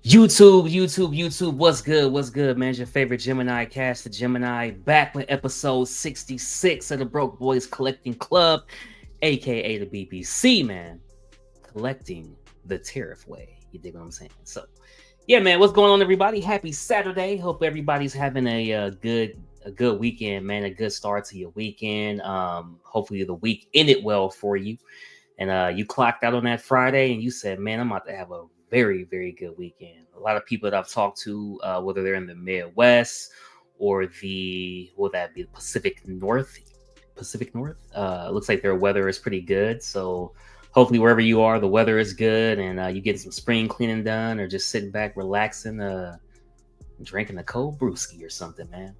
YouTube, what's good? What's good, man? It's your favorite Gemini cast, the Gemini, back with episode 66 of the Broke Boys Collecting Club, aka the BBC, man. Collecting the tariff way. You dig what I'm saying? So, yeah, man, what's going on, everybody? Happy Saturday. Hope everybody's having a good weekend, man. A good start to your weekend. Hopefully the week ended well for you. And you clocked out on that Friday and you said, man, I'm about to have a very, very good weekend. A lot of people that I've talked to, whether they're in the Midwest or will that be Pacific North? Looks like their weather is pretty good. So hopefully wherever you are, the weather is good and you getting some spring cleaning done or just sitting back, relaxing, drinking a cold brewski or something, man.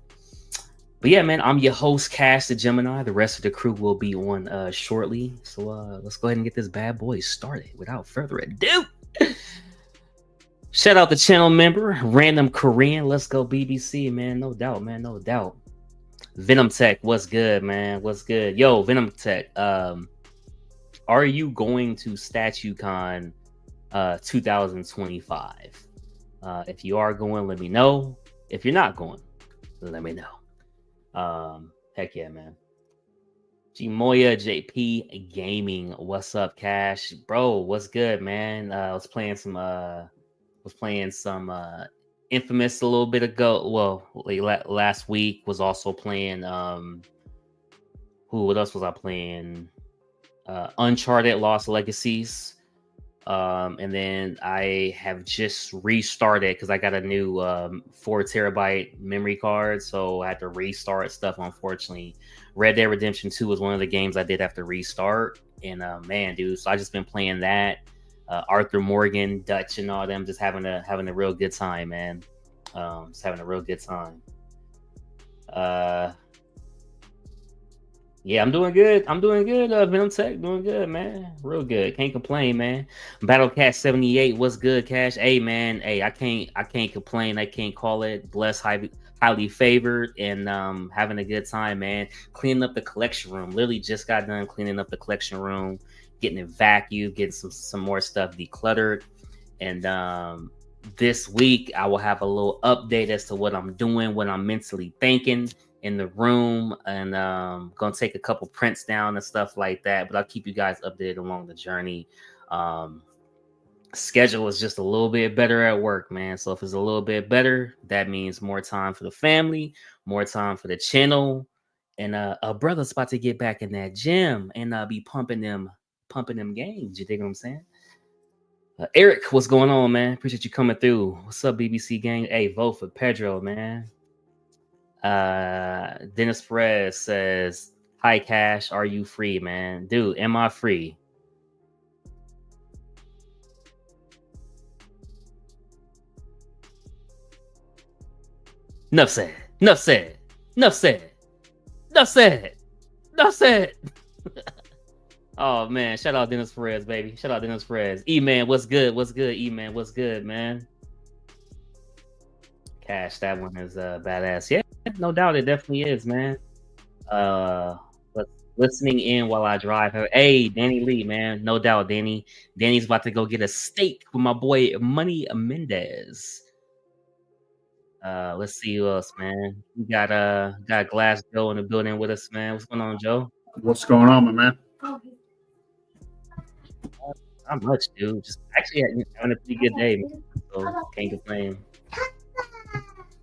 But yeah, man, I'm your host, Cash the Gemini. The rest of the crew will be on shortly. So let's go ahead and get this bad boy started without further ado. Shout out the channel member, Random Korean. Let's go BBC, man. No doubt, man. No doubt. Venom Tech, what's good, man? What's good? Yo, Venom Tech, are you going to StatueCon 2025? If you are going, let me know. If you're not going, let me know. Heck yeah, man. Gmoya JP Gaming, what's up, Cash? Bro, what's good, man? I was playing some Infamous a little bit ago. Well, last week was also playing what else was I playing? Uncharted Lost Legacies. And then I have just restarted because I got a new 4 terabyte memory card, so I had to restart stuff. Unfortunately, Red Dead Redemption 2 was one of the games I did have to restart, and man, dude, so I just been playing that. Arthur Morgan, Dutch, and all them, just having a real good time, man. Just having a real good time. Yeah, I'm doing good. Venom Tech, doing good, man. Real good. Can't complain, man. Battlecat 78, what's good, Cash? Hey, man. Hey, I can't complain. I can't call it. Blessed, highly favored, and having a good time, man. Cleaning up the collection room. Literally just got done cleaning up the collection room, getting it vacuumed, getting some more stuff decluttered. And this week I will have a little update as to what I'm doing, what I'm mentally thinking in the room, and gonna take a couple prints down and stuff like that, but I'll keep you guys updated along the journey. Schedule is just a little bit better at work, man. So if it's a little bit better, that means more time for the family, more time for the channel, and a brother's about to get back in that gym and be pumping them games. You dig what I'm saying? Eric, what's going on, man? Appreciate you coming through. What's up, BBC gang? Hey, vote for Pedro, man. Dennis Perez says, hi, Cash, are you free, man? Dude, am I free? Enough said. Oh, man, shout out Dennis Perez, baby. Shout out Dennis Perez. E-Man, what's good? E-Man, what's good, man? Cash, that one is badass. Yeah, no doubt, it definitely is, man. Listening in while I drive. Hey, Danny Lee, man, no doubt, Danny. Danny's about to go get a steak with my boy Money Mendez. Let's see who else, man. We got Glass Joe in the building with us, man. What's going on, Joe? What's going on, my man? Not much, dude. Just actually having a pretty good day, man. So can't complain.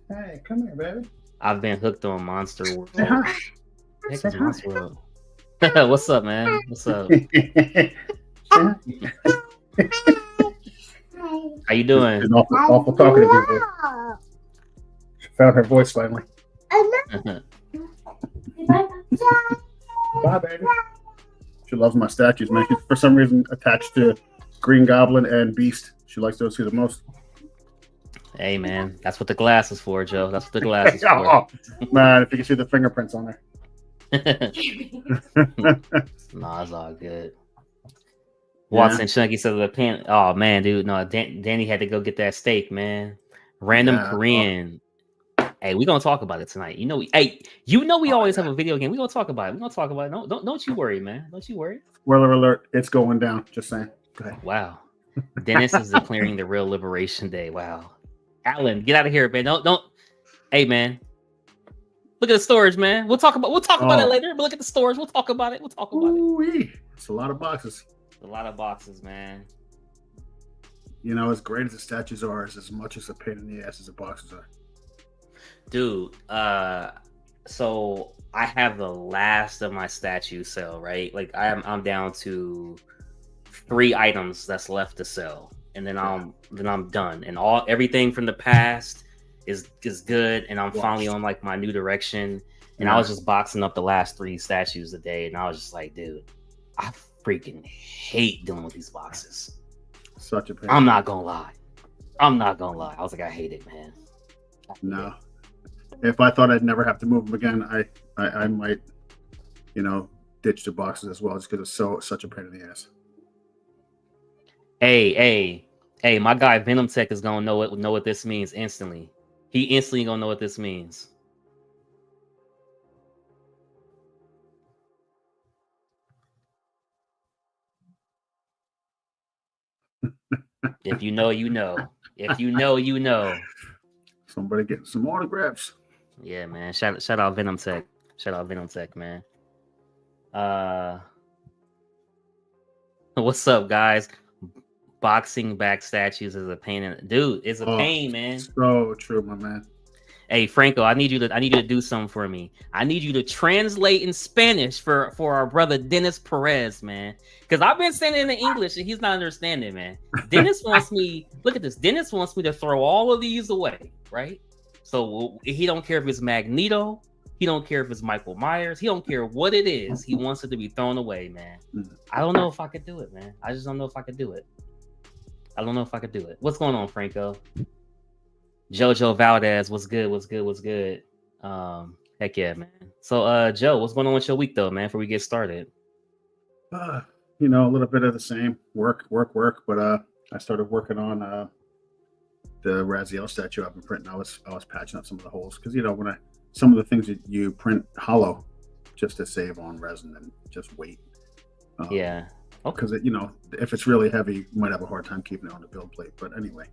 Hey, come here, baby. I've been hooked on Monster World. Say hi. Heck is Monster World. What's up, man? What's up? How you doing? It's awful talking to people. She found her voice finally. Bye, baby. She loves my statues, man. She's for some reason attached to Green Goblin and Beast. She likes those two the most. Hey, man, that's what the glass is for, Joe. That's what the glass is for. Man, if you can see the fingerprints on there. Nah, it's all good. Watson Chunky said the pen. Oh man, dude, no, Danny had to go get that steak, man. Random Korean. Hey, we're gonna talk about it tonight. We always have a video game. We're gonna talk about it. No, don't you worry, man. Don't you worry. Spoiler alert, it's going down. Just saying. Go ahead. Wow. Dennis is declaring the real Liberation Day. Wow. Alan, get out of here, man. Don't. Hey, man. Look at the storage, man. We'll talk about it later. But look at the storage. We'll talk about it. It's a lot of boxes. A lot of boxes, man. You know, as great as the statues are, is as much as a pain in the ass as the boxes are. Dude, so I have the last of my statue sale, right? Like I'm down to 3 items that's left to sell, and then I'm done. And everything from the past is good, and I'm finally on like my new direction. And I was just boxing up the last 3 statues a day, and I was just like, dude, I freaking hate dealing with these boxes. Such a pain. I'm not gonna lie. I was like, I hate it, man. No. If I thought I'd never have to move them again, I might, ditch the boxes as well, just because it's such a pain in the ass. Hey, my guy Venom Tech is gonna know what this means instantly. He instantly gonna know what this means. If you know, you know. If you know, you know. Somebody getting some autographs. Yeah, man. Shout out Venom Tech. Shout out Venom Tech, man. What's up, guys? Boxing back statues is a pain. Dude, it's a pain, man. So true, my man. Hey, Franco, I need you to do something for me. I need you to translate in Spanish for our brother Dennis Perez, man. Because I've been saying it in English and he's not understanding, man. Dennis wants me. Look at this. Dennis wants me to throw all of these away, right? So he don't care if it's Magneto. He don't care if it's Michael Myers. He don't care what it is. He wants it to be thrown away, man. I don't know if I could do it, man. I just don't know if I could do it. What's going on, Franco? Jojo Valdez, what's good? Heck yeah, man. So, Joe, what's going on with your week, though, man, before we get started? A little bit of the same. Work. But I started working on the Raziel statue I've been printing. I was patching up some of the holes because, some of the things that you print hollow just to save on resin and just wait. Yeah. Because, if it's really heavy, you might have a hard time keeping it on the build plate. But anyway,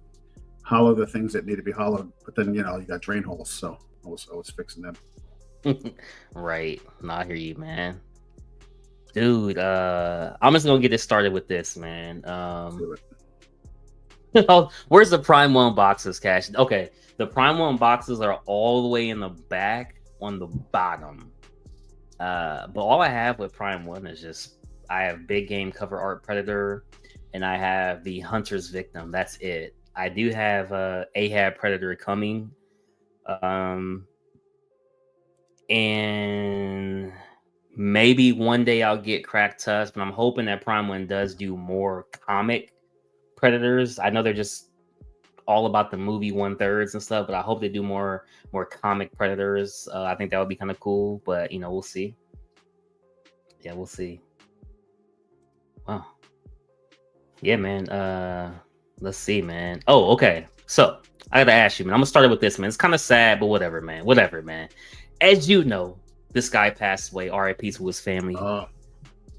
hollow the things that need to be hollowed. But then, you got drain holes. So I was fixing them. Right. No, I hear you, man. Dude, I'm just going to get this started with this, man. Where's the Prime 1 boxes, Cash? Okay. The Prime 1 boxes are all the way in the back on the bottom. But all I have with Prime 1 is just I have big game cover art Predator, and I have the Hunter's Victim. That's it. I do have Ahab Predator coming, and maybe one day I'll get Cracked Tusk, but I'm hoping that Prime 1 does do more comic Predators. I know they're just all about the movie 1/3 and stuff, but I hope they do more comic Predators. I think that would be kind of cool, but we'll see. Yeah, we'll see. Wow. Yeah, man. Let's see, man. Oh, okay. So I gotta ask you, man. I'm gonna start it with this, man. It's kind of sad, but whatever, man. As you know, this guy passed away. R.I.P. to his family. But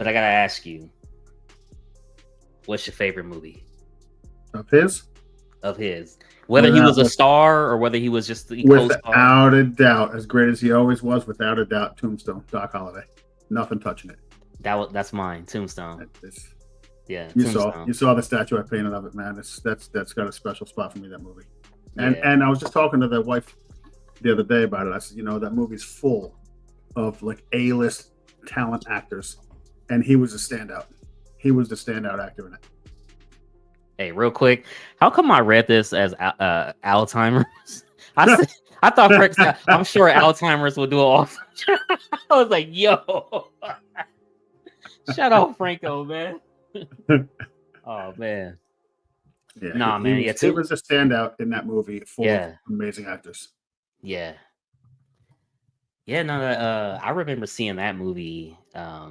I gotta ask you, what's your favorite movie? Of his? Whether he was a star or whether he was just the co-star. Without a doubt, as great as he always was, without a doubt, Tombstone, Doc Holliday. Nothing touching it. That's mine, Tombstone. Yeah, you saw the statue I painted of it, man. That's got a special spot for me, that movie. And I was just talking to the wife the other day about it. I said, that movie's full of like A-list talent actors, and he was a standout. He was the standout actor in it. Hey, real quick, how come I read this as Alzheimer's? I thought I'm sure Alzheimer's will do it all. I was like, yo, shout out Franco, man. Oh man. Yeah, nah, man. He was a standout in that movie full of amazing actors. Yeah. Yeah, no, I remember seeing that movie. That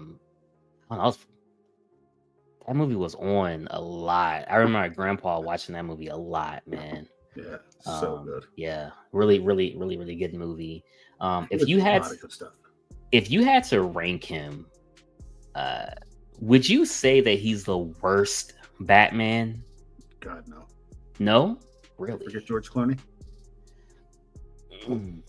movie was on a lot. I remember my grandpa watching that movie a lot, man. Yeah, so good. Yeah, really good movie. If you had to rank him, would you say that he's the worst Batman God, no. No, really. Forget George Clooney. Mm.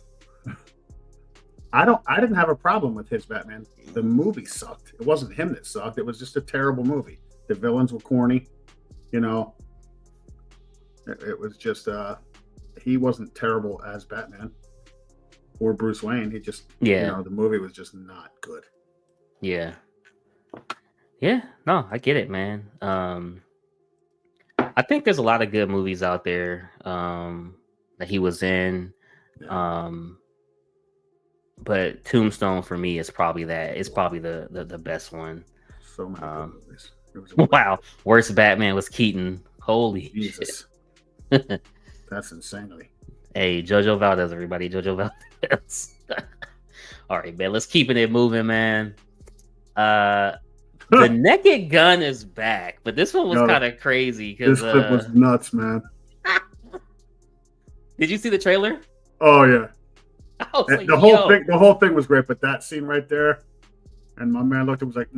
I didn't have a problem with his Batman. The movie sucked. It wasn't him that sucked. It was just a terrible movie. The villains were corny. You know, it was just he wasn't terrible as Batman or Bruce Wayne. He just the movie was just not good. Yeah. Yeah, no, I get it, man. I think there's a lot of good movies out there that he was in. Yeah. But Tombstone for me is probably the best one. So many good movies. Wow, worst Batman was Keaton. Holy Jesus. That's insanity. Hey, Jojo Valdez, everybody. Jojo Valdez. All right, man. Let's keep it moving, man. The Naked Gun is back, but this one was kind of crazy because this clip was nuts, man. Did you see the trailer? Oh yeah. Like, the whole thing was great, but that scene right there, and my man looked and was like,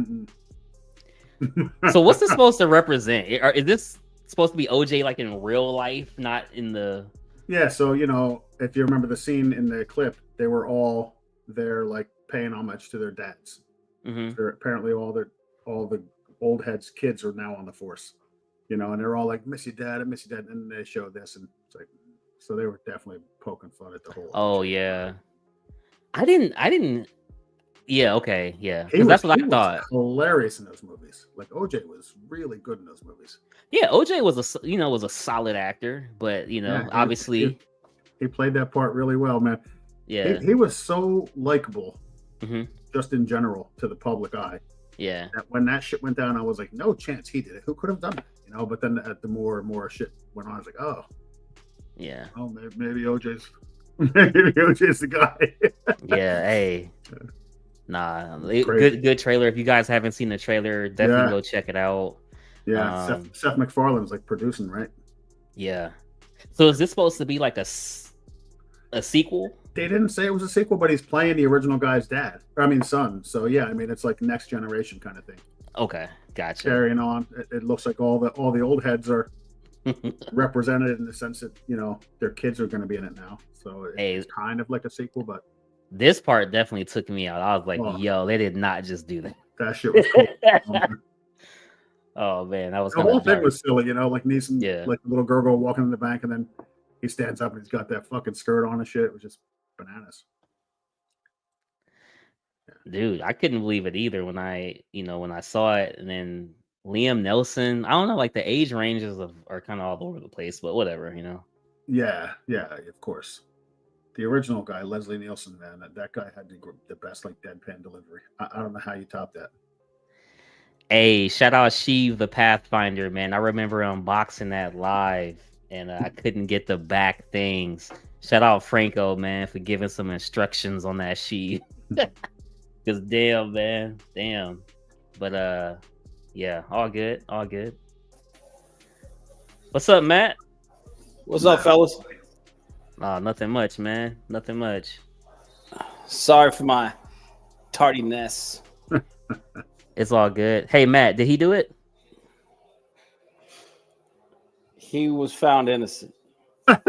So what's this supposed to represent? Is this supposed to be OJ like in real life, not in the? Yeah. So if you remember the scene in the clip, they were all there like paying homage to their dads. Mm-hmm. So apparently all the old heads kids are now on the force, and they're all like, "Miss you, Dad, I miss you, Dad," and they show this, and it's like, so they were definitely poking fun at the whole. Oh yeah, I didn't. Yeah, okay, yeah. That's what I thought. Hilarious in those movies. Like OJ was really good in those movies. Yeah, OJ was a solid actor, but obviously he played that part really well, man. Yeah, he was so likable, mm-hmm. just in general to the public eye. Yeah, that when that shit went down, I was like, no chance he did it. Who could have done that? But then the more and more shit went on, I was like, oh, yeah. Oh, maybe OJ's the guy. Yeah, hey. Nah, good trailer. If you guys haven't seen the trailer, definitely go check it out. Yeah, Seth MacFarlane's like producing, right? Yeah. So is this supposed to be like a sequel? They didn't say it was a sequel, but he's playing the original guy's son. So yeah, I mean it's like next generation kind of thing. Okay, gotcha. Carrying on. It looks like all the old heads are represented in the sense that their kids are going to be in it now. So it's kind of like a sequel, but this part definitely took me out. I was like, yo, they did not just do that. That shit was cool. Oh man, that was the whole thing was silly, like Neeson, yeah, like the little girl walking in the bank, and then he stands up and he's got that fucking skirt on and shit. It was just bananas. Dude, I couldn't believe it either when I saw it, and then Liam Neeson. I don't know, like the age ranges are kind of all over the place, but whatever, Yeah, of course. The original guy, Leslie Nielsen, man, that guy had the best like deadpan delivery. I don't know how you top that. Hey, shout out Sheev the Pathfinder, man. I remember unboxing that live, and I couldn't get the back things. Shout out Franco, man, for giving some instructions on that Sheev. Cause damn, man, damn. But yeah, all good. What's up, Matt? What's up, fellas? Nothing much, man. Nothing much. Sorry for my tardiness. It's all good. Hey, Matt, did he do it? He was found innocent. Sorry,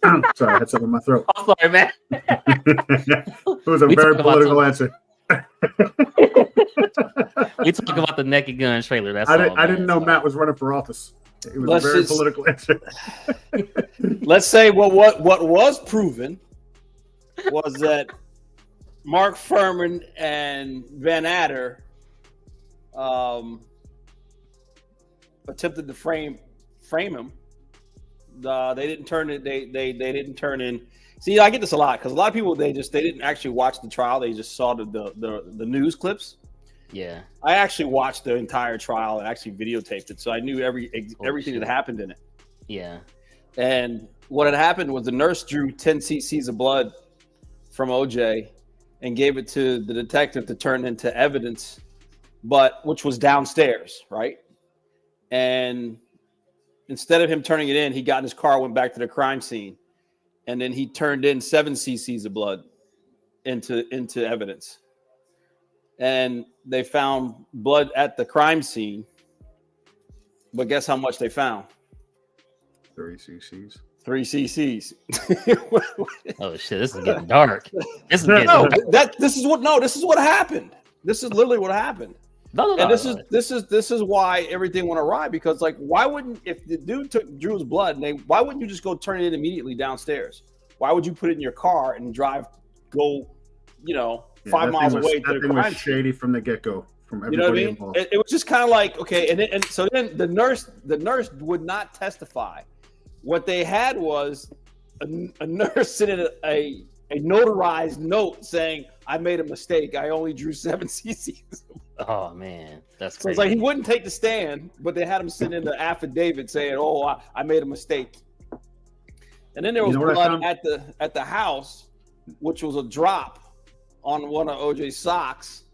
I had something in my throat. I'm sorry, man. It was a very political answer. We talk about the Naked Gun trailer. That's I didn't know Matt was running for office. It was a very political answer. Let's say what was proven was that Mark Furman and Van Adder attempted to frame him. They didn't turn it. They didn't turn in. See, I get this a lot because a lot of people they didn't actually watch the trial. They just saw the news clips. Yeah, I actually watched the entire trial and actually videotaped it, so I knew everything that happened in it. Yeah, and what had happened was the nurse drew 10 cc's of blood from OJ and gave it to the detective to turn into evidence, which was downstairs, right? And instead of him turning it in, he got in his car, went back to the crime scene, and then he turned in 7 cc's of blood into evidence. And they found blood at the crime scene, but guess how much they found? Three CCs. 3 CCs. Oh shit, this is getting dark. This is getting No, dark. this is what happened. This is literally what happened. No, And this is why everything went awry, because like, why wouldn't, if the dude drew his blood, why wouldn't you just go turn it in immediately downstairs? Why would you put it in your car and go 5 miles away to the thing crime was shady from the get-go, from everybody You know what I mean? involved. It was just kind of like, okay, and so then the nurse would not testify. What they had was a nurse sending a notarized note saying, "I made a mistake. I only drew 7 cc's." Oh man, that's So crazy. it's like he wouldn't take the stand, but they had him send in the affidavit saying, "Oh, I made a mistake." And then there was blood at the house, which was a drop on one of OJ's socks,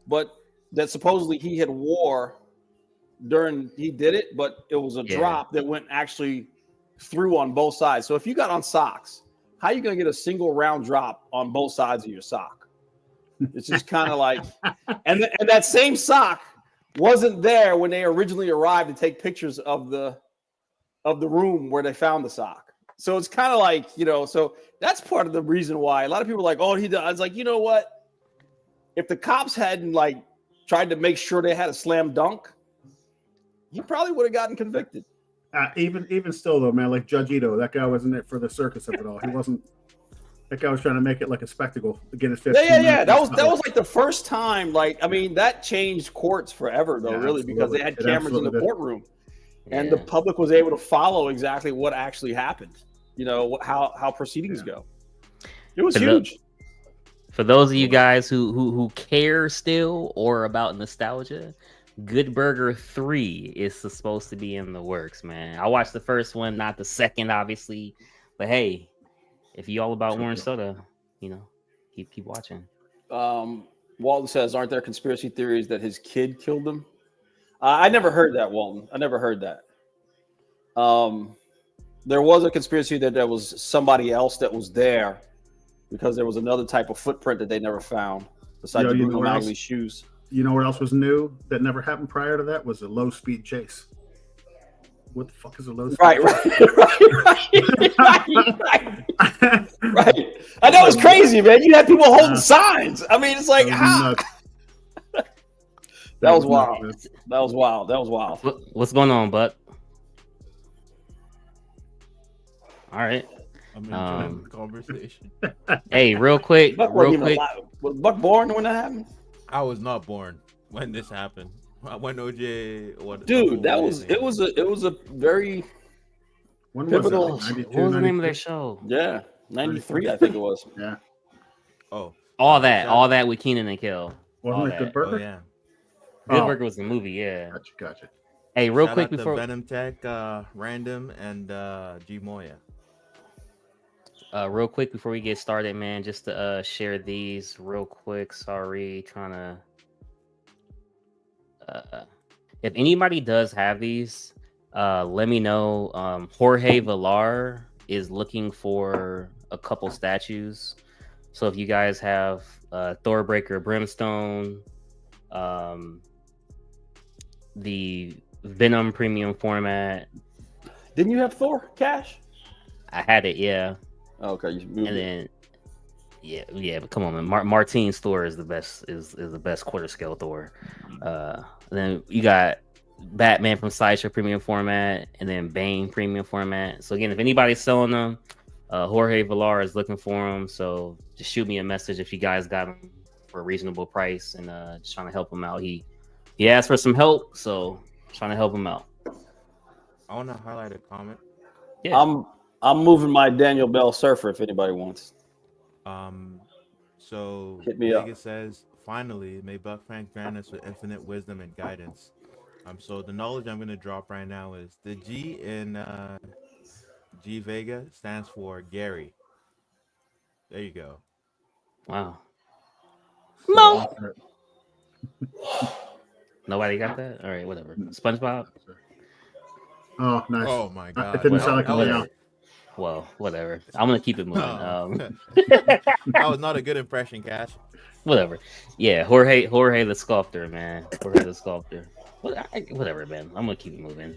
but that supposedly he had wore during he did it, but it was a drop that went actually through on both sides. So if you got on socks, how are you going to get a single round drop on both sides of your sock? It's just kind of like, and that same sock wasn't there when they originally arrived to take pictures of the room where they found the sock. So it's kind of like, so that's part of the reason why a lot of people are like, oh, he does. I was like, you know what? If the cops hadn't like tried to make sure they had a slam dunk, he probably would have gotten convicted. Even still though, man, like Judge Ito, that guy wasn't it for the circus of it all. He wasn't. That guy was trying to make it like a spectacle to get his 15 Yeah. That was like the first time. Like, I mean, that changed courts forever though, really, because they had cameras in the courtroom, and the public was able to follow exactly what actually happened. How proceedings go. It was huge. For those of you guys who care still or about nostalgia, Good Burger 3 is supposed to be in the works, man. I watched the first one, not the second, obviously. But hey, if you all about orange soda, keep watching. Walton says, aren't there conspiracy theories that his kid killed him? I never heard that, Walton. I never heard that. There was a conspiracy that there was somebody else that was there because there was another type of footprint that they never found besides the Bruno Magli shoes. You know what else was new that never happened prior to that? Was a low-speed chase. What the fuck is a low-speed chase? Right. I know, it's crazy, man. You had people holding signs. I mean, it's like, how? That was wild. That was wild. What's going on, Buck? All right. I'm enjoying the conversation. Hey, real quick. Was Buck born when that happened? I was not born when this happened. When OJ, dude, it was a very pivotal. Was it? What was the name of their show? Yeah, 93, I think it was. Yeah. Oh, all that with Keenan and Kel. Wasn't it Good Burger? Oh, yeah. Good Burger was the movie. Yeah. Gotcha. Hey, real Shout quick out to before Venom Tech, Random, and G Moya. Real quick before we get started, man, just to share these real quick. Sorry, trying to. If anybody does have these, let me know. Jorge Villar is looking for a couple statues. So if you guys have Thorbreaker Brimstone, the Venom premium format. Didn't you have Thor Cash? I had it, yeah. Oh, okay, you moved and then but come on, man. Martine's Thor is the best is the best quarter scale Thor. Then you got Batman from Sideshow premium format, and then Bane premium format. So again, if anybody's selling them, Jorge Villar is looking for them. So just shoot me a message if you guys got them for a reasonable price, and just trying to help him out. He asked for some help, so trying to help him out. I want to highlight a comment. Yeah. I'm moving my Daniel Bell Surfer if anybody wants. So hit me up. It says, finally, may Buck Frank grant us with infinite wisdom and guidance. So the knowledge I'm going to drop right now is the G in G Vega stands for Gary. There you go. Wow. Mo. Nobody got that? All right, whatever. SpongeBob. Oh, nice. Oh my god. It didn't sound like a layout. Well, whatever. I'm gonna keep it moving. That was not a good impression, Cash. Whatever. Yeah, Jorge the sculptor, man. Jorge the sculptor. Whatever, man. I'm gonna keep it moving.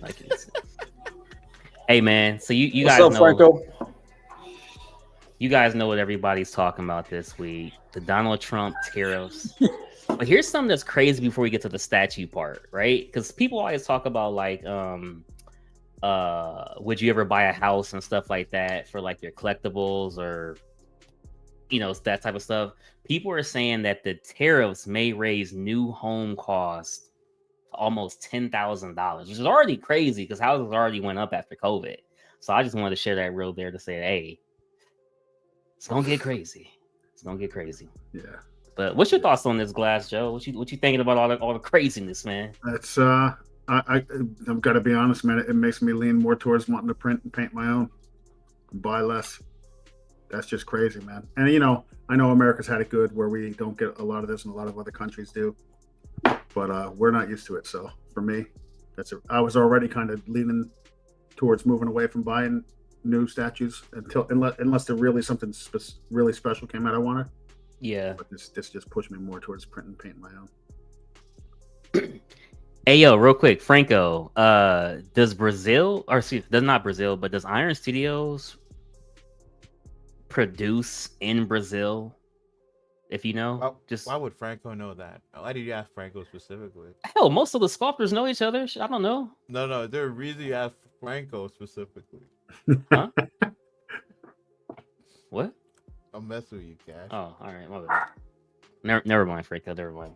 Hey man, so you What's guys up, know Franco? you guys know what everybody's talking about this week. The Donald Trump tariffs. But here's something that's crazy before we get to the statue part, right? Because people always talk about like would you ever buy a house and stuff like that for like your collectibles or that type of stuff. People are saying that the tariffs may raise new home costs to almost $10,000, which is already crazy because houses already went up after COVID. So I just wanted to share that real there to say, hey, it's gonna get crazy. It's gonna get crazy. Yeah. But what's your thoughts on this, Glass Joe? What you thinking about all the craziness, man? It's I'm gotta be honest, man. It makes me lean more towards wanting to print and paint my own, buy less. That's just crazy, man. And I know America's had it good where we don't get a lot of this, and a lot of other countries do. But we're not used to it. So for me, I was already kind of leaning towards moving away from buying new statues unless there really something really special came out I wanted. Yeah. But this just pushed me more towards print and paint my own. Hey yo, real quick, Franco. Does not Brazil, but does Iron Studios produce in Brazil? If you know, why would Franco know that? Why did you ask Franco specifically? Hell, most of the sculptors know each other. I don't know. No, there's a reason you asked Franco specifically. Huh? What? I'm messing with you, Cash. Oh, all right. My bad. Never mind, Franco. Never mind.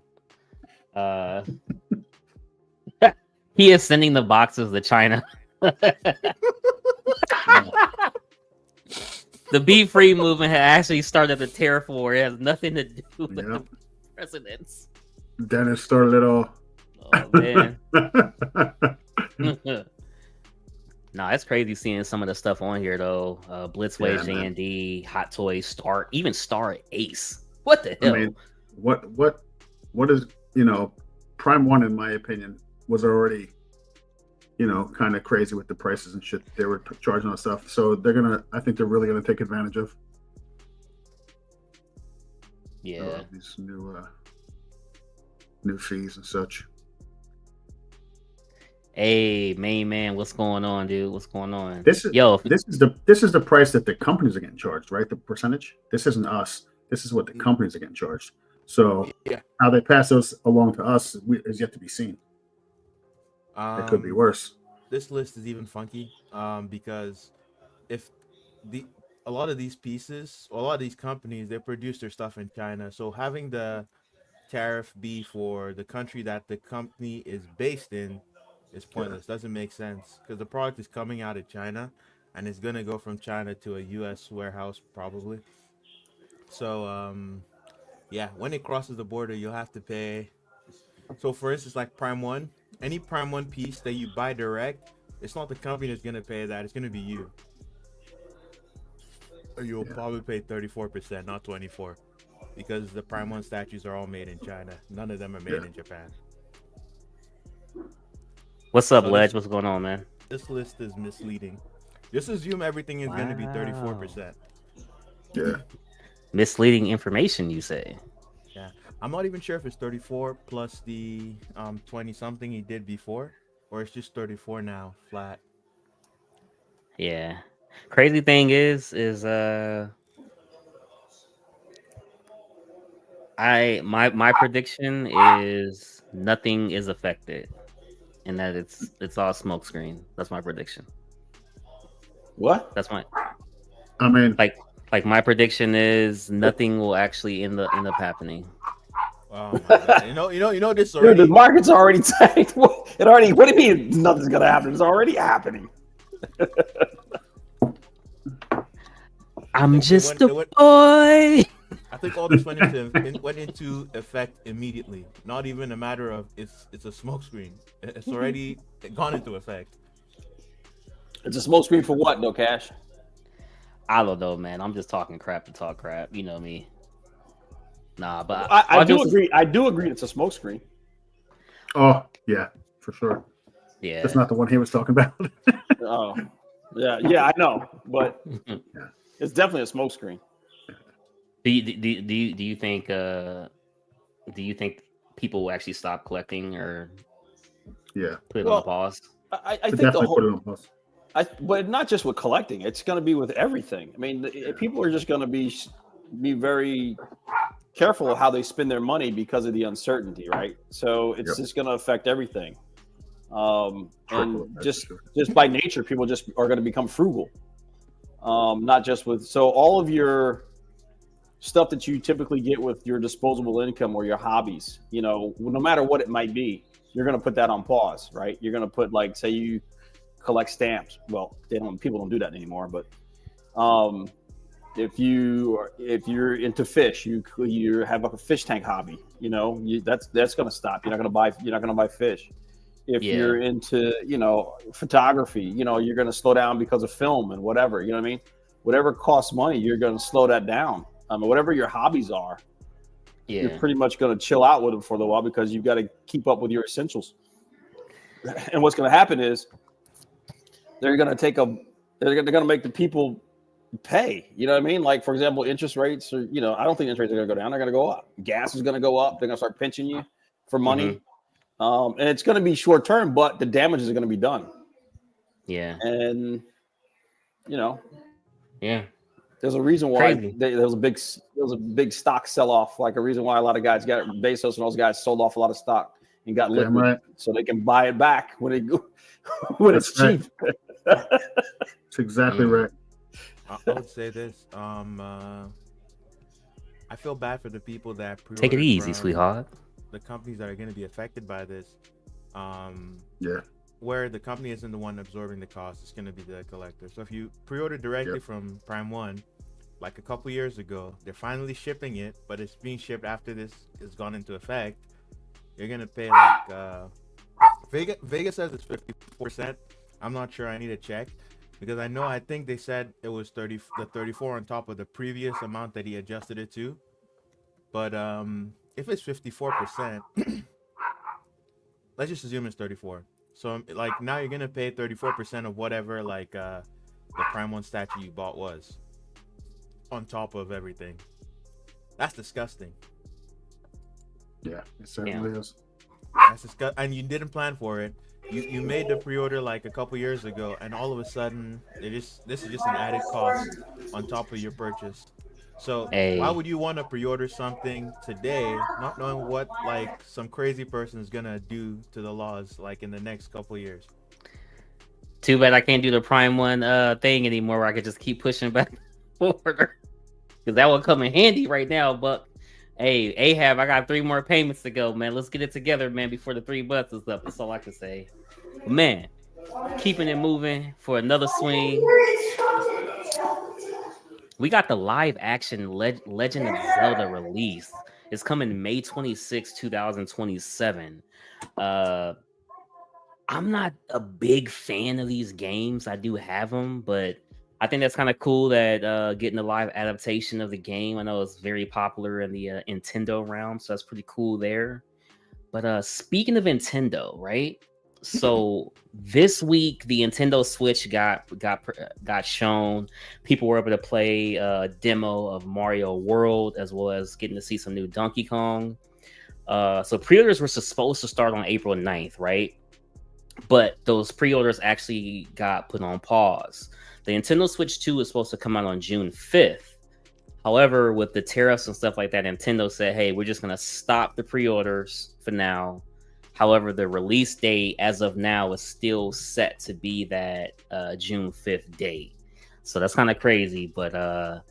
He is sending the boxes to China. The Be Free movement had actually started a tariff war. It has nothing to do with the presidents. Dennis started it all. Oh man. Nah, it's crazy seeing some of the stuff on here though. Blitzway, J&D, Hot Toys, Star, even Star Ace. What the hell? I mean, what is Prime 1 in my opinion was already kind of crazy with the prices and shit they were charging on stuff. So I think they're really gonna take advantage of these new fees and such. Hey, main man, what's going on, dude? What's going on? This is the price that the companies are getting charged, right? The percentage. This isn't us. This is what the companies are getting charged. So how they pass those along to us is yet to be seen. It could be worse. This list is even funky because if a lot of these pieces, or a lot of these companies, they produce their stuff in China. So having the tariff be for the country that the company is based in is pointless. Doesn't make sense because the product is coming out of China and it's gonna go from China to a U.S. warehouse probably. So when it crosses the border, you'll have to pay. So for instance, like Prime 1, any Prime 1 piece that you buy direct, it's not the company that's gonna pay that. It's gonna be you. Or you'll probably pay 34%, not 24%, because the Prime 1 statues are all made in China. None of them are made in Japan. What's up, Ledge? What's going on, man? This list is misleading. Just assume everything is going to be 34%. Yeah. Misleading information, you say? Yeah. I'm not even sure if it's 34 plus the 20 something he did before, or it's just 34 now, flat. Yeah. Crazy thing is my prediction is nothing is affected, and that it's all smokescreen. That's my prediction. What? That's my. I mean, like my prediction is nothing will actually end up happening. Oh my God. You know this already. Dude, the market's already tanked. What do you mean nothing's gonna happen? It's already happening. I'm just a boy. I think all this went into effect immediately. Not even a matter of it's a smokescreen. It's already gone into effect. It's a smokescreen for what, though, Cash? I don't know, man. I'm just talking crap to talk crap. You know me. Nah, but I do agree. I do agree. It's a smokescreen. Oh yeah, for sure. Yeah, that's not the one he was talking about. Oh, yeah, I know, but it's definitely a smokescreen. Do you think people will actually stop collecting or put it on pause? I think the whole, But not just with collecting. It's going to be with everything. I mean, people are just going to be very careful of how they spend their money because of the uncertainty, right? So it's just going to affect everything. And just by nature, people just are going to become frugal. Not just with, so all of your stuff that you typically get with your disposable income or your hobbies, you know, no matter what it might be, you're going to put that on pause, right? You're going to put, like, say you collect stamps. Well, people don't do that anymore, but if you're into fish, you have a fish tank hobby, you know, that's going to stop. You're not going to buy fish. If you're into, you know, photography, you know, you're going to slow down because of film and whatever, you know what I mean? Whatever costs money, you're going to slow that down. Whatever your hobbies are, you're pretty much going to chill out with them for a little while because you've got to keep up with your essentials. And what's going to happen is they're going to make the people pay. You know what I mean? Like, for example, interest rates, or, you know, I don't think interest rates are going to go down. They're going to go up. Gas is going to go up. They're going to start pinching you for money. And it's going to be short term, but the damages are going to be done. Yeah. And, you know, there's a reason why there was a big stock sell off. Like, a reason why a lot of guys Bezos and those guys sold off a lot of stock and got liquid, so they can buy it back when it's cheap. That's exactly right. I would say this. I feel bad for the people that take it easy, sweetheart. The companies that are going to be affected by this. Where the company isn't the one absorbing the cost, it's going to be the collector. So if you pre-order directly from Prime One, like a couple years ago, they're finally shipping it, but it's being shipped after this has gone into effect. You're going to pay like Vega says it's 54%. I'm not sure. I need to check, because I think they said it was 34 on top of the previous amount that he adjusted it to. But if it's 54%, let's just assume it's 34. So, like, now you're gonna pay 34% of whatever, like, the Prime One statue you bought was, on top of everything. That's disgusting. Yeah, it certainly is. That's disgusting, and you didn't plan for it. You made the pre-order like a couple years ago, and all of a sudden, this is just an added cost on top of your purchase. So why would you want to pre-order something today, not knowing what, like, some crazy person is gonna do to the laws, like, in the next couple of years? Too bad I can't do the Prime One thing anymore, where I could just keep pushing back forward, because that would come in handy right now. But hey, Ahab, I got 3 more payments to go, man. Let's get it together, man, before the 3 months is up. That's all I can say. But man, keeping it moving for another swing. We got the live action Legend of Zelda release. It's coming May 26, 2027. I'm not a big fan of these games. I do have them, but I think that's kind of cool that getting a live adaptation of the game. I know it's very popular in the Nintendo realm, so that's pretty cool there. But speaking of Nintendo, right? So this week the Nintendo Switch got shown. People were able to play a demo of Mario World, as well as getting to see some new Donkey Kong. So pre-orders were supposed to start on April 9th, right? But those pre-orders actually got put on pause. The Nintendo Switch 2 is supposed to come out on June 5th. However, with the tariffs and stuff like that, Nintendo said, hey, we're just going to stop the pre-orders for now. However, the release date as of now is still set to be that June 5th date. So that's kind of crazy, but I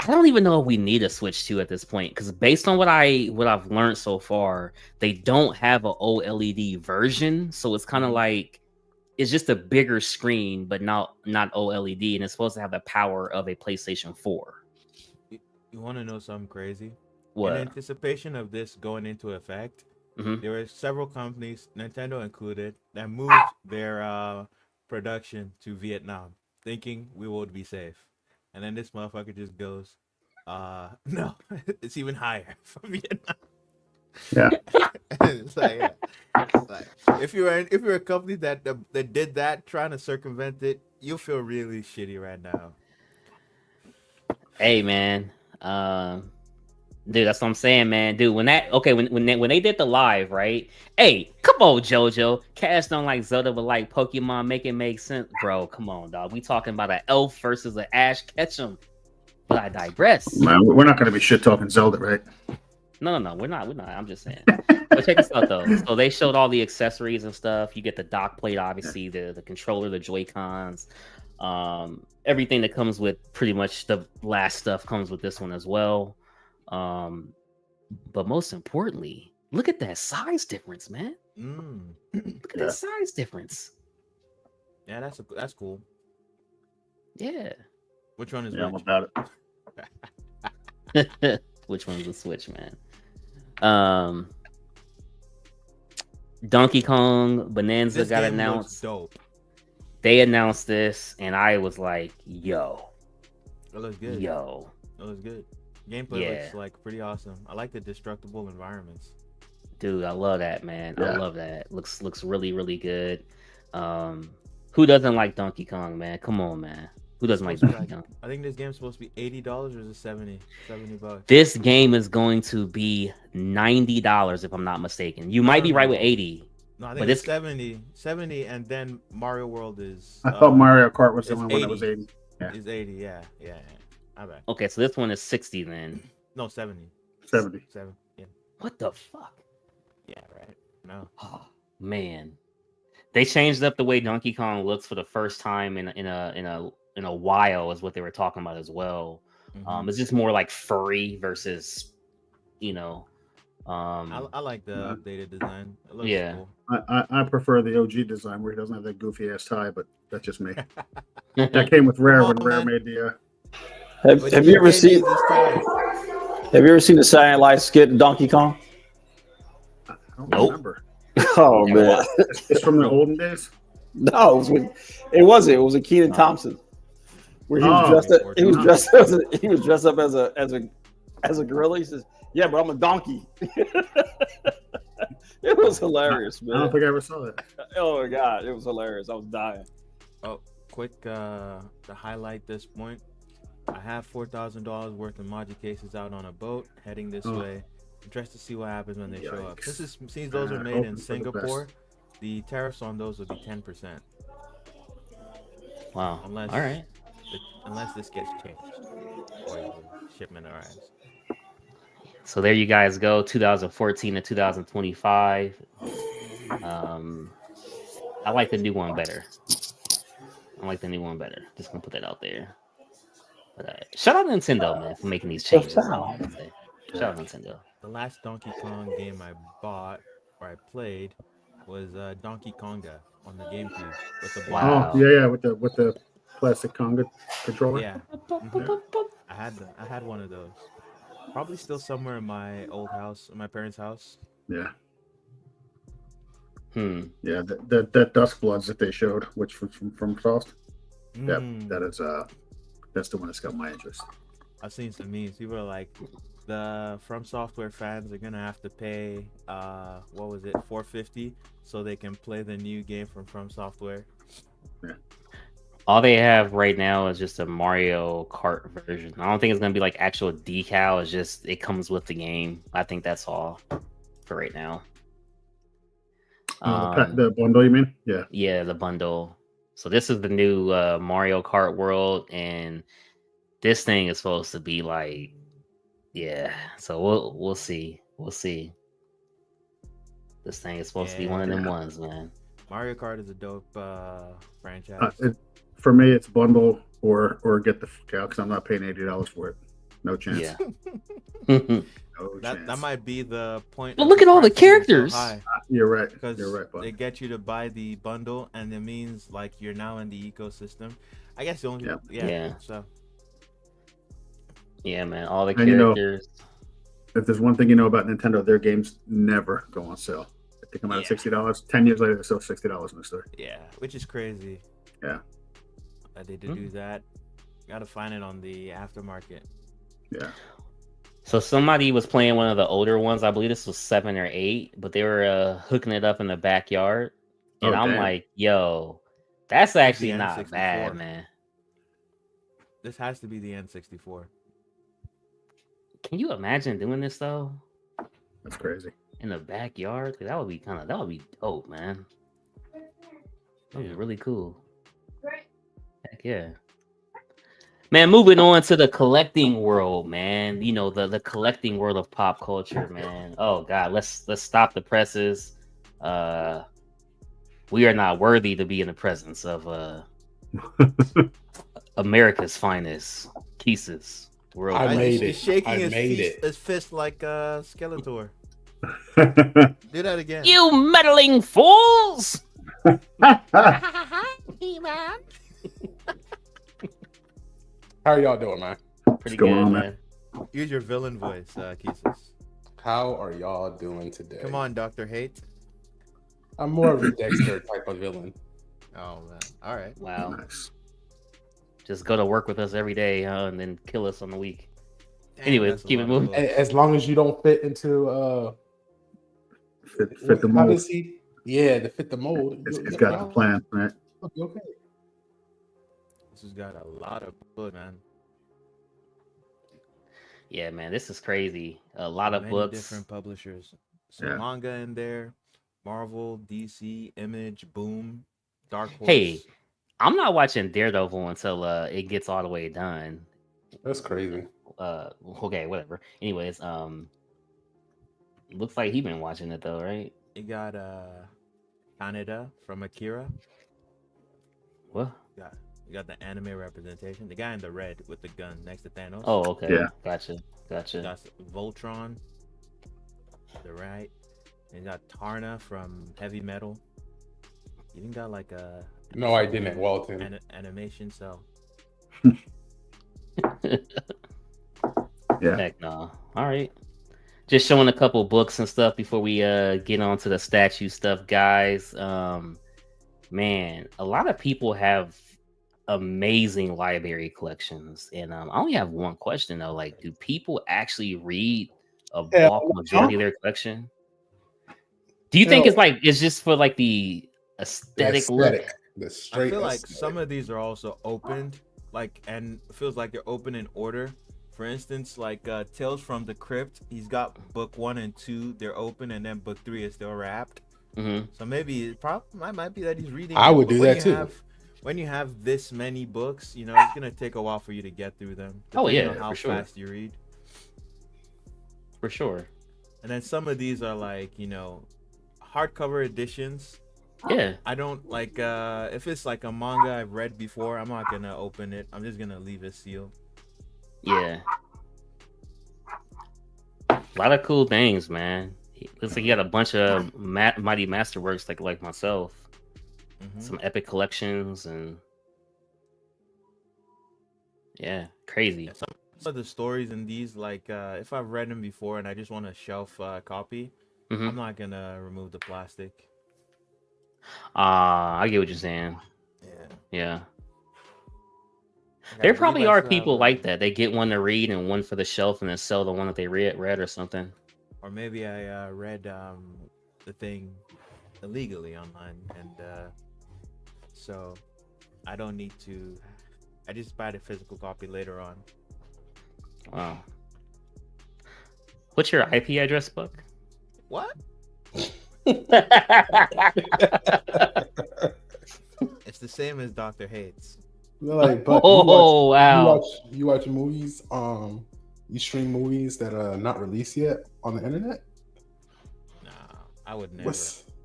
don't even know if we need a Switch 2 at this point, because based on what I've learned so far, they don't have an OLED version. So it's kind of like it's just a bigger screen, but not OLED, and it's supposed to have the power of a PlayStation 4. You want to know something crazy? What? In anticipation of this going into effect, there were several companies, Nintendo included, that moved their production to Vietnam, thinking we would be safe. And then this motherfucker just goes, no, it's even higher from Vietnam. Yeah. It's like, if you're a company that did that, trying to circumvent it, you'll feel really shitty right now. Hey man, Dude, that's what I'm saying, man. Dude, when they did the live, right? Hey, come on, JoJo. Cast don't like Zelda, but like Pokemon, make it make sense, bro. Come on, dog. We talking about an Elf versus an Ash Ketchum. But I digress. Man, we're not going to be shit talking Zelda, right? No, we're not. I'm just saying. But check this out, though. So they showed all the accessories and stuff. You get the dock plate, obviously, the controller, the Joy-Cons, everything that comes with pretty much the last stuff comes with this one as well. But most importantly, look at that size difference, man. Look at that size difference. Yeah, that's cool. Yeah. Which one is Yeah, I'm which? about it. Which one's the Switch, man? Donkey Kong Bonanza This got game announced. looks dope. They announced this, and I was like, "Yo, It looks good. yo." It looks good. Gameplay looks like pretty awesome. I like the destructible environments. Dude, I love that, man. Yeah. I love that. Looks really, really good. Who doesn't like Donkey Kong, man? Come on, man. Who doesn't like Donkey Kong? I think this game's supposed to be $80 or is it $70? $70. This game is going to be $90 if I'm not mistaken. You might be right with 80. No, I think But it's it's 70. 70, and then Mario World is. I thought Mario Kart was the it's only one that was 80. Yeah. Is 80, yeah. I bet. okay. So this one is 60 then. No, 70. 70. 7. Yeah. What the fuck? Yeah, right. No. Oh, man, they changed up the way Donkey Kong looks for the first time in a while, is what they were talking about as well. Mhm. It's just more like furry versus, I like the updated design. It looks Yeah. cool. I prefer the OG design where he doesn't have that goofy ass tie, but that's just me. That came with Rare when Come on, Rare man. made the. Have you ever seen? Have you ever seen the Silent Light skit Donkey Kong? I don't Nope. remember. Oh man, It's from the olden days. no, it wasn't. It was a Keenan Thompson, where he was dressed up. He was dressed up as a gorilla. He says, "Yeah, but I'm a donkey." It was hilarious, man. I don't think I ever saw that. Oh my god, it was hilarious. I was dying. Oh, quick to highlight this point. I have $4,000 worth of Maji cases out on a boat heading this way. Interested to see what happens when they show up. Since those are made in Singapore, the tariffs on those will be 10%. Wow. Unless, All right. Unless this gets changed or the shipment arrives. So there you guys go, 2014 to 2025. I like the new one better. Just gonna put that out there. But shout out Nintendo, man, for making these changes. Shout out Nintendo. The last Donkey Kong game I bought or I played was Donkey Konga on the GameCube with the black. Wow. Oh yeah, with the plastic Conga controller. Yeah. I had one of those. Probably still somewhere in my old house, in my parents' house. Yeah. Yeah, that Dusk Bloods that they showed, which was from Frost. That is that's the one that's got my interest. I've seen some memes. People are like, the From Software fans are gonna have to pay what was it, $4.50 so they can play the new game from Software. Yeah. All they have right now is just a Mario Kart version. I don't think it's gonna be like actual decal. It's just it comes with the game. I think that's all for right now. The bundle, you mean? Yeah. Yeah, the bundle. So this is the new Mario Kart World, and this thing is supposed to be like, yeah. So we'll see. This thing is supposed to be one of them ones, man. Mario Kart is a dope franchise. For me, it's bundle or get the fuck out because I'm not paying $80 for it. No chance. Yeah. No chance. That might be the point. But look at all the characters. You're right. Because You're right, bud. they get you to buy the bundle, and it means like you're now in the ecosystem. I guess the only So yeah, man. All the And, characters. If there's one thing you know about Nintendo, their games never go on sale. If they come out at $60, 10 years later, they're still $60 in the store. yeah, which is crazy. Yeah. That they did do that. Gotta find it on the aftermarket. Yeah. So somebody was playing one of the older ones. I believe this was 7 or 8, but they were hooking it up in the backyard. And I'm damn. like, yo, that's actually The not N64. bad, man. This has to be the N64. Can you imagine doing this though That's crazy. in the backyard? Like, that would be dope, man. That would be really cool. Heck yeah. Man, moving on to the collecting world, man. You know, the collecting world of pop culture, man. Oh God, let's stop the presses. We are not worthy to be in the presence of America's finest pieces. World. I made He's it. shaking I his made fist, it. his fist like Skeletor. Do that again. You meddling fools! He-Man. How are y'all doing, man? Pretty going good, on, man. Use your villain voice, Keesus. How are y'all doing today? Come on, Dr. Hate. I'm more of a Dexter type of villain. Oh man. All right. Wow. Nice. Just go to work with us every day, and then kill us on the week. Damn, Anyways, that's a keep it lot of moving. bullshit. As long as you don't fit into Fit the how mold. does he? Yeah, to fit the mold. It's got the plan, right? Okay. This has got a lot of bullshit, man. Yeah, man, this is crazy. A lot of Many books. different publishers. Some Yeah. manga in there. Marvel, DC, Image, Boom, Dark Horse. Hey, I'm not watching Daredevil until it gets all the way done. That's crazy. Okay, whatever. Anyways, looks like he been watching it though, right? You got Kaneda from Akira. What? You got the anime representation. The guy in the red with the gun next to Thanos. Oh, okay. Yeah. Gotcha. You got Voltron. The right. And you got Tarna from Heavy Metal. You even got like a No, I didn't, Walton. animation cell. Yeah. Heck no. All right. Just showing a couple books and stuff before we get on to the statue stuff, guys. Man, a lot of people have amazing library collections, and I only have one question though. Like, do people actually read a bulk majority of their collection? Do you think it's just for like the aesthetic look? The straight I feel like aesthetic. some of these are also opened, like, and it feels like they're open in order. For instance, like Tales from the Crypt, he's got book 1 and 2, they're open, and then book 3 is still wrapped. Mm-hmm. So maybe it might be that he's reading. I would but do when that you too. When you have this many books, you know, it's gonna take a while for you to get through them. Oh, depending yeah, on how for sure. fast you read. For sure. And then some of these are like, you know, hardcover editions. Yeah. I don't like if it's like a manga I've read before, I'm not gonna open it. I'm just gonna leave it sealed. Yeah. A lot of cool things, man. Looks like you got a bunch of mighty masterworks like myself. Mhm. Some epic collections and yeah, crazy. Yeah, some of the stories in these, like if I've read them before and I just want a shelf copy, Mhm. I'm not gonna remove the plastic. I get what you're saying. Yeah. Yeah. Like, I There believe probably I are still people have, like that. They get one to read and one for the shelf and then sell the one that they read or something. Or maybe I read the thing illegally online, and so I don't need to. I just buy the physical copy later on. Wow. What's your IP address, Buck? What? It's the same as Dr. Hates. Like, but Oh, wow. you watch movies, you stream movies that are not released yet on the internet? Nah, I would never.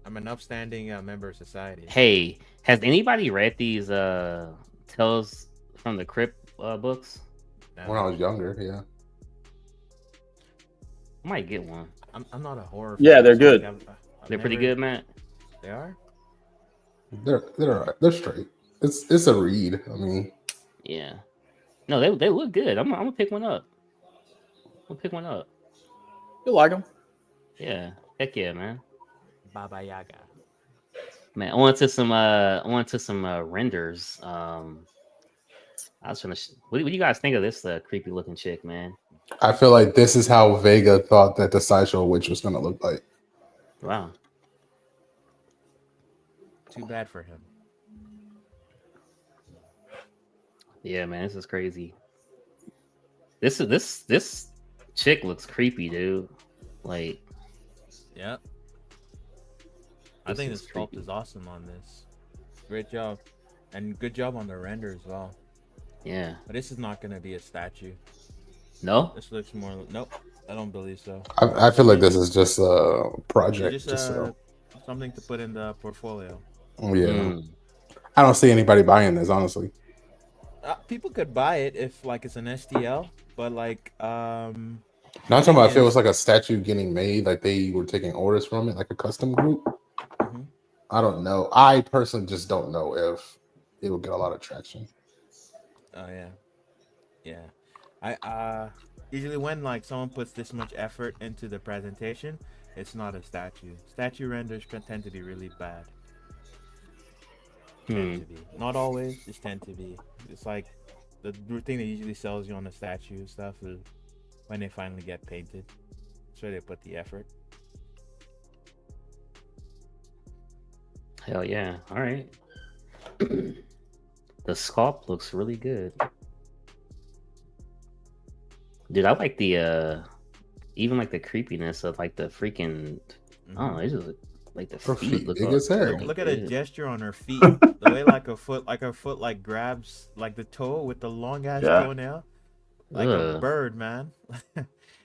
I'm an upstanding member of society. Hey, has anybody read these Tales from the Crypt books? Nah, When I was younger, yeah. I might get one. I'm not a horror. Yeah, fan, they're so, good. I've They're pretty never- good, Matt. They are. They're alright. They're straight. It's a read. I mean, Yeah. No, they look good. I'm gonna pick one up. I'll pick one up. You like them? Yeah. Heck yeah, man. Baba Yaga. Man, on to some renders. I was trying to. What do you guys think of this creepy looking chick, man? I feel like this is how Vega thought that the Sideshow Witch was gonna look like. Wow. Too bad for him. Yeah, man, this is crazy. This Chick looks creepy, dude. Like, Yeah. I This think the is sculpt creepy. is awesome on this. Great job. And good job on the render as well. yeah. But this is not going to be a statue. No? This looks more. Nope. I don't believe so. I feel like this is just a It's project just to sell. something to put in the portfolio. Oh, yeah. Mm. I don't see anybody buying this, honestly. People could buy it if like it's an STL, but like Now I'm talking about if it is- was like a statue getting made, like they were taking orders from it, like a custom group. Mhm. I don't know. I personally just don't know if it will get a lot of traction. Oh yeah. I usually when like someone puts this much effort into the presentation, it's not a statue. Statue renders can tend to be really bad. Tend to be. Not always, just tend to be. It's like the thing that usually sells you on the statue and stuff is when they finally get painted. So they put the effort. Hell yeah. All right. The sculpt looks really good. Dude, I like the even like the creepiness of like the freaking I don't know, it's just like the Her feet feet look big all- as hell. Look at Yeah. the gesture on her feet. The way like her foot like grabs like the toe with the long ass Yeah. toenail. Like a Ugh. bird, man.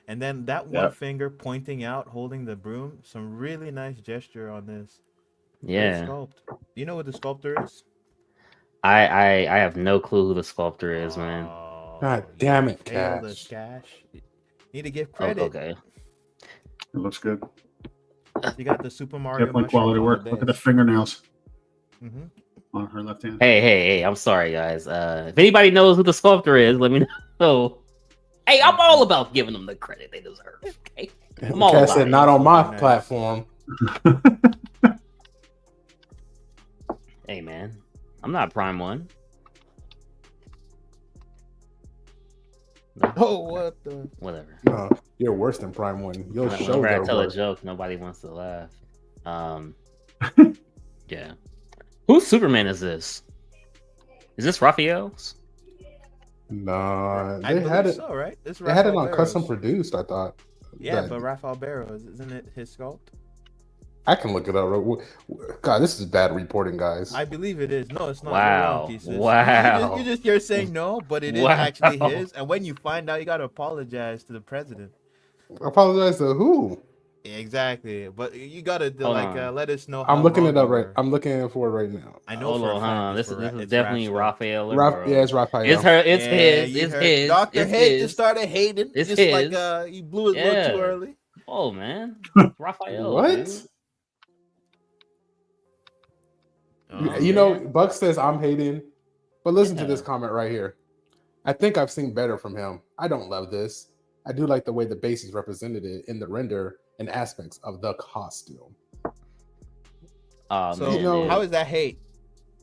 And then that Yeah. one finger pointing out, holding the broom. Some really nice gesture on this. Great Yeah. sculpt. You know what the sculptor is? I have no clue who the sculptor is, man. Oh, God you damn it, failed us, Cash. Cash. Need to give Oh, credit. okay. It looks good. You got the Super Mario Definitely mushrooms quality on work. the Look at the base. fingernails Mhm. on her left hand. Hey, I'm sorry guys. If anybody knows who the sculptor is, let me know. Hey, I'm all about giving them the credit they deserve. Okay. I'm all Cash about said, it. not on my Nice. platform. Hey man. I'm not Prime One. No, Oh, what the? whatever. No, you're worse than Prime One. You'll show Whenever I their tell a work. joke, nobody wants to laugh. Yeah. Whose Superman is this? Is this Raphael's? Nah, I they had believe it. so, right? It's They had it Rafael on custom Barros. produced. I thought. Yeah, That- but Rafael Barros, isn't it his sculpt? I can look it up. God, this is bad reporting, guys. I believe it is. No, it's not. Wow. You're wrong, Pieces. Wow. You're saying no, but it is Wow. actually his. And when you find out, you gotta apologize to the president. Apologize to who? Exactly, but you gotta Hold on. let us know. How I'm looking wrong it up you right. were. I'm looking for it right now. I know Hold for on, a fact huh? it's This for is it's definitely Raph sculpt. Raphael. Yeah, it's Raphael. It's her. It's Yeah, his. you It's heard- his. Dr. It's Hate his. just started hating. It's just his. like you blew it a little too Yeah. early. Oh man, Raphael. What? Dude. Oh, You know, man. Buck says I'm hating, but listen to this Yeah. comment right here. I think I've seen better from him. I don't love this. I do like the way the base is represented in the render and aspects of the costume. Oh So man, You know, dude. how is that hate?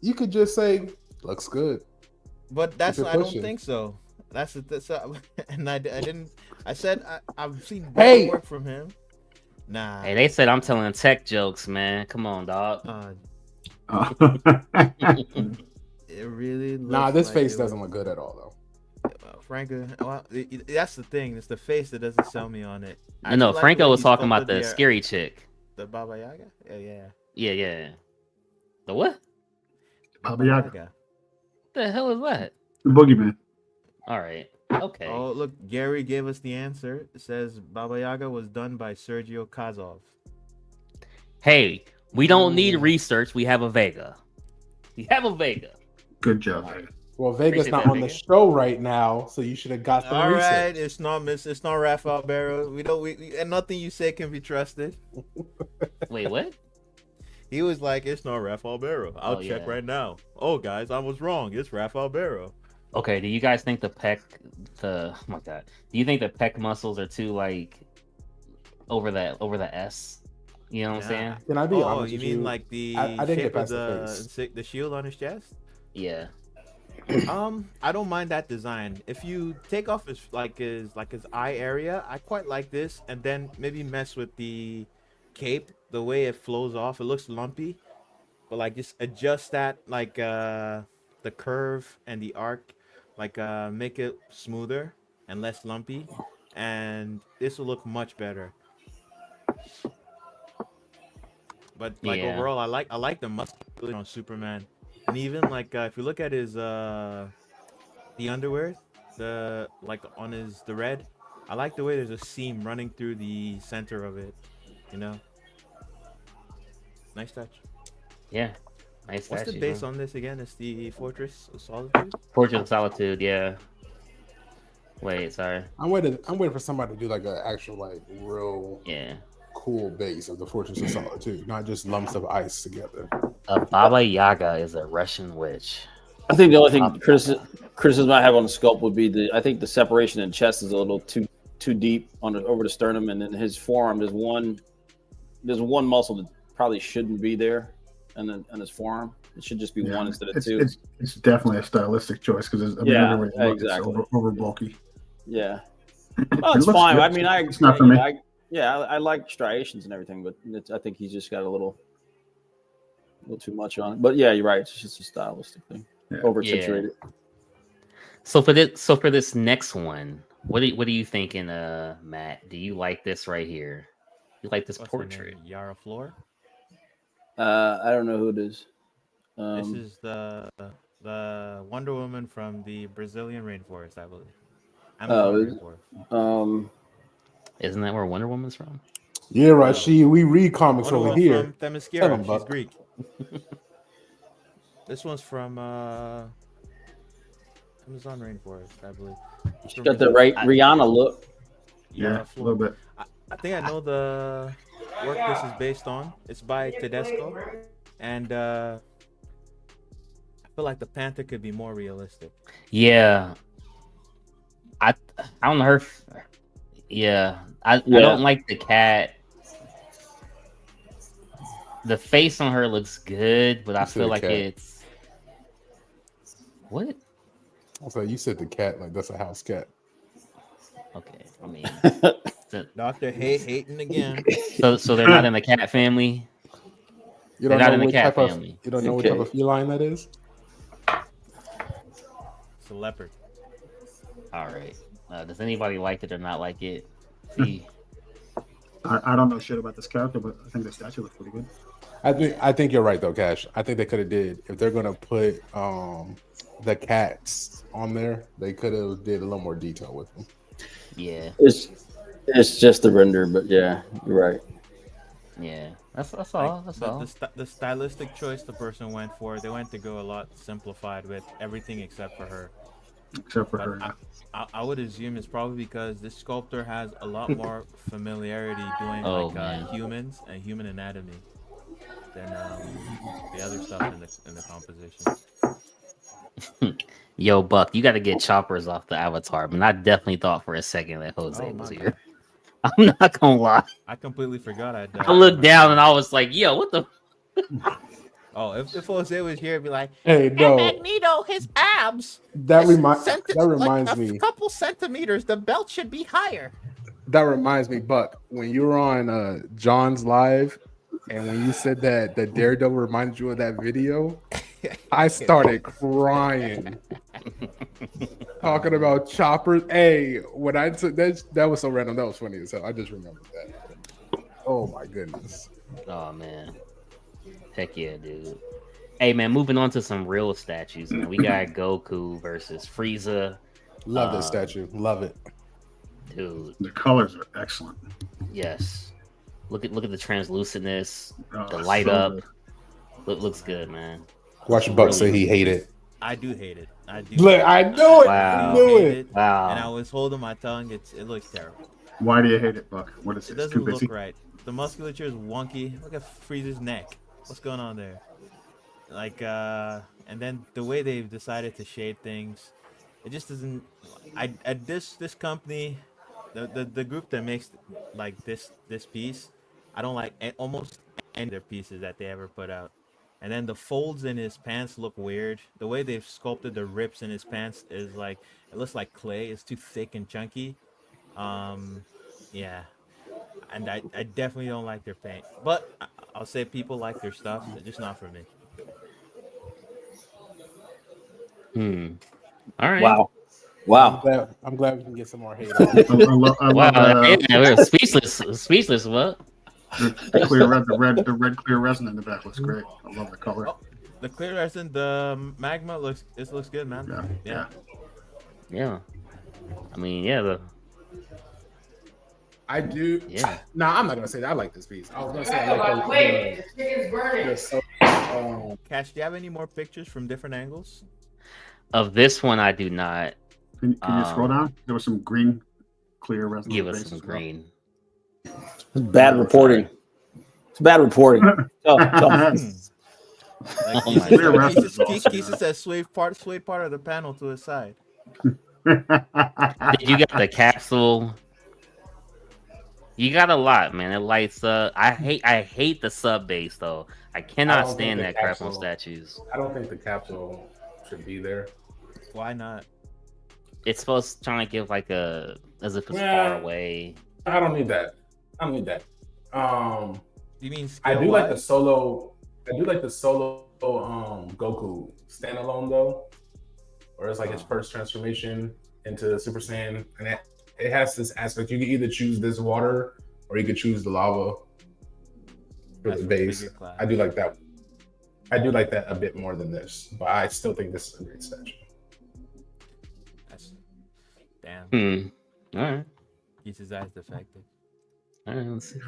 You could just say, looks good. But that's Keep it I don't pushing. think so. That's and I didn't. I said I've seen better Hey! work from him. Nah. Hey, they said I'm telling tech jokes, man. Come on, dog. It really. Nah, looks this like face it doesn't was- look good at all, though. Franco, well, that's the thing. It's the face that doesn't sell me on it. I know actually like Franco the way was he talking about sculpted the scary chick. the Baba Yaga. Yeah. Yeah. The what? Baba Yaga. The hell is that? The boogeyman. All right. Okay. Oh, look, Gary gave us the answer. It says Baba Yaga was done by Sergio Kazov. Hey, we don't need Ooh. research. We have a Vega. We have a Vega. Good job, Vega. Well, Vega's Appreciate not that, on the Vega. show right now, so you should have got the All research. right, it's not Rafael Barrow. We and nothing you say can be trusted. Wait, what? He was like, it's not Rafael Barrow. I'll Oh, check yeah. right now. Oh, guys, I was wrong. It's Rafael Barrow. Okay, do you guys think oh my god. Do you think the pec muscles are too like over the S? You know what I'm saying? Can I be Oh, honest you with mean you? like the I didn't shape get past of the the shield on his chest? Yeah. I don't mind that design. If you take off his eye area, I quite like this, and then maybe mess with the cape, the way it flows off. It looks lumpy, but like just adjust that the curve and the arc, make it smoother and less lumpy. and this will look much better. But like Yeah. overall, I like the muscularity on Superman, and even like if you look at his the underwear, the like on his the red, I like the way there's a seam running through the center of it. You know, nice touch. Yeah. Nice What's the statue, base bro. on this again? It's the Fortress of Solitude. Portrait of Solitude, yeah. Wait, sorry. I'm waiting for somebody to do like an actual like real Yeah. cool base of the Fortress of Solitude, not just lumps of ice together. A Baba Yaga is a Russian witch. I think the only thing criticism I have on the sculpt would be I think the separation in chest is a little too deep over the sternum, and then his forearm. There's one muscle that probably shouldn't be there, and then his forearm. It should just be one instead of two. It's definitely a stylistic choice because everywhere you look, exactly. it's over bulky. Yeah, well, it's fine. Good. I mean, it's not for me. I like striations and everything, but I think he's just got a little too much on it. But yeah, you're right. It's just a stylistic thing. Yeah. Over accentuated. So for this next one, what are you thinking, Matt? Do you like this right here? You like this What's her portrait? name? Yara Flor. I don't know who it is. This is the Wonder Woman from the Brazilian rainforest, I believe. Amazon rainforest. Isn't that where Wonder Woman's from? Yeah, right. We read comics Wonder over Woman here. from Themyscira. Tell 'em, She's Buck. Greek. This one's from Amazon rainforest, I believe. She's got the right Rihanna look. Yeah, a little bit. I think I know the work this is based on. It's by Tedesco, and I feel like the Panther could be more realistic. Yeah, I don't know her. Yeah, I don't like the cat. The face on her looks good, but I feel like it's what? So you said the cat, like that's a house cat. Okay, I mean, Dr. Hating again. So they're not in the cat family. You don't They're not know in the what cat type family. of you don't know what type of feline that is. It's a leopard. All right. Does anybody like it or not like it? See, I don't know shit about this character, but I think the statue looks pretty good. I think you're right though, Cash. I think they could have did if they're gonna put the cats on there, they could have did a little more detail with them. yeah, It's just the render, but yeah, you're right. yeah. That's all. That's all. The stylistic choice the person went for, they went to go a lot simplified with everything except for her. Except for But her. I would assume it's probably because this sculptor has a lot more familiarity doing humans and human anatomy than the other stuff in the composition. Yo, Buck, you got to get choppers off the avatar. But I definitely thought for a second that Jose was my here. bad. I'm not gonna lie. I completely forgot I looked down and I was like, "Yo, what the?" Oh, if Jose was here, it'd be like, Hey, no, Magneto, his abs. that reminds like me. a couple centimeters. The belt should be higher. That reminds me, Buck, when you were on John's live, and when you said that the Daredevil reminded you of that video, I started crying. Talking about choppers. Hey, when I took that was so random. That was funny as hell. I just remembered that. Oh my goodness. Oh man, heck yeah, dude. Hey man, moving on to some real statues. Man, we got Goku versus Frieza. Love this statue. Love it, dude. The colors are excellent. Yes. Look at the translucentness, Oh, the light so up. good. Looks good, man. Watch Buck say he hated. I do hate it. I do. Look, I knew it. Wow. I knew it. Wow. And I was holding my tongue. It looks terrible. Why do you hate it, Buck? What is It it? doesn't Too look busy? right. The musculature is wonky. Look at Frieza's neck. What's going on there? Like, and then the way they've decided to shade things, it just doesn't. This company, the group that makes like this piece, I don't like almost any of their pieces that they ever put out. And then the folds in his pants look weird. The way they've sculpted the rips in his pants is like, it looks like clay. It's too thick and chunky. Yeah. And I definitely don't like their paint. But I'll say people like their stuff. It's just not for me. All right. Wow. Wow. I'm glad we can get some more hate. I Wow, love yeah, we're speechless. Speechless. What? the clear red, the red clear resin in the back looks great. I love the color. Oh, the clear resin, the magma looks good, man. Yeah. Yeah. I mean, yeah. I do. Yeah. No, I'm not gonna say that. I like this piece. I was gonna say I like Cash, do you have any more pictures from different angles? Of this one, I do not. Can you scroll down? There was some green clear resin. Give on the us base some as well. green. It's bad reporting. It's bad reporting. Oh, Like, Oh my Clear God. resin is awesome, Keisha says swayed part of the panel to his side. You got the capsule. You got a lot, man. It lights up. I hate the sub base though. I cannot don't stand think that the crap on capsule- statues. I don't think the capsule should be there. Why not? It's supposed to try to give like a as if it's Yeah. far away. I don't need that. I don't need that. You mean I do like the scale-wise? solo Goku standalone though, where it's like his first transformation into Super Saiyan, and it has this aspect. You can either choose this water or you could choose the lava for That's the a base. bigger class. I do like that. I do like that a bit more than this, but I still think this is a great statue. That's damn. All right. Keisha's eyes defective. All right, let's see.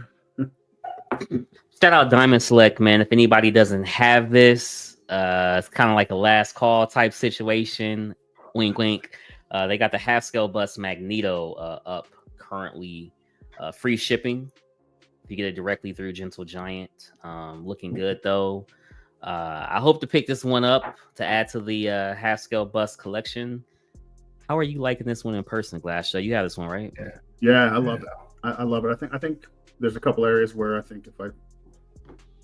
Shout out Diamond Select, man. If anybody doesn't have this, it's kind of like a last call type situation. Wink, wink. They got the half scale bust Magneto up currently, free shipping if you get it directly through Gentle Giant. Looking good though. I hope to pick this one up to add to the half scale bust collection. How are you liking this one in person, Glass? So you have this one, right? Yeah, I love it. I love it. I think there's a couple areas where I think if I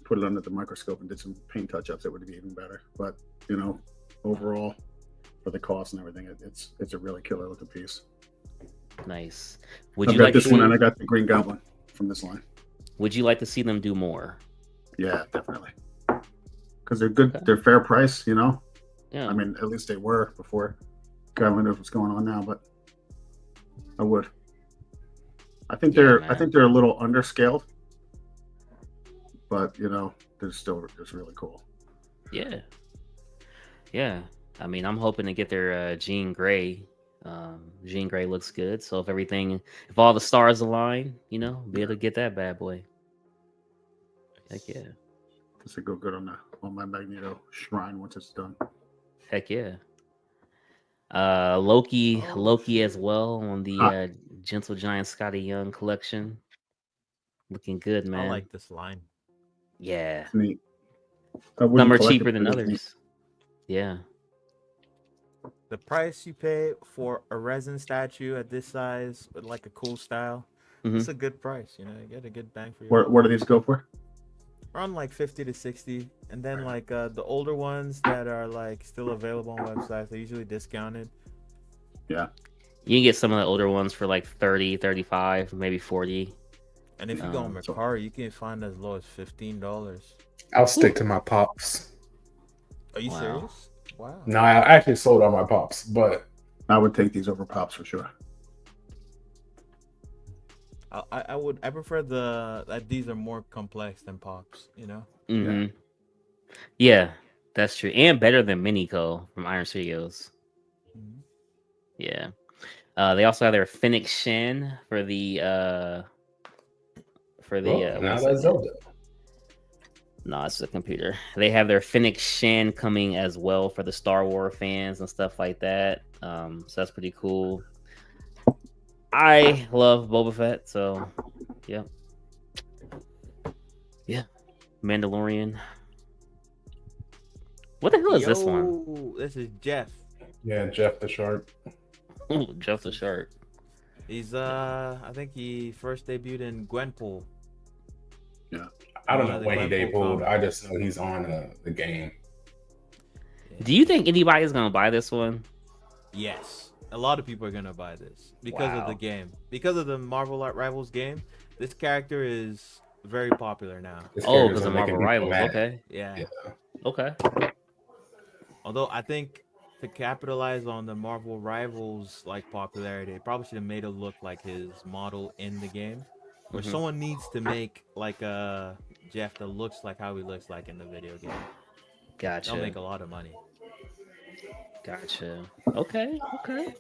put it under the microscope and did some paint touch-ups, it would be even better. But you know, overall, for the cost and everything, it's a really killer looking piece. Nice. Would I've you got like this to one, see, and I got the green Gauntlet from this line. would you like to see them do more? Yeah, definitely. Because they're good. Okay. They're fair price. You know, Yeah. I mean, at least they were before. God knows what's going on now, but I would. I think Yeah, they're man. a little underscaled, but you know, they're still just really cool. Yeah. Yeah. I mean, I'm hoping to get their Jean Grey. Jean Grey looks good. So if all the stars align, you know, be able to get that bad boy. Heck yeah. This would go good on my Magneto shrine once it's done. Heck yeah. Loki as well on the Gentle Giant Scotty Young collection. Looking good, man. I like this line. Yeah. It's neat. Some are cheaper than others. Yeah. The price you pay for a resin statue at this size, but like a cool style, Mhm. it's a good price. You know, you get a good bang for your buck. Where do these go for? Around like 50 to 60, and then like the older ones that are like still available on websites, they're usually discounted. Yeah. You can get some of the older ones for like 30, 35, maybe 40. And if you go on so- Mercari, you can find as low as $15. I'll stick to my pops. Are you Wow. serious? Wow. No, I actually sold all my pops, but I would take these over pops for sure. I prefer that these are more complex than pops, you know? Hmm. Yeah, that's true. And better than Mini Co from Iron Studios. Mhm. Yeah. They also have their Phoenix Shin for the now what's that's that? Zelda. No, it's a computer. They have their Phoenix Shin coming as well for the Star Wars fans and stuff like that. So that's pretty cool. I love Boba Fett, so yeah. Yeah. Mandalorian. What the hell is this one? Yo, this is Jeff. Yeah, Jeff the Shark. Ooh, Jeff the Shark. He's I think he first debuted in Gwenpool. I don't Yeah, know the when he Gwenpool debuted. comic. I just know he's on the game. Do you think anybody's gonna buy this one? Yes, a lot of people are gonna buy this because of the Wow. game, because of the Marvel Rivals game. This character is very popular now. This Oh, character's because of making Marvel people Rivals. mad. Okay. Yeah. Yeah. Okay. Although I think to capitalize on the Marvel Rivals like popularity, they probably should have made it look like his model in the game. Or Mhm. someone needs to make like a Jeff that looks like how he looks like in the video game. They'll Gotcha. make a lot of money. Gotcha. Okay. Okay.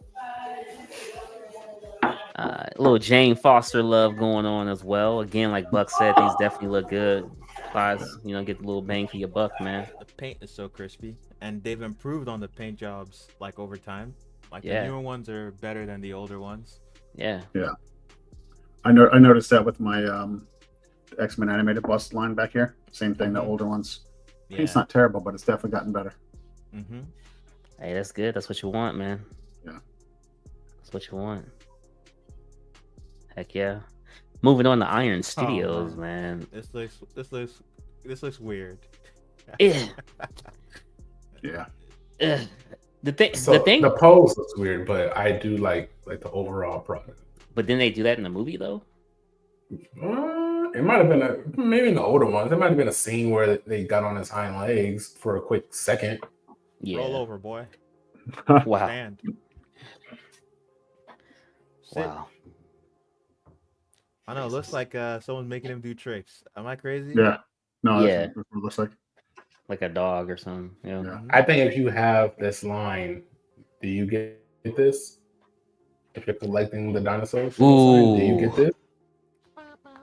Little Jane Foster love going on as well. Again, like Buck said, these definitely look good. Plus, get a little bang for your buck, man. The paint is so crispy, and they've improved on the paint jobs like over time. Like Yeah. the newer ones are better than the older ones. Yeah. I noticed that with my X-Men animated bust line back here. Same thing. The Mm-hmm. older ones. Yeah. It's not terrible, but it's definitely gotten better. Mm-hmm. Hey, that's good. That's what you want, man. Yeah. That's what you want. Heck yeah. Moving on to Iron Studios, man. This looks weird. Eh, Yeah. eh. The thing, So the pose looks weird, but I do like the overall product. but then they do that in the movie though. It might have been maybe in the older ones. It might have been a scene where they got on his hind legs for a quick second. Yeah. Roll over, boy. Wow. Stand. Sit. Wow. I know. It looks like someone's making him do tricks. Am I crazy? Yeah. No. Yeah. That's what it looks like. Like a dog or something. Yeah. Yeah. I think if you have this line, do you get this? If you're collecting the dinosaurs, do you get this?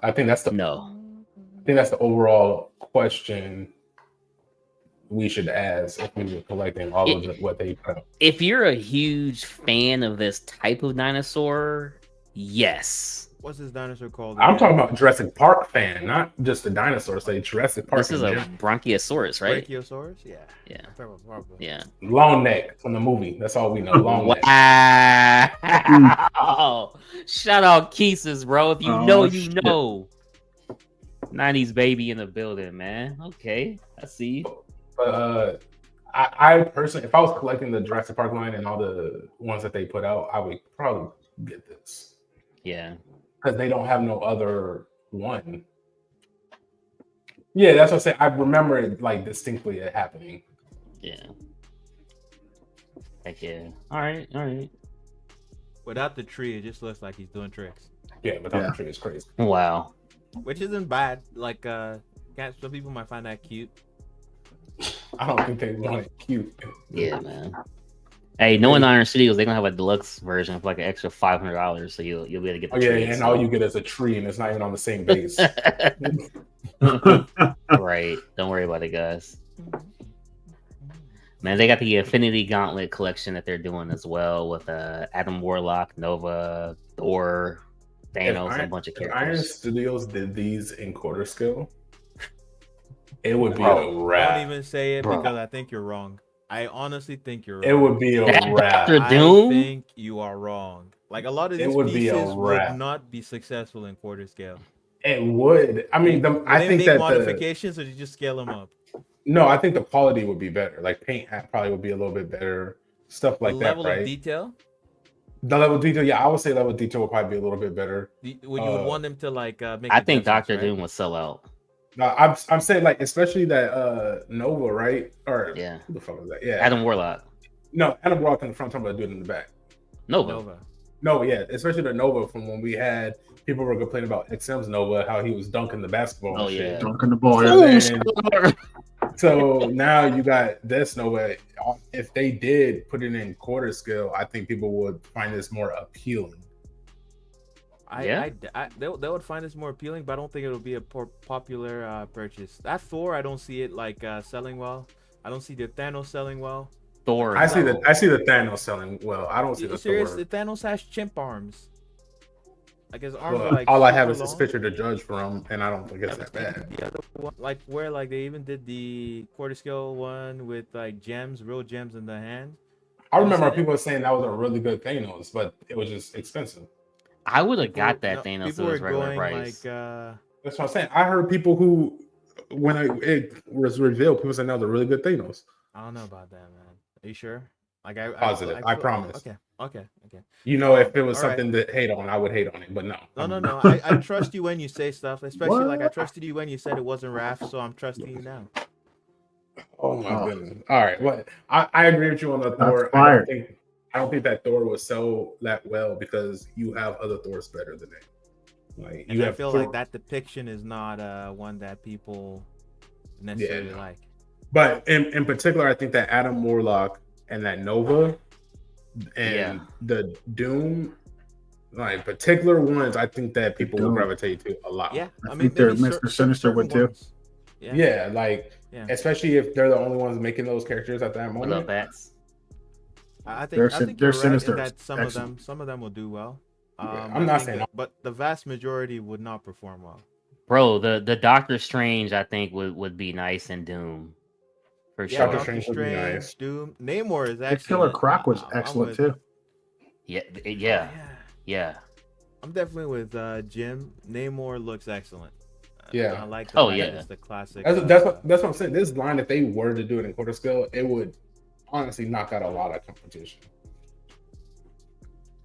I think that's the No. I think that's the overall question we should ask if we were collecting all of what they put out. If you're a huge fan of this type of dinosaur, yes. What's this dinosaur called? I'm again? talking about Jurassic Park fan, not just the dinosaur. Say Jurassic Park. This is a Bronchiosaurus, right? Brachiosaurus? Yeah. Yeah. Probably. Yeah. long neck from the movie. That's all we know. Long neck. Wow. Shout out Keesus, bro. If you Oh, know, you shit. know. 90s baby in the building, man. Okay. I see. But I personally, if I was collecting the Jurassic Park line and all the ones that they put out, I would probably get this Yeah. because they don't have no other one. Yeah, that's what I say. I remember it like distinctly it happening. Yeah. Heck yeah. All right. All right. Without the tree, it just looks like he's doing tricks, Yeah, but that Yeah. tree is crazy. Wow. which isn't bad. Like, some people might find that cute. I don't think they want it cute. Yeah, man. Hey, knowing Iron Studios, they're gonna have a deluxe version for like an extra $500, so you'll be able to get the Oh yeah, tree, and so- all you get is a tree, and it's not even on the same base. Right. Don't worry about it, guys. Man, they got the Infinity Gauntlet collection that they're doing as well with Adam Warlock, Nova, Thor, Thanos, and a bunch of If Iron characters. Studios did these in quarter scale, it would be Bro, a Don't wrap. even say it Bro. because I think you're wrong. I honestly think you're wrong. It would be a wrap. Dr. Doom? I think you are wrong. Like a lot of It these would be a pieces wrap. would not be successful in quarter scale. It would. I mean, Would I they think make that modifications or did you just scale them up? no, I think the quality would be better. Like paint probably would be a little bit better. Stuff like the that, level right? of detail. The level of detail, yeah, I would say level of detail would probably be a little bit better. You would want them to like make. I think adjustments, Doctor right? Doom would sell out. No, I'm saying like especially that Nova, right? Or Yeah. who the fuck was that? Yeah, Adam Warlock. No, Adam Warlock in the front. I'm talking about doing it in the back. Nova. Nova. No, yeah, especially the Nova from when we had people were complaining about XM's Nova, how he was dunking the basketball. Oh, and shit. yeah. Dunking the ball. Ooh, Yeah. Sculptor. So now you got this Nova. If they did put it in quarter scale, I think people would find this more appealing. Yeah. They would find this more appealing, but I don't think it would be a popular purchase. That Thor, I don't see it like selling well. I don't see the Thanos selling well. Thor. I see no. the Thanos selling well. I don't see You the serious? Thor. The Thanos has chimp arms. Like his arms Well, are like. all I have super is this long. picture to judge from, and I don't think it's that bad. The other one, like where like they even did the quarter scale one with like gems, real gems in the hand. I remember seen it? people saying that was a really good Thanos, but it was just expensive. I would have People- got that no, Thanos people to his were regular going price. like That's what I'm saying. I heard people who, when it was revealed, people said that was a really good Thanos. I don't know about that, man. Are you sure? Like I Positive. I promise. Okay. You know, if it was All right. something to hate on, I would hate on it, but no. No. I trust you when you say stuff, especially like I trusted you when you said it wasn't Raph, so I'm trusting you now. Oh my Oh. goodness! All right, well, I agree with you on the Thor. fire. I don't think that Thor was so that well because you have other Thors better than it. Like And you I have feel Thor, like that depiction is not one that people necessarily no. like. But in particular, I think that Adam Warlock and that Nova and Yeah. the Doom, like particular ones, I think that people will Doom. gravitate to a lot. Yeah, I think they're Mr. Sinister certain would too. ones. Yeah, like Yeah. especially if they're the only ones making those characters at that What up, moment. Bats? I They're think they're you're right Sinister. in that some Excellent. of them will do well. I'm I not think saying that- but the vast majority would not perform well. Bro, the Doctor Strange I think would be nice in Doom. For Yeah, sure. Doctor Doctor Strange would be Strange, nice. Doom, Namor is The actually Killer Croc was I'm excellent with- too. Yeah. Yeah. I'm definitely with Jim. Namor looks excellent. Yeah. I like. The Oh, fact that yeah. it's the classic. That's what I'm saying. This line, if they were to do it in quarter scale, it would honestly knock out a lot of competition.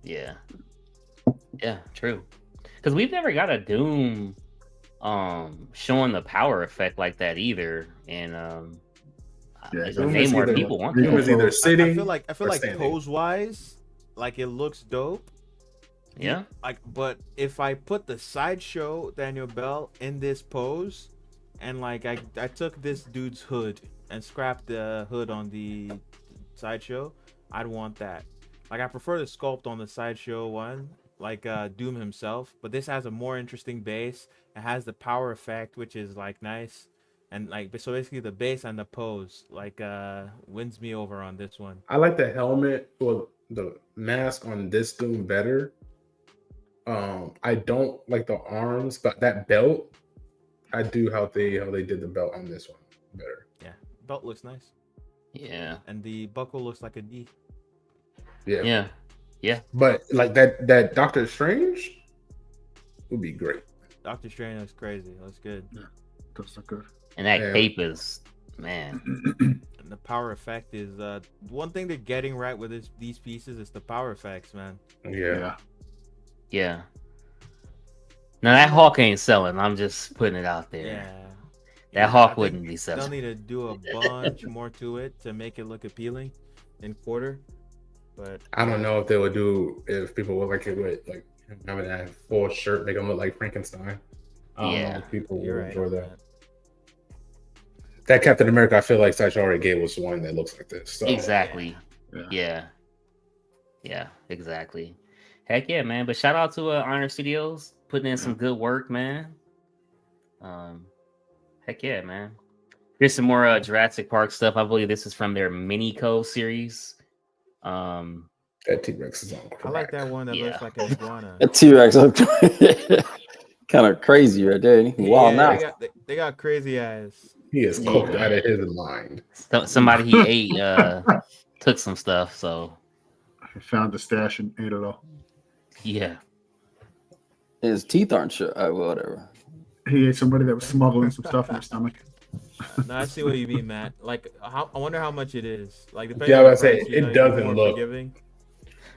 Yeah. Yeah, true. Because we've never got a Doom showing the power effect like that either. And Yeah, there's Doom a is more either- people want Doom that. is either I sitting. feel like or standing. pose wise, like it looks dope. Yeah. Like, but if I put the sideshow Daniel Bell in this pose, and like I took this dude's hood and scrapped the hood on the sideshow, I'd want that. Like I prefer the sculpt on the sideshow one, like Doom himself. But this has a more interesting base. It has the power effect, which is like nice, and like so basically the base and the pose like wins me over on this one. I like the helmet or the mask on this Doom better. I don't like the arms, but that belt, I do how they did the belt on this one better. Yeah, belt looks nice, Yeah. and the buckle looks like a D. Yeah. Yeah. But like that Doctor Strange would be great. Doctor Strange looks crazy. Looks good. Does look good. And that Yeah. cape is, man. And the power effect is one thing they're getting right with these pieces is the power effects, man. Yeah. Yeah. Now that Hawk ain't selling. I'm just putting it out there. Yeah. That Hawk I think wouldn't be they'll selling. need to do a bunch more to it to make it look appealing in quarter. But I don't know if they would do if people would like it with like him having that full shirt, make him look like Frankenstein. I don't know if people you're would right. enjoy on that. That Captain America, I feel like Sideshow already gave us one that looks like this. So. Exactly. Yeah. Yeah. Yeah, exactly. Heck yeah, man. But shout out to Honor Studios putting in some good work, man. Heck yeah, man. Here's some more Jurassic Park stuff. I believe this is from their Mini Co series. That T-Rex is on I like that one that Yeah. looks like an iguana. That T-Rex looked kind of crazy right there. Wow, Yeah, now they got crazy eyes. He is Yeah. coked out of his mind. Somebody he ate took some stuff, so I found the stash and ate it all. yeah. his teeth aren't sure. Whatever. He ate somebody that was smuggling some stuff in their stomach. No, I see what you mean, Matt. Like, I wonder how much it is. Like, depending Yeah, I on the was gonna price, say, you know, it you're doesn't more look- forgiving.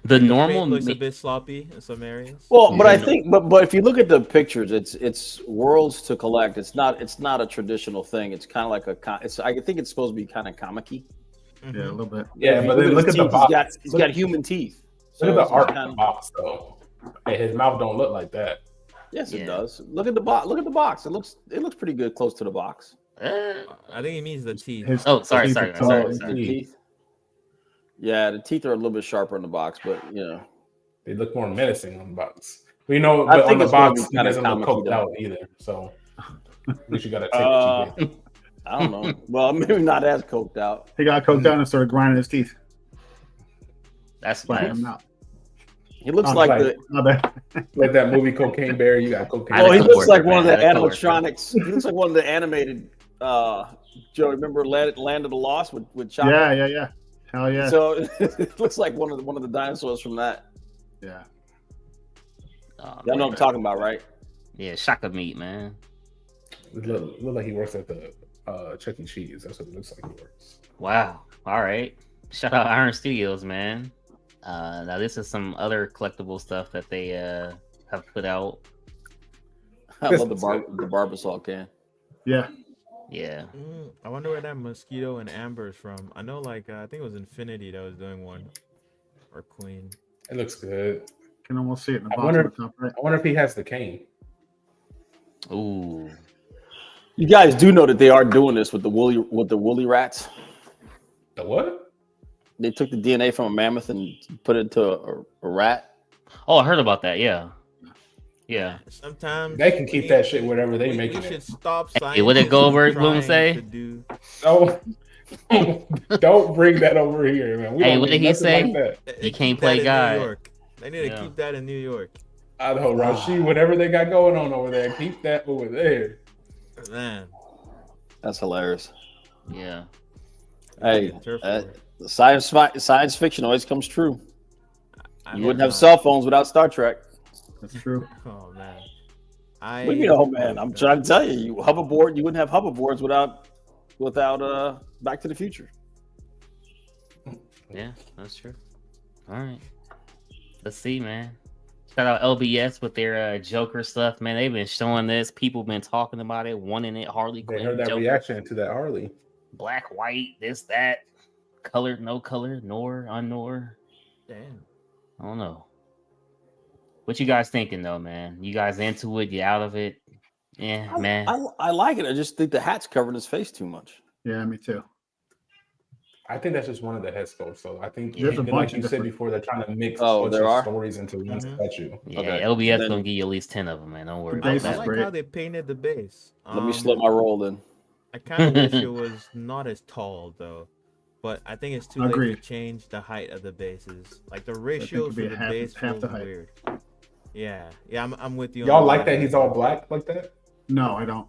The The normal paint looks a mi- bit sloppy in some areas. Well, but Yeah. I think, but if you look at the pictures, it's worlds to collect. It's not a traditional thing. It's kind of like I think it's supposed to be kind of comic-y. Mhm. Yeah, a little bit. Yeah, but then his look at the teeth, box. He's got human teeth. Look at the it's art in kinda- the box, though. Hey, his mouth don't look like that. Yes, Yeah. it does. Look at the box. Look at the box. It looks pretty good close to the box. I think he means the teeth. His Oh, sorry, teeth sorry, are sorry, tall. sorry. The teeth. Yeah, the teeth are a little bit sharper in the box, but They look more menacing on the box. Well, you know, I but think on the it's gonna box, be he kinda doesn't look comic-y, coked though. out either. So at least you got to take what you get. I don't know. Well, maybe not as coked out. He got coked down and started grinding his teeth. That's Flattening nice. him out. He looks I'm like like- the. Not bad. Like that movie Cocaine Bear, you got cocaine. Out Well, of he the looks like coworker, one of the man, out of the animatronics. He looks like one of the animated. Joe, remember Land of the Lost with Chopper? Yeah. Hell yeah. So it looks like one of the dinosaurs from that. Yeah. Oh, Y'all know man. what I'm talking about, right? Yeah, shaka meat, man. It look like he works at the Chuck E. Cheese. That's what it looks like he works. Wow. All right. Shout out Iron Studios, man. Now this is some other collectible stuff that they have put out. I love the Barbasol can. Yeah. Yeah. I wonder where that mosquito and amber is from. I know, like, I think it was Infinity that was doing one, or Queen. It looks good. Can almost see it in the I box wonder- on the top right. I wonder if he has the cane. Ooh. You guys do know that they are doing this with the woolly rats. The what? They took the DNA from a mammoth and put it into a rat. Oh, I heard about that. Yeah. Yeah. Sometimes They can keep we- that shit wherever they we making should it. stop Hey, science. what did Goldberg Bloom trying say? to do. Don't bring that over here, man. We Hey, don't what need did he nothing say? like that. They He keep can't that play in God. New York. They need to Yeah. keep that in New York. I know, Rashid, whatever they got going on over there, keep that over there. Man, That's hilarious. Yeah. Hey, turf war. science fiction always comes true. I You hope wouldn't have not. cell phones without Star Trek. That's true. Oh man. What do you mean, oh man? I'm trying to tell you, you wouldn't have hoverboards without Back to the Future. Yeah, that's true. All right. Let's see, man. Shout out LBS with their Joker stuff, man. They've been showing this. People been talking about it, wanting it. Harley They Quinn, heard that Joker, reaction to that Harley. black, white, this, that, color, no color, nor, unnor. Damn. I don't know. What you guys thinking though, man? You guys into it? You out of it? Yeah, man. I like it. I just think the hat's covering his face too much. Yeah, me too. I think that's just one of the head sculpts. So I think, There's a like bunch you of said different- before, they're trying to mix Oh, a bunch there of are? stories into one Mhm. statue. Yeah, Okay, LBS then- gonna give you at least 10 of them, man. Don't worry The about base I is that. like great. how they painted the base. Let me slip my roll in. I kind of wish it was not as tall though, but I think it's too late Agreed. to change the height of the bases. Like the it'd ratios be for the half- base half the feels height. weird. Yeah, I'm with you. Y'all on like that he's all black like that? No, I don't.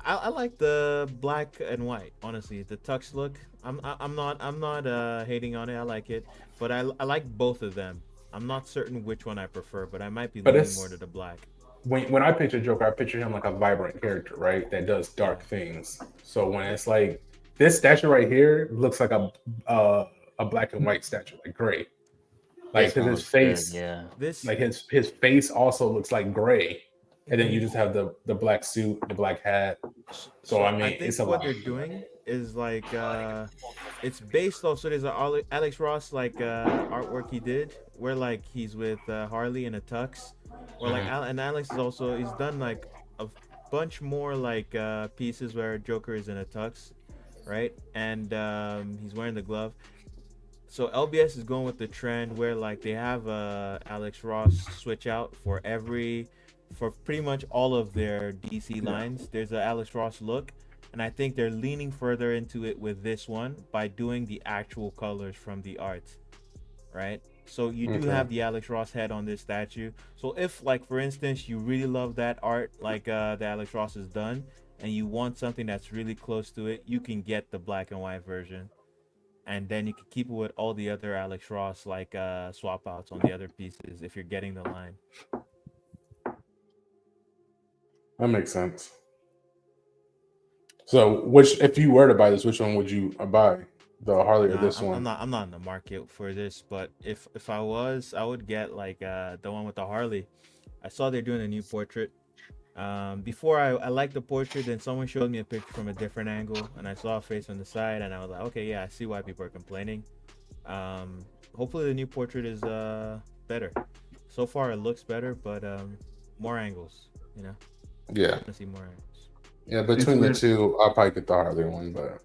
I like the black and white. Honestly, the tux look. I'm not hating on it. I like it, but I like both of them. I'm not certain which one I prefer, but I might be But leaning it's- more to the black. When I picture Joker, I picture him like a vibrant character, right? That does dark things. So when it's like this statue right here looks like a black and white statue, like gray. Like This one his looks good, face, yeah. This like his face also looks like gray. And then you just have the black suit, the black hat. So I mean, I think it's a what lot. they're doing is like it's based off. So there's a Alex Ross like artwork he did where like he's with Harley in a tux, or like and Alex is also he's done like a bunch more like pieces where Joker is in a tux, right? And he's wearing the glove. So LBS is going with the trend where like they have Alex Ross switch out for pretty much all of their DC lines. There's an Alex Ross look, and I think they're leaning further into it with this one by doing the actual colors from the art, right? So you do have the Alex Ross head on this statue. So if, like, for instance, you really love that art like that Alex Ross has done, and you want something that's really close to it, you can get the black and white version. And then you can keep it with all the other Alex Ross like swap outs on the other pieces if you're getting the line. That makes sense. So, if you were to buy this, which one would you buy? The Harley or Nah, this I'm one? not in the market for this, but if I was, I would get like the one with the Harley. I saw they're doing a new portrait. Before I liked the portrait, then someone showed me a picture from a different angle, and I saw a face on the side, and I was like, okay, yeah, I see why people are complaining. Hopefully the new portrait is better. So far it looks better, but more angles, you know. Yeah. I want to see more angles. Yeah, between the two, I'll probably get the Harley one, but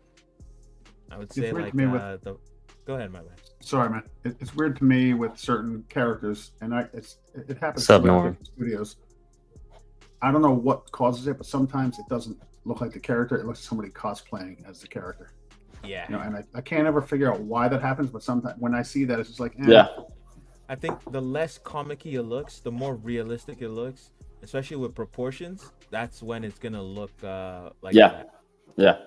I would It's say weird like to me the. Go ahead, my man. Sorry, man. It's weird to me with certain characters, and it happens Sub throughout Norm. different studios. I don't know what causes it, but sometimes it doesn't look like the character. It looks like somebody cosplaying as the character. Yeah. You know, and I can't ever figure out why that happens. But sometimes when I see that, it's just like, Yeah. I think the less comic-y it looks, the more realistic it looks, especially with proportions. That's when it's gonna look like Yeah. that. Yeah.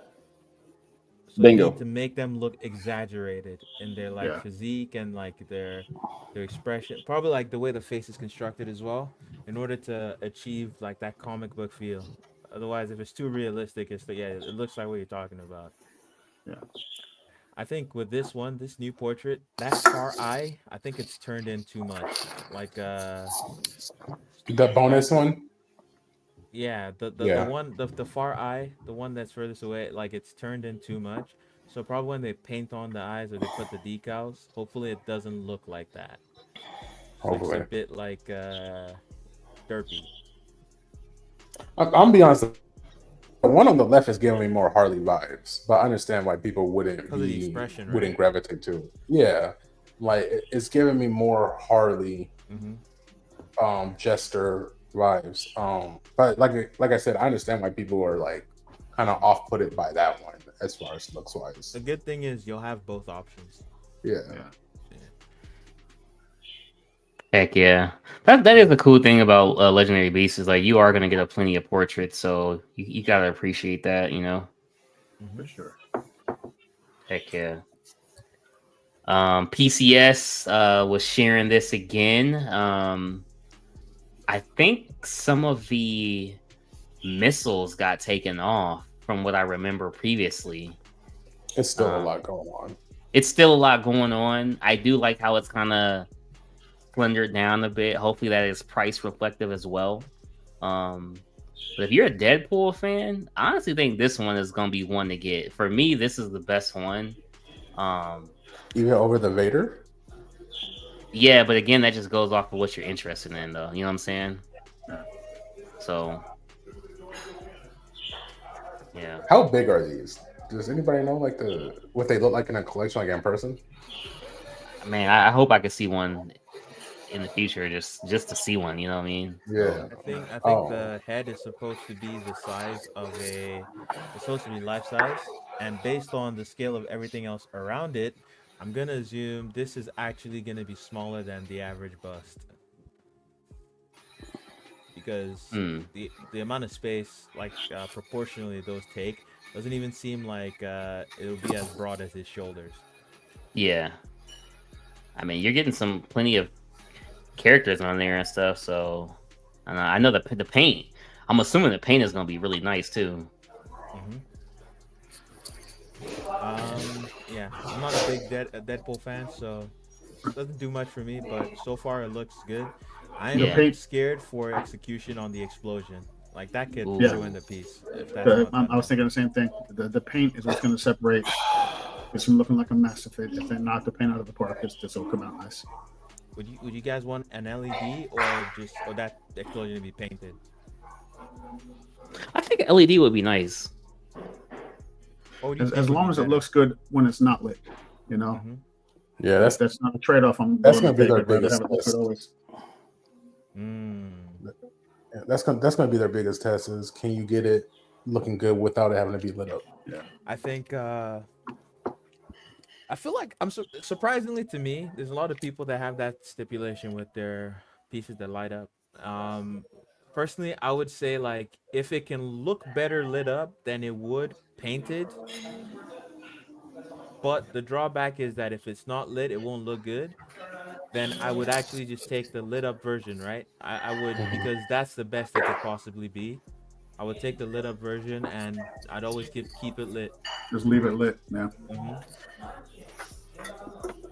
So Bingo. You need to make them look exaggerated in their like Yeah. physique and like their expression. Probably like the way the face is constructed as well, in order to achieve like that comic book feel. Otherwise, if it's too realistic, it looks like what you're talking about. Yeah. I think with this one, this new portrait, that far eye, I think it's turned in too much. Like the bonus one. Yeah, Yeah. the one the far eye, the one that's furthest away, like it's turned in too much. So probably when they paint on the eyes or they put the decals, hopefully it doesn't look like that. Looks a Hopefully. bit like derpy. I'm be honest. The one on the left is giving me more Harley vibes, but I understand why people Because of the expression, wouldn't right? gravitate to it. Yeah, like it's giving me more Harley Mm-hmm. jester vibes. But like I said, I understand why people are like kind of off put it by that one as far as looks wise. The good thing is you'll have both options. Yeah. Heck yeah, that is the cool thing about Legendary Beasts is like you are gonna get a plenty of portraits, so you gotta appreciate that, you know. For sure. Heck yeah. PCS was sharing this again. I think some of the missiles got taken off from what I remember previously. It's still a lot going on. It's still a lot going on. I do like how it's kind of slendered down a bit. Hopefully that is price reflective as well. But if you're a Deadpool fan, I honestly think this one is gonna be one to get. For me, this is the best one. Even over the Vader? Yeah, but again, that just goes off of what you're interested in, though. You know what I'm saying? So, yeah. How big are these? Does anybody know like what they look like in a collection, like in person? Man, I hope I could see one in the future, just to see one. You know what I mean? Yeah. I think the head is supposed to be the size of it's supposed to be life size, and based on the scale of everything else around it, I'm gonna assume this is actually gonna be smaller than the average bust. Because the amount of space, like proportionally those take, doesn't even seem like it'll be as broad as his shoulders. Yeah. I mean, you're getting plenty of characters on there and stuff, so I know the paint. I'm assuming the paint is gonna be really nice too. Yeah, I'm not a big Deadpool fan, so it doesn't do much for me. But so far, it looks good. I'm scared for execution on the explosion. Like that could ruin the piece. If that's I was thinking the same thing. The paint is what's going to separate this from looking like a mess. If they knock the paint out of the park, this will come out nice. Would you guys want an LED or that explosion to be painted? I think LED would be nice. As long as it looks good when it's not lit, you know. Yeah, that's not a trade-off. That's gonna be their biggest test. That's gonna be their biggest test. Is can you get it looking good without it having to be lit up? Yeah, I think. I feel like surprisingly to me, there's a lot of people that have that stipulation with their pieces that light up. Personally, I would say like if it can look better lit up than it would painted. But the drawback is that if it's not lit, it won't look good. Then I would actually just take the lit up version, right? I would, because that's the best it could possibly be. I would take the lit up version and I'd always keep it lit. Just leave it lit, man.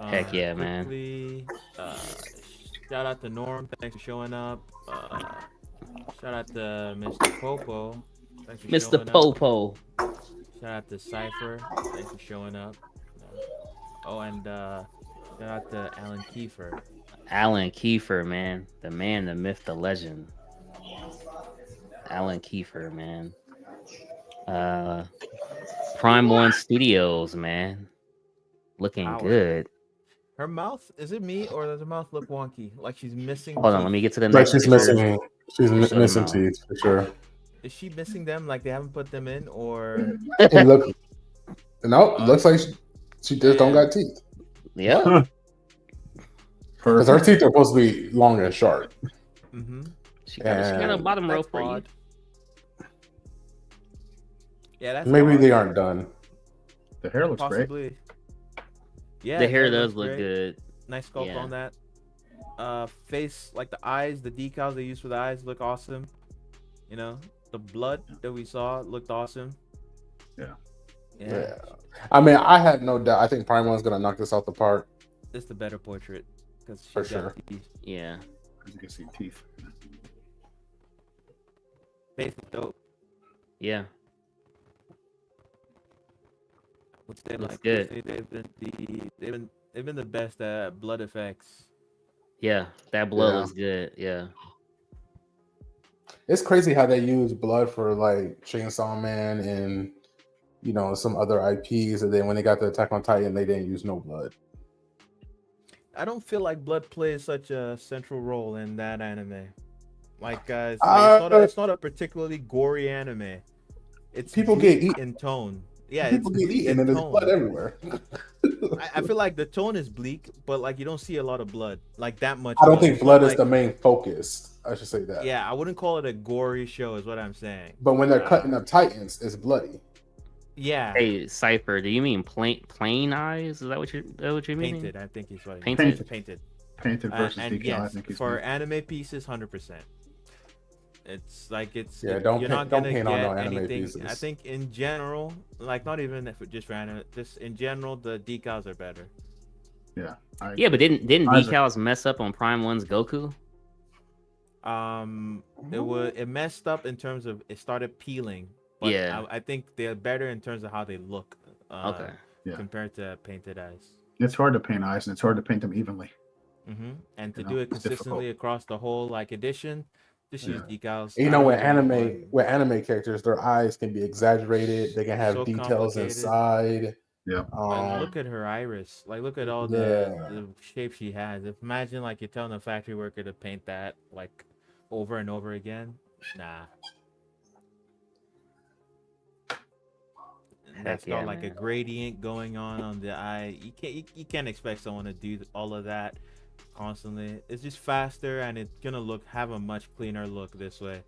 Heck yeah, man. Shout out to Norm. Thanks for showing up. Shout out to Mr. Popo. Thanks for Mr. Popo. Shout out to Cypher. Thanks for showing up. Oh, and shout out to Alan Kiefer. Alan Kiefer, man. The man, the myth, the legend. Alan Kiefer, man. Prime One Studios, man. Looking good. Her mouth, is it me or does her mouth look wonky? Like she's missing Hold on, let me get to the next. She's missing teeth for sure. Is she missing them? Like they haven't put them in, or looks like she just don't got teeth. Yeah, because her teeth are supposed to be long and sharp. She got a bottom row for you. Yeah, that's maybe they aren't done. The hair looks great. Yeah, the hair does look good. Nice sculpt on that. Face, like the eyes, the decals they use for the eyes look awesome. You know, the blood that we saw looked awesome. Yeah. I mean, I had no doubt. I think Prime One's gonna knock this out the park. It's the better portrait because for sure. Yeah, as you can see, teeth. Face is dope. Yeah, Would say looks like good. they've been the best at blood effects. Yeah, that blood Yeah. looks good. Yeah. It's crazy how they use blood for like Chainsaw Man and some other IPs, and then when they got the Attack on Titan, they didn't use no blood. I don't feel like blood plays such a central role in that anime. Like guys, it's not a particularly gory anime. It's People bleak get eaten. in tone. Yeah, People it's get bleak eaten in and there's tone. blood everywhere. I feel like the tone is bleak, but like you don't see a lot of blood, like that much. I don't blood. think It's blood not is like- the main focus. I should say that. Yeah, I wouldn't call it a gory show, is what I'm saying. But when they're cutting up Titans, it's bloody. Yeah, Hey, Cypher, do you mean plain eyes? Is that what you mean? painted. I think he's what he Painted? meant. Painted. Painted versus And decal. I yes, think he's for good. anime pieces, 100%. It's like it's Yeah, don't you're paint- not don't gonna paint get on no anime anything. pieces. I think in general, like not even if just for anime, just in general, the decals are better. Yeah. Yeah, but didn't Eyes are- decals mess up on Prime One's Goku? It messed up in terms of it started peeling. But Yeah. I think they're better in terms of how they look. Okay. Yeah. Compared to painted eyes. It's hard to paint eyes, and it's hard to paint them evenly. And to You know, do it it's consistently difficult. across the whole like edition, just use decals. You I know, don't with know anime characters, their eyes can be exaggerated. They can have So details complicated. inside. Yeah. Like, look at her iris. Like, look at all the shape she has. Imagine like you're telling a factory worker to paint that like over and over again. Nah. And that's got yeah, like a man. gradient going on the eye. You can't expect someone to do all of that constantly. It's just faster and it's gonna have a much cleaner look this way.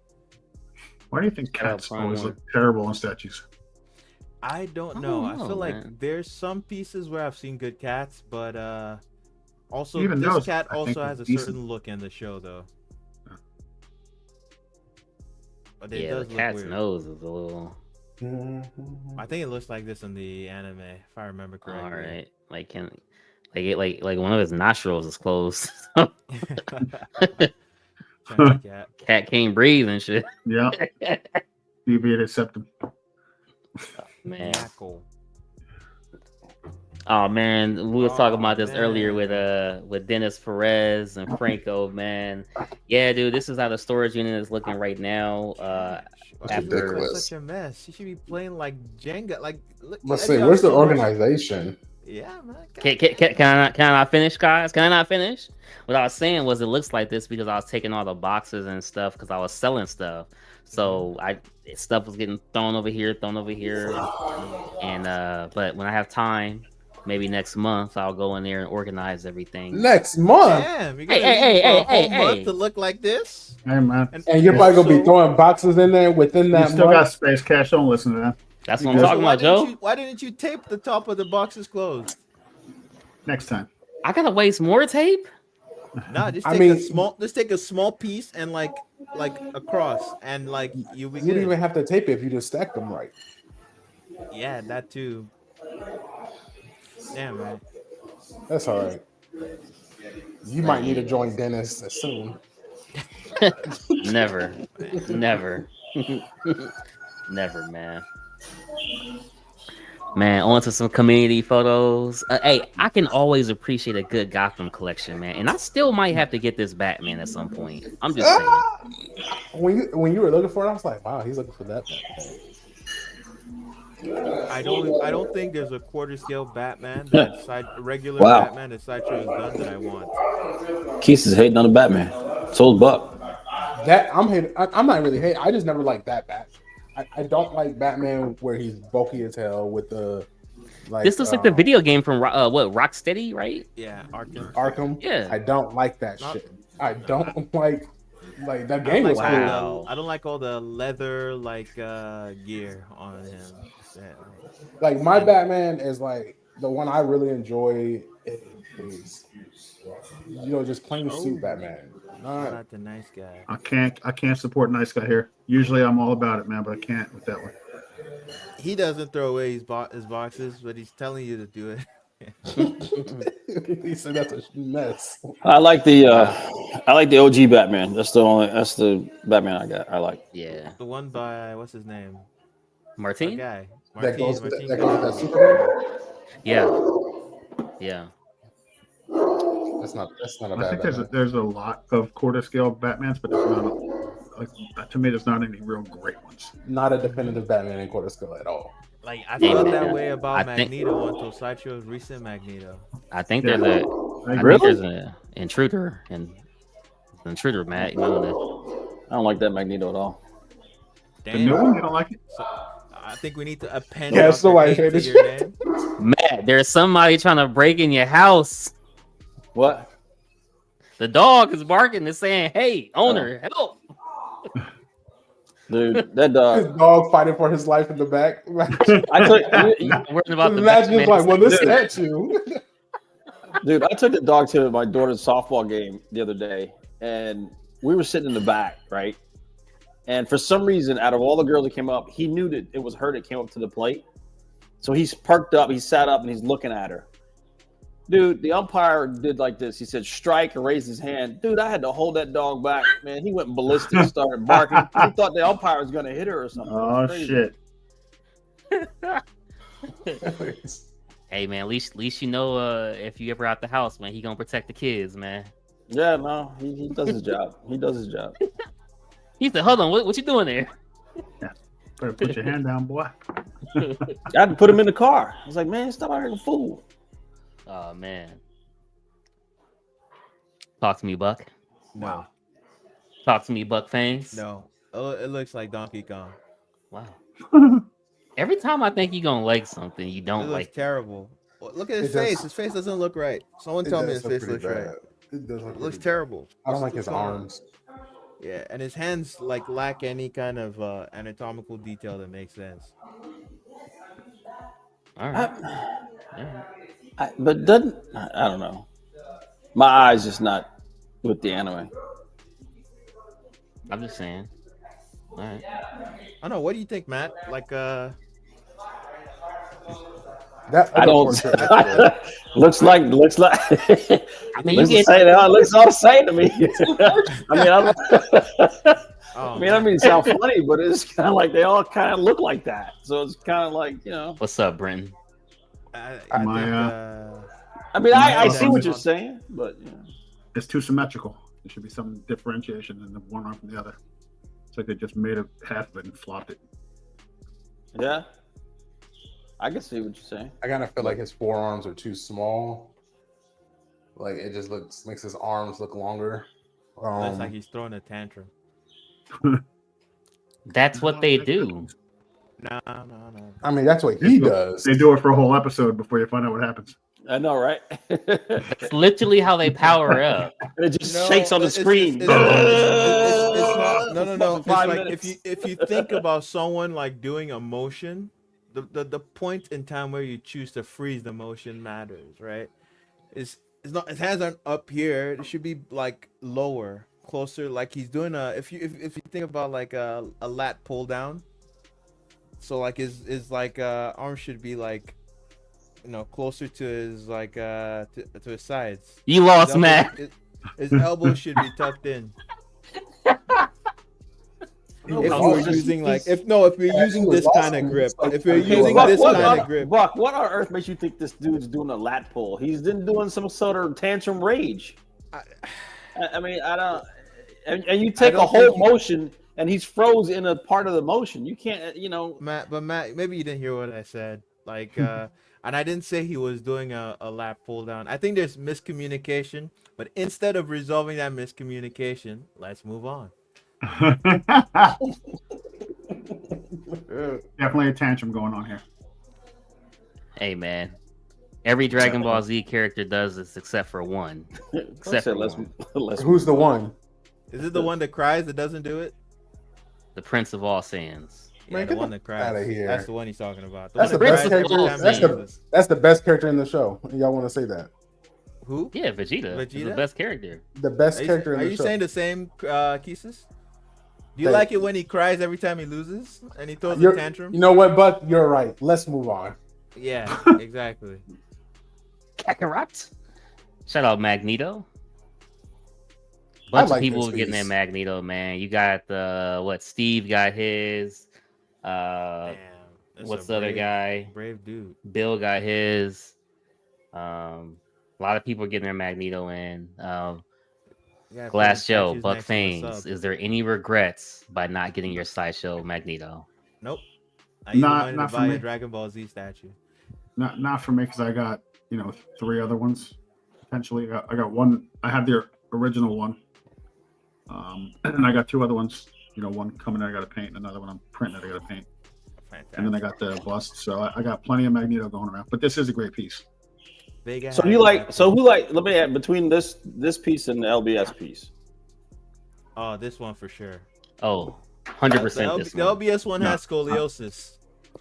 Why do you think Shout out cats Prime always One. look terrible in statues? I don't I know. don't I know, feel like man. there's some pieces where I've seen good cats, but also Even this those, cat I think, also are has a decent. certain look in the show though. But it Yeah, does the look cat's weird. nose is a little. I think it looks like this in the anime, if I remember correctly. All right, like one of his nostrils is closed. Chunky cat. Cat can't breathe and shit. Yeah. Deviated septum. Man. Yackle. Oh man, we were talking about this earlier man. with Dennis Perez and Franco, man. Yeah, dude, this is how the storage unit is looking right now. Why is it ridiculous. such a mess? You should be playing like Jenga. Like, look, Let's I say, got where's the so much- organization? Yeah, man. Can I not finish, guys? Can I not finish? What I was saying was it looks like this because I was taking all the boxes and stuff because I was selling stuff. So stuff was getting thrown over here, and but when I have time, maybe next month, I'll go in there and organize everything. Next month, Damn, you're Hey, gonna hey, leave hey, for a whole hey, month hey. to look like this? Hey, man. and you're probably gonna be throwing boxes in there within You that still got month. space, Cash. Don't listen to that. That's what I'm talking about, Joe. Why didn't you tape the top of the boxes closed? Next time. I gotta waste more tape. Nah, just I take mean- a small piece and like across and like you'll be You don't good. even have to tape it if you just stack them right. Yeah, that too. Damn, man. That's all right. You might need to join Dennis soon. Never, never, never, man. Man, on to some community photos. Hey, I can always appreciate a good Gotham collection, man. And I still might have to get this Batman at some point. I'm just saying. When you were looking for it, I was like, wow, he's looking for that. I don't think there's a quarter scale Batman regular Wow. Batman that Sideshow has done that I want. Keith is hating on the Batman. So is Buck. That I'm not really hating. I just never liked that Bat. I don't like Batman where he's bulky as hell with the like. This looks like the video game from Rocksteady, right? Yeah, Arkham. Yeah. I don't like that shit. I don't like that I game don't was like cool. Wow. I don't like all the leather gear on him. Yeah. Like my Batman is like the one I really enjoy is just plain suit Batman. Shout out the nice guy. I can't support nice guy here. Usually I'm all about it, man, but I can't with that one. He doesn't throw away his boxes, but he's telling you to do it. He said that's a mess. I like the I like the OG Batman. That's the Batman I like. Yeah. The one by what's his name? That Martin? guy. That goes Martin with that Superman. Yeah. Yeah. That's not a I bad think Batman. there's a lot of quarter scale Batmans, but there's not to me there's not any real great ones. Not a definitive Batman in quarter scale at all. Like I Yeah, felt man. that way about I think- Magneto until Sideshow's recent Magneto. I think Yeah. there's I I agree. think there's an intruder and an intruder, Matt. You might want to. I don't like that Magneto at all. The new one, you don't like it? So, I think we need to append Yeah, Dr. so I Hate hate to it. your name. Matt, there's somebody trying to break in your house. What? The dog is barking and saying, "Hey, owner, help!" Dude, that His dog. dog fighting for his life in the back. I took, I'm worried about the Imagine Batman. like, well, this Dude. statue. dude, I took the dog to my daughter's softball game the other day, and we were sitting in the back, right? And for some reason, out of all the girls that came up, he knew that it was her that came up to the plate. So he's perked up, he sat up, and he's looking at her. Dude, the umpire did like this. He said strike or raised his hand. Dude, I had to hold that dog back. Man, he went ballistic, started barking. He thought the umpire was going to hit her or something. It was Oh crazy. shit! Hey man, at least you know if you ever out the house, man, he gonna protect the kids, man. Yeah, no, he does his job. He does his job. He said, "Hold on, what you doing there?" Better put your hand down, boy. I had to put him in the car. I was like, man, stop acting a fool. Oh man. Talk to me, Buck. No, Talk to me, Buck Fangs. no. Oh, it looks like Donkey Kong. Wow. Every time I think you're gonna like something, you It don't looks like. terrible. Well, look at his It does- face. His face doesn't look right. Someone tell me his face looks right. It does look It looks pretty terrible. bad. I don't like It's his too tall. arms. Yeah, and his hands like lack any kind of anatomical detail that makes sense. All right. But doesn't I don't know. My eyes just not with the anime. I'm just saying. All right. I don't know. What do you think, Matt? Like, That I other don't. portrait looks good. looks like. I mean, looks you the same. It looks all the same to me. oh, I mean, I mean, it sounds funny, but it's kind of like they all kind of look like that. So it's kind of like, you know. What's up, Brenton? I My, think, I mean, I see what Yeah. you're saying, but you know. It's too symmetrical. There should be some differentiation in the one arm from the other. It's like they just made a half of it and flopped it. Yeah, I can see what you're saying. I kind of feel like his forearms are too small. Like it just makes his arms look longer. looks like he's throwing a tantrum. That's what they do. No. I mean, that's what he does. They do it for a whole episode before you find out what happens. I know, right? It's literally how they power up. And it just No, shakes on the it's- screen. it's not. No. It's 5 like minutes. if you think about someone like doing a motion, the point in time where you choose to freeze the motion matters, right? It's not. His hands aren't up here. It should be like lower, closer. Like he's doing a. If you think about like a lat pull down, so like his like arm should be like, you know, closer to his like to his sides. You His lost, elbow- Matt. his elbow should be tucked in. If you Oh, were just- using like if you're using this kind of grip, if you're Hey, using Buck, this what, kind of grip, Buck, what on earth makes you think this dude's doing a lat pull? He's been doing some sort of tantrum rage. I mean, I don't. And you take a don't whole think you- motion, and he's froze in a part of the motion. You can't, you know. Matt, maybe you didn't hear what I said. Like, and I didn't say he was doing a lap pull down. I think there's miscommunication, but instead of resolving that miscommunication, let's move on. Definitely a tantrum going on here. Hey, man. Every Dragon Ball Z character does this except for one. Except for let's, one. let's Who's the one? Is it the one that cries that doesn't do it? The Prince of All Saiyans. Yeah, Man, the get one the that cries. outta here. That's the one he's talking about. That's one the that best cries every character- time that's he the- uses- That's the best character in the show. Y'all want to say that? Who? Yeah, Vegeta. Is the Vegeta? best character. The best Are you, character in are the you show. saying the same, Kisses? Do you Hey. like it when he cries every time he loses and he throws a You're- tantrum? You know what, Buck? You're right. Let's move on. Yeah, exactly. Kakarot. Shout out Magneto. bunch like of people this getting their piece. Magneto, man. You got Steve got his. Damn. That's What's a the other brave- guy? Brave dude. Bill got his. A lot of people getting their Magneto in. Yeah, Glass Joe, statues Buck next to the Fames. sub. Is there any regrets by not getting your sideshow Magneto? Nope. I used the Not- money to not for buy me. a Dragon Ball Z statue. Not for me because I got 3 other ones potentially. I got one. I have the original one, and I got 2 other ones. One coming I got to paint, and another one I'm printing that I got to paint, Fantastic. and then I got the bust. So I got plenty of Magneto going around. But this is a great piese. Vega So has you like? that So piece. who like? Let me add between this piece and the LBS piece. Oh, this one for sure. Oh, The, 100% this the one. LBS one No, has scoliosis.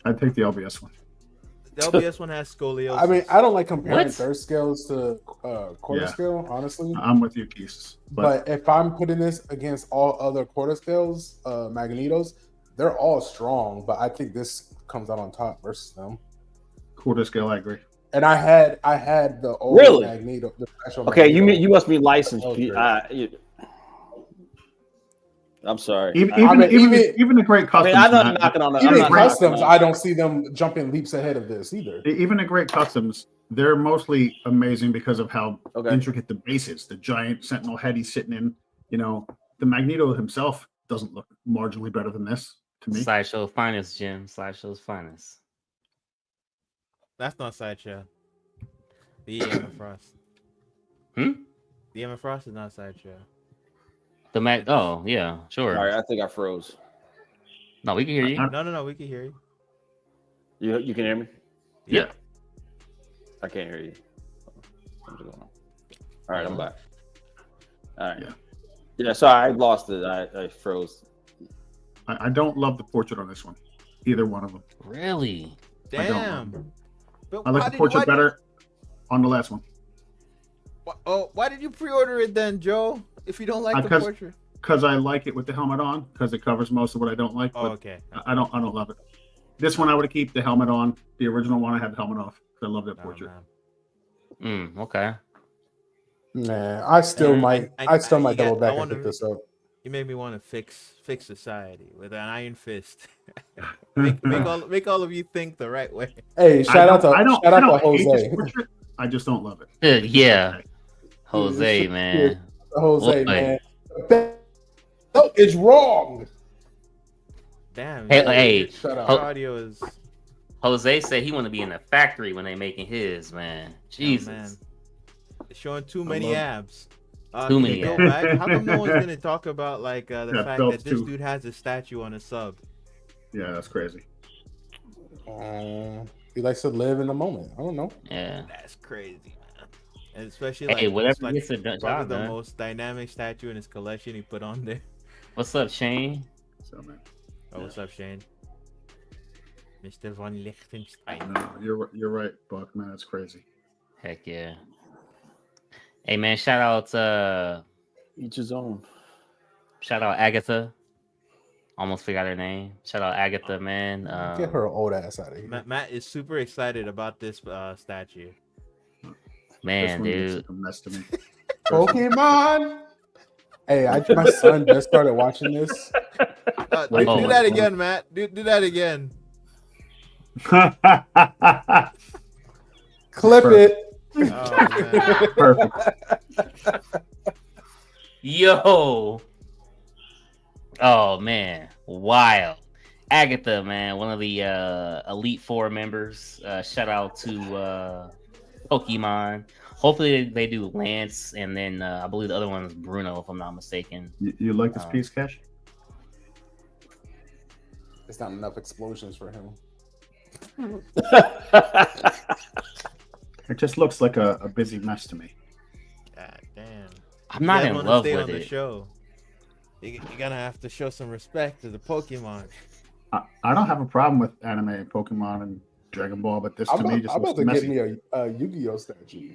I'd take the LBS one. The LBS one has scoliosis. I mean, I don't like comparing What? third scales to quarter Yeah. scale, honestly. I'm with you, Keith. But if I'm putting this against all other quarter scales, Magnetos, they're all strong. But I think this comes out on top versus them. quarter scale, I agree. And I had the old Really? Magneto. The special Okay, Magneto. you must be licensed. Oh, great. I'm sorry. Even the great customs. I'm not Matt, knocking on that. Even I'm not knocking customs, on I don't see them jumping leaps ahead of this either. even the great customs, they're mostly amazing because of how Okay. intricate the base is. The giant sentinel head he's sitting in. The Magneto himself doesn't look marginally better than this to me. Sideshow finest, Jim. Sideshow's finest. That's not Sideshow. The Emma Frost. Hmm? The Emma Frost is not Sideshow. The Mag. Oh, yeah, sure. All right, I think I froze. No, we can hear you. No, we can hear you. You can hear me? Yeah. I can't hear you. What's going on? All right, I'm back. All right. Yeah. Sorry, I lost it. I froze. I don't love the portrait on this one. Either one of them. Really? I don't Damn. But I like the portrait better on the last one. Why did you pre-order it then, Joe? If you don't like the Because- portrait. Because I like it with the helmet on, because it covers most of what I don't like. Oh, But okay. I don't love it. This one I would keep the helmet on. The original one I had the helmet off. I love that Oh, portrait. man. Okay. Man, I still And might I- double I back and wanna- pick this up. You made me want to fix society with an iron fist. make all of you think the right way. Hey, shout out to I don't hate this Jose. portrait. I just don't love it. Yeah. Jose, man. Jose, Boy. man. No, it's wrong. Damn. Hey, Shut up. Your audio is Jose said he want to be in the factory when they making his, man. Jesus. man. Showing too many love- abs. Too Can many you go abs. back? How come no one's gonna talk about like the Yeah, fact belts that this too. dude has a statue on his sub? Yeah, that's crazy. He likes to live in the moment. I don't know. Yeah. That's crazy, man. And especially Hey, like whatever it's like gets the probably job the done. most dynamic statue in his collection he put on there. What's up, Shane? So man, Oh, what's up, Shane? Mr. Von Liechtenstein. no, you're right, Buck. Man, that's crazy. Heck yeah. Hey man, shout out Each his own. Agatha. Almost forgot her name. Shout out Agatha, man. Get her old ass out of here. Matt is super excited about this statue. Man, This one looks dude. like a mess to me. Pokemon. Hey, my son just started watching this. Wait, oh Do my that God. again, Matt. Do that again. Clip it. Oh, man. Perfect. Yo. Oh man, wild. Agatha, man, one of the Elite Four members. Shout out to Pokemon. Hopefully they do Lance, and then I believe the other one is Bruno, if I'm not mistaken. You like this piece, Cash? It's not enough explosions for him. It just looks like a busy mess to me. God damn. I'm not You guys in wanna love stay with on the it. show. You're gonna have to show some respect to the Pokemon. I don't have a problem with anime and Pokemon and Dragon Ball, but this I'm to me just about looks to messy. get me a Yu-Gi-Oh statue.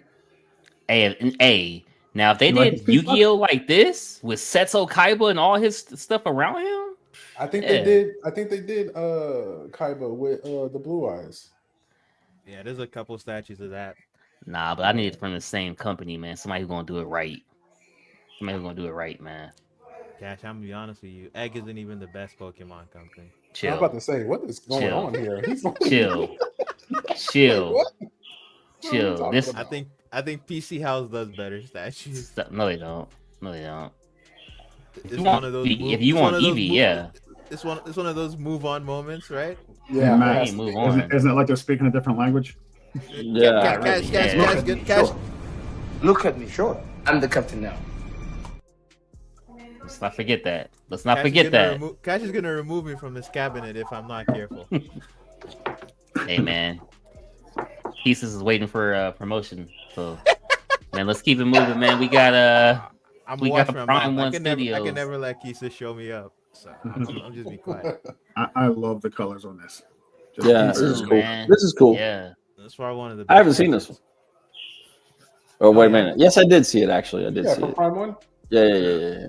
Hey, now if they You like did this piece, Buck? Yu-Gi-Oh like this with Setsu Kaiba and all his stuff around him, I think Yeah. they did. I think they did. Kaiba with the blue eyes. Yeah, there's a couple statues of that. nah. But I need it from the same company, man. Somebody who's gonna do it right. Somebody's gonna do it right, man. Cash, I'm gonna be honest with you. Egg isn't even the best Pokemon company. I'm Chill, about to say, what is going Chill. on here? He's chill, Like, chill, what? What are we chill. talking This about? I think PC House does better statues. no, they don't. No, they don't. It's you one want of those. Eevee- move- if you it's want one of those Eevee, move- yeah. It's one of those move on moments, right? Yeah, Matt, it Hey, has to move be. on. Isn't it like they're speaking a different language? Yeah. Cash, really, Cash. Look at me. Sure. I'm the captain now. Let's not forget that. Let's not Cash forget is gonna that. Cash is gonna remove me from this cabinet if I'm not careful. Hey, man. Pieces is waiting for promotion. So, man, let's keep it moving, man. We got I'm We watching got from Prime back. One I can Studios. never let Kisa show me up. So I'm just be quiet. I love the colors on this. Yeah, Just- this is cool. man. This is cool. Yeah. That's why one of the. I haven't seen this one. Oh, wait a yeah? minute. Yes, I did see it, actually. I did Yeah, see for it. Prime 1. Yeah.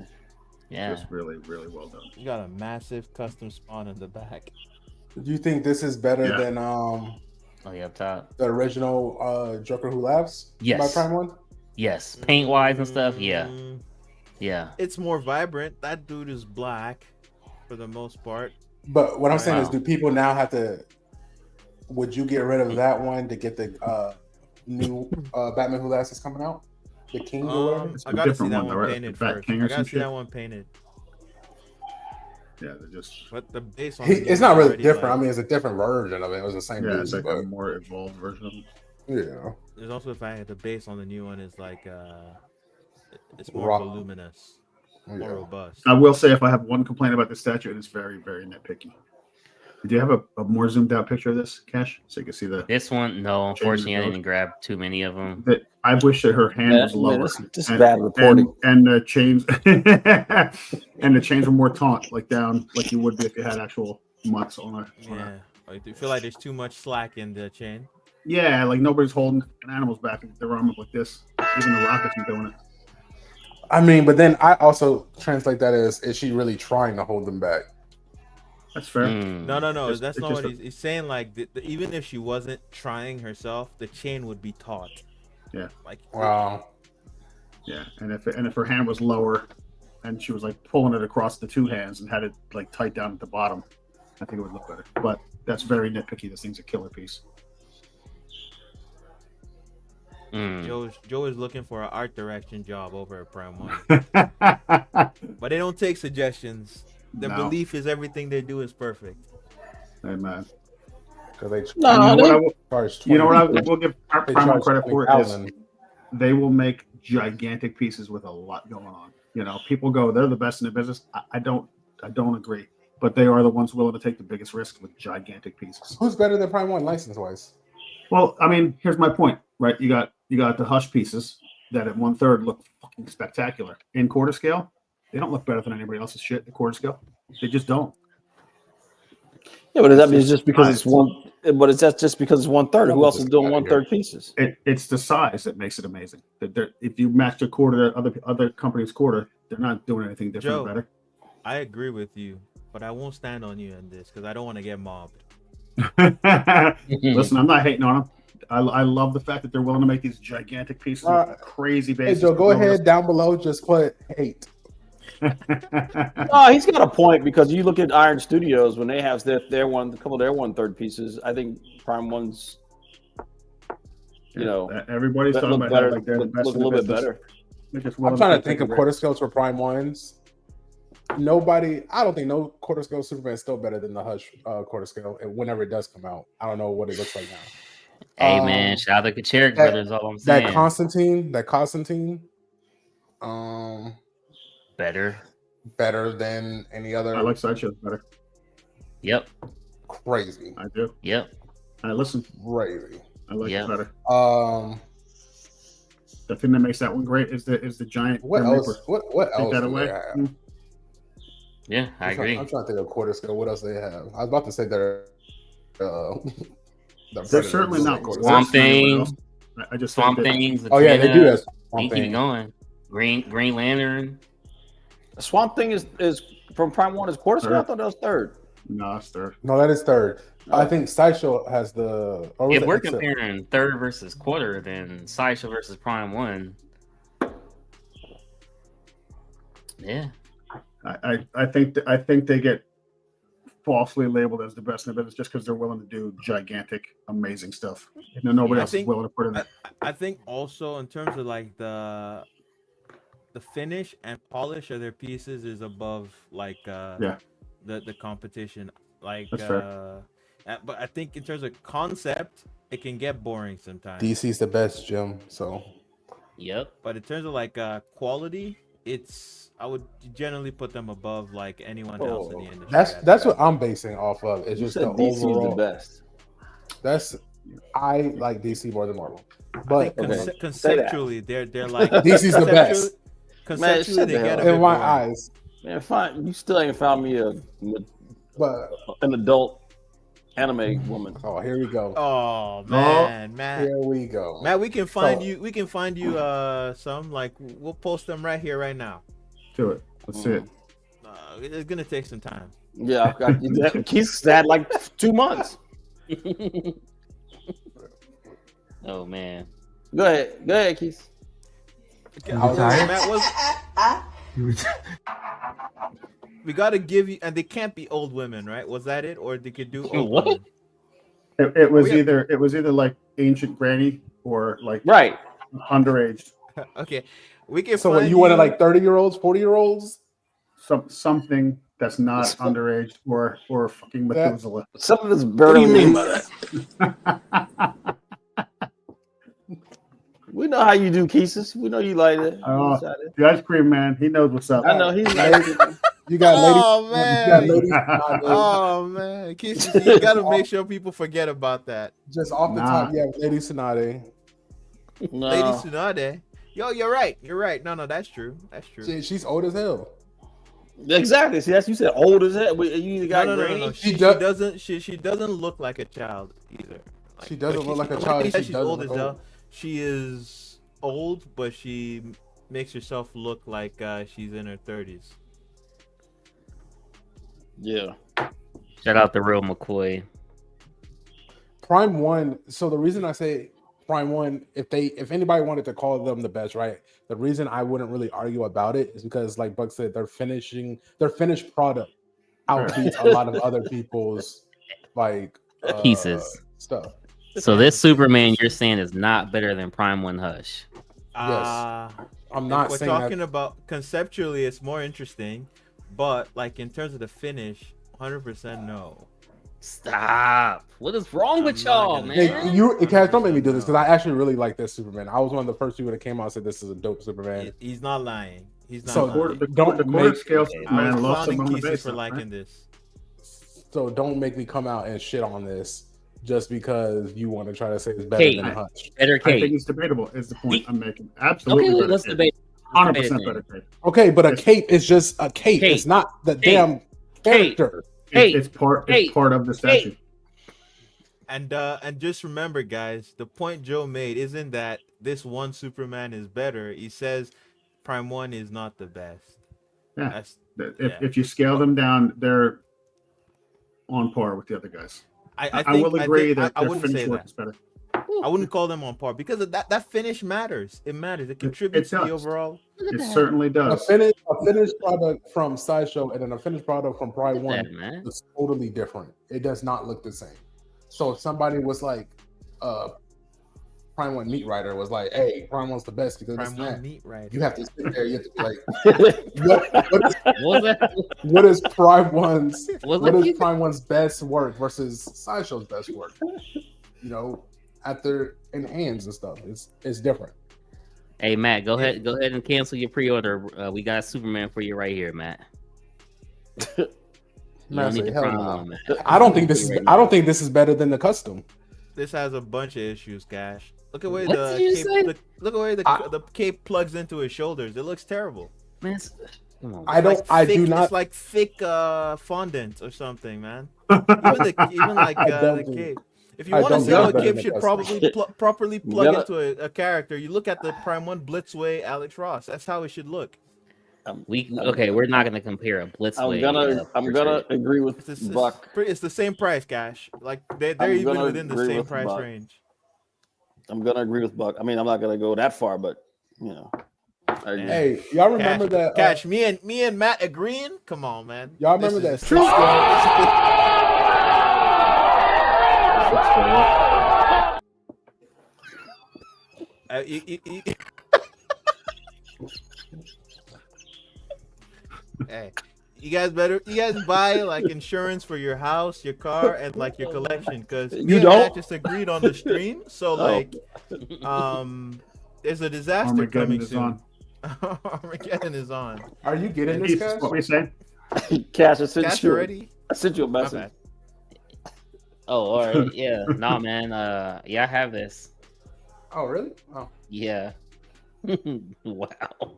Yeah. Just really, really well done. You got a massive custom spawn in the back. Do you think this is better Yeah. than Oh, yeah, up top. the original Joker Who Laughs Yes. by Prime 1? Yes. Paint wise and stuff. Yeah. Mm, Yeah. It's more vibrant. That dude is black for the most part. But what I'm saying is, Wow. do people now have to? Would you get rid of that one to get the new Batman Who Laughs is coming out? The King or whatever? I gotta see different that one, one though, right? painted The Bat first. King or I gotta some see shit? that one painted. Yeah, they're just But the base on He, the game it's not is really already, different. like- I mean, it's a different version of it. It was the same yeah, dude, it's like but a more evolved version of them. yeah. There's also the fact that the base on the new one is like it's more Rock. voluminous, more Yeah. robust. I will say, if I have one complaint about this statue, it is very, very nitpicky. Do you have a more zoomed out picture of this, Cash, so you can see the? This one, no. Change the Unfortunately, I code. didn't grab too many of them. That I wish that her hand was lower. This is bad reporting. And the chains, and the chains were more taut, like down, like you would be if you had actual mutts on a. Yeah. Like, do you feel like there's too much slack in the chain? Yeah, like nobody's holding an animal's back with their arm up like this. Even the Rock isn't doing it. I mean, but then I also translate that as, is she really trying to hold them back? That's fair. Mm. No. It's- That's it's not just what he's saying. Like, even if she wasn't trying herself, the chain would be taut. Yeah. Like, Wow. Yeah, and if her hand was lower, and she was like pulling it across the two hands and had it like tight down at the bottom, I think it would look better. But that's very nitpicky. This thing's a killer piece. Mm. Joe is looking for an art direction job over at Prime One, but they don't take suggestions. Their No. belief is everything they do is perfect. Hey man, Because they No, you know what I will, charge you know what I 20 will give they Prime charge credit for is 20,000. they will make gigantic pieces with a lot going on. You know, people go, they're the best in the business. I don't agree, but they are the ones willing to take the biggest risk with gigantic pieces. Who's better than Prime 1 license wise? Well, I mean, here's my point, right? You got the Hush pieces that at 1/3 look fucking spectacular. In quarter scale, they don't look better than anybody else's shit at quarter scale. They just don't. Yeah, but that means just because it's one. But it's just because it's 1/3. Who else is doing 1/3 pieces? It's the size that makes it amazing. If you match the quarter to other companies' quarter, they're not doing anything different Joe. or better. I agree with you, but I won't stand on you in this because I don't want to get mobbed. Listen, I'm not hating on them. I love the fact that they're willing to make these gigantic pieces with crazy Hey, bases. Joe, go ahead down below. Just put hate. No, he's got a point because you look at Iron Studios when they have their one, a couple of their 1/3 pieces. I think Prime One's, you know, everybody's that talking look about how, better, like they're the look best a in little the bit business. better. They're just I'm willing trying to take think the of risk. quarter scales for Prime 1s. I don't think no quarter scale Superman is still better than the Hush quarter scale whenever it does come out. I don't know what it looks like now. Hey man, shout out to Kacherik that- brothers. All I'm saying. That Constantine, Better. better than any other. I like sideshows better. Yep. Crazy, I do. Yep. Listen, crazy. I like Yeah. it better. The The thing that makes that one great is the giant. what Grim else? Reaper. What Take else that do away. they have? Mm. Yeah, I agree. I'm trying to think of quarter scale. What else they have? I was about to say they're. They're certainly not quarter Swamp worse than anyone Thing. else. I just Swamp think that- Things. Oh yeah, they do that. We Swamp can keep it Thing. going. Green Lantern. Swamp Thing is from Prime One is quarter scale. I thought that was third. No, it's third. No, that is third. I think Sideshow has the. Or was If it we're Excel? comparing third versus quarter, then Sideshow versus Prime 1. Yeah. I think they get falsely labeled as the best in the business just because they're willing to do gigantic, amazing stuff. Nobody I else is think- willing to put in. I think also in terms of like the finish and polish of their pieces is above like Yeah. the competition. Like That's fair. but I think in terms of concept, it can get boring sometimes. DC's the best, Jim. So Yep. But in terms of like quality, I would generally put them above like anyone else in the industry. that's what I'm basing off of. It's You just said the DC's overall. the best. I like DC more than Marvel, I but think Okay. conceptually, they're like DC's the best Conceptually, shut they the get hell a up. bit in my boring. eyes. Man, fine. You still ain't found me But an adult anime woman. oh, here we go. Oh man, Matt. Here we go. Matt, we can find So- you. We can find you some. Like we'll post them right here, right now. Do it. Let's see it. It's gonna take some time. Yeah, Keith's had like 2 months. Oh man. Go ahead, Keith. Okay, Matt, we gotta give you, and they can't be old women, right? Was that it, or they could do old What? women? It was Oh, yeah. either like ancient granny or like Right. underage. Okay, we can. So find you wanted like 30-year-olds, 40-year-olds? Something that's not underage or fucking Methuselah. Some of this barely mean by that. We know how you do, Keesus. We know you like it. The ice cream man, he knows what's up. I know he's like You got Oh ladies. man. You got ladies. not Oh man, Keith, you gotta make sure people forget about that. just off the top, you have Lady Tsunade. no. Lady Tsunade. Yo, you're right. You're right. No, that's true. That's true. She's old as hell. Exactly. See, that's you said old as hell. You either got No. granny. She does- doesn't. She doesn't look like a child either. She doesn't look like a when child, they say she she's does old look as hell. old. She is old, but she makes herself look like she's in her 30s. Yeah. Shout out to Real McCoy. Prime One. So the reason I say Prime One, if anybody wanted to call them the best, right? The reason I wouldn't really argue about it is because, like Buck said, their finished product outbeats a lot of other people's like Pieces. stuff. So this Superman you're saying is not better than Prime One Hush. I'm If not we're saying talking that. about conceptually, it's more interesting, but like in terms of the finish, 100% no. Stop. What is wrong with I'm not y'all, gonna- man? Guys, don't make me do this because I actually really like this Superman. I was one of the first people that came out and said this is a dope Superman. He's not lying. He's not So, lying. The Don't quarter make- scale I Superman was lost him clowning on the Keezy base. for liking this. So don't make me come out and shit on this just because you want to try to say it's better Kate. than Hutch. Better I think Kate. it's debatable. Is the point I'm making? Absolutely. Okay, better let's Kate. debate. 100% better Kate. Okay, but a Yes. cape is just a cape. Kate. It's not the Kate. damn character. Kate. It's part Kate. of the statue. And just remember, guys, the point Joe made isn't that this one Superman is better. He says Prime One is not the best. Yeah. That's, If you scale them down, they're on par with the other guys. I I will agree that I their wouldn't finish say work that. is better. I wouldn't call them on par because of that finish matters. It matters. It contributes to the does. overall. It certainly A does. finished product from Sideshow and then a finished product from Prime Look at One that, man. is totally different. It does not look the same. So if somebody was like, Prime One Meat Rider was like, hey, Prime One's the best because Prime it's One that. meat right. You have to sit there. You have to be like, What was that? what is Prime One's Was what that is Prime One's best work versus Sideshow's best work? You know, at their in hands and stuff. It's different. Hey Matt, go ahead and cancel your pre-order. We got Superman for you right here, Matt. You Man, don't need say, to hell frown no. on Matt. I don't think this is better than the custom. This has a bunch of issues, Cash. Look at where What the did you cape, say? look at where the cape plugs into his shoulders. It looks terrible. Man, come on. I don't. Like I thick- do not. It's like thick fondant or something, man. Even like I don't the think- cape. If you I want to don't see how think a it's cape better should than probably properly plug gotta- into a character, you look at the Prime One Blitzway Alex Ross. That's how it should look. We're not gonna compare a Blitzway. I'm gonna agree with Buck. It's the same price, Cash. Like they're I'm even gonna within the agree same with price Buck. range. I'm gonna agree with Buck. I mean, I'm not gonna go that far, but you know, Hey, y'all remember that? Cash, me and Matt agreeing? Come on, man. Y'all remember that? Hey, you guys buy like insurance for your house, your car, and like your collection, because You don't? Matt just agreed on the stream. So like, there's a disaster Armageddon coming is soon. on. Armageddon is on. Are you getting this, Jesus, Cash? what were you saying? Cash, Cash already? I sent you a My message. bad. Oh, all right. Yeah. Nah, man. Yeah, I have this. Oh, really? Oh. Yeah. Wow. Oh,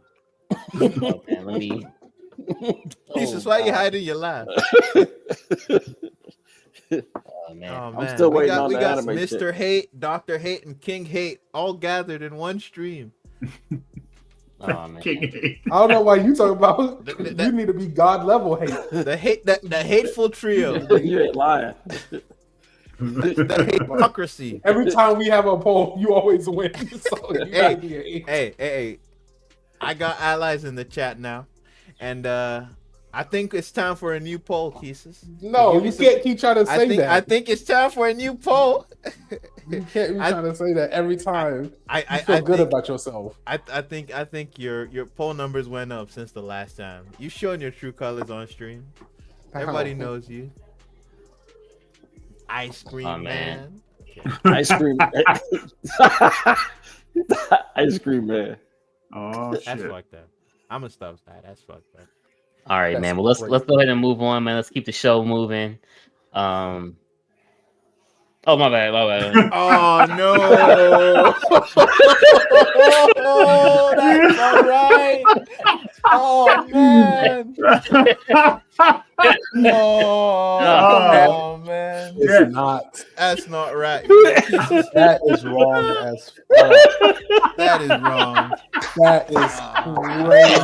man, let me. Jesus, Oh, why you God. hiding your laugh? Oh, man. Oh I'm man, still we waiting got, on we the got anime Mr. shit. Hate, Dr. Hate, and King Hate all gathered in one stream. Oh, man. King hate. I don't know why you talking about. That- You need to be God level hate. The hateful trio, You ain't lying. the hypocrisy. Every time we have a poll, you always win. So you gotta be a hate. Hey, I got allies in the chat now, and I think it's time for a new poll, Keesus. No, Give me you some- can't keep trying to say that. I think it's time for a new poll. You can't be trying to say that every time. You I feel good think, about yourself. I think your poll numbers went up since the last time. You showing your true colors on stream. Everybody knows you. Ice cream Oh, man. Ice cream. Ice cream, man. Oh That's shit. fucked up. I'm gonna stop that. That's fucked up. All right, That's man. Well, let's great. go ahead and move on, man. Let's keep the show moving. Oh, my bad. Oh no! Oh, that's all right. Oh man! Oh man! It's Yeah. not. That's not right. That is wrong as fuck. That is wrong. That is crazy.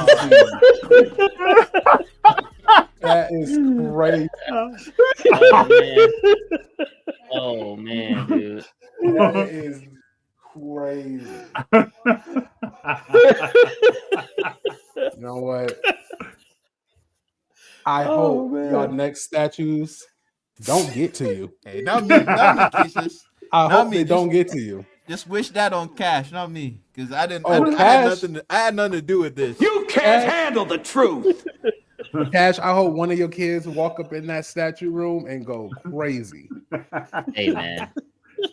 That is crazy. Oh, man, dude. That is crazy. You know what? I hope your next statues don't get to you. Hey, not me, Kisses. I Not hope me, they don't just- get to you. Just wish that on Cash, not me, because I didn't. Oh, I had Cash? nothing. I had nothing to do with this. You can't handle the truth. Cash, I hope one of your kids walk up in that statue room and go crazy. Hey, man.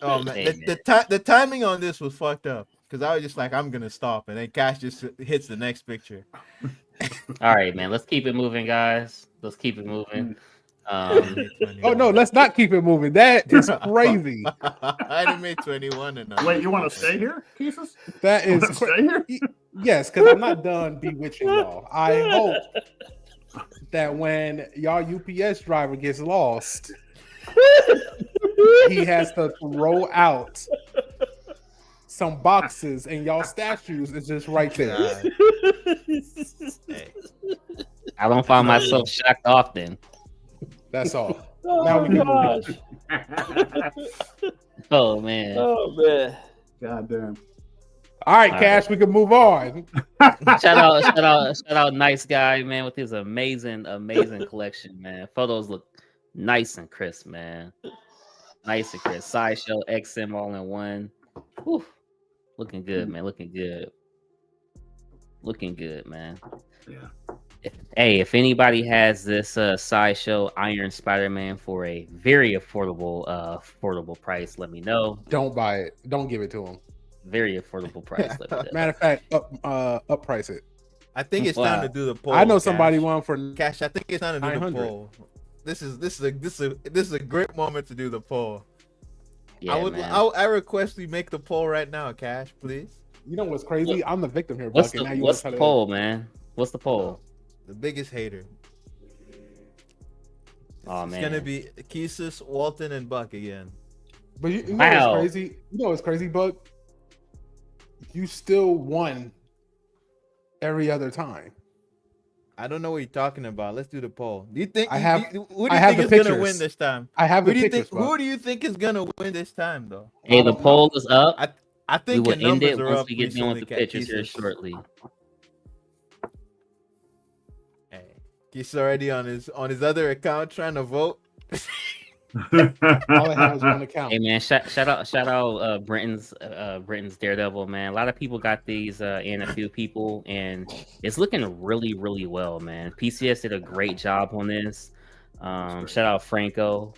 Oh man, Hey, the timing on this was fucked up because I was just like, I'm gonna stop, and then Cash just hits the next picture. All right, man. Let's keep it moving, guys. Let's keep it moving. Oh no, let's not keep it moving. That is crazy. Anime 21 and Wait, you want to stay here, Jesus? That You is wanna stay here? yes, because I'm not done bewitching y'all. I hope that when y'all UPS driver gets lost, he has to throw out some boxes and y'all statues is just right there. God. Hey, I don't find myself shocked often. That's all. Oh, Now we can move on. gosh. Oh, man. Oh, man. God damn. All right, All Cash, we can move on. Shout out, nice guy, man, with his amazing collection, man. Photos look nice and crisp, man. Nice and crisp. Sideshow, XM, all in one. Whew. Looking good, man. Looking good, man. Yeah. Hey, if anybody has this Sideshow Iron Spider-Man for a very affordable price, let me know. Don't buy it. Don't give it to him. Very affordable price. Let me know. Matter of fact, up price it. I think it's time Wow. to do the poll. I know somebody Cash. won for Cash, I think it's time to do the 900. poll. This is a great moment to do the poll. Yeah, man. I request we make the poll right now, Cash, please. You know what's crazy? I'm the victim here, What's Buck. the And now you what's the want to poll, man? What's the poll? The biggest hater. Oh, It's man. gonna be Keesus, Walton, and Buck again. But you know Wow. what's crazy? You know what's crazy, Buck? You still won every other time. I don't know what you're talking about. Let's do the poll. Do you think I have- who do I you have think the is gonna pictures. win this time? I have Who the do you pictures, think? Who Buck. do you think is gonna win this time, though? Hey, the don't poll is up. I We think will your end numbers it are once up we get done with recently, the pictures here Keesus. shortly. He's already on his other account trying to vote. All I have is one account. Hey man, shout out Brenton's Daredevil, man. A lot of people got these and a few people, and it's looking really well, man. PCS did a great job on this. Shout out Franco,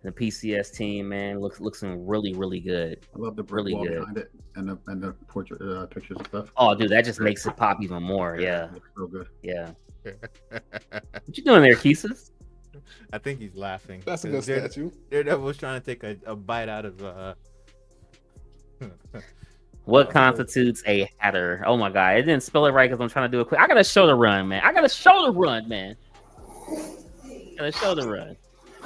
the PCS team, man. Looking really good. I love the brick Really wall good. behind it and the portrait pictures and stuff. Oh, dude, that just makes it pop even more. Yeah, Looks real good. yeah. What you doing there, Keesus? I think he's laughing. That's a good statue. Daredevil was trying to take a bite out of. What constitutes a hatter? Oh my god, I didn't spell it right because I'm trying to do it quick. I gotta show the run, man. Gotta show the run.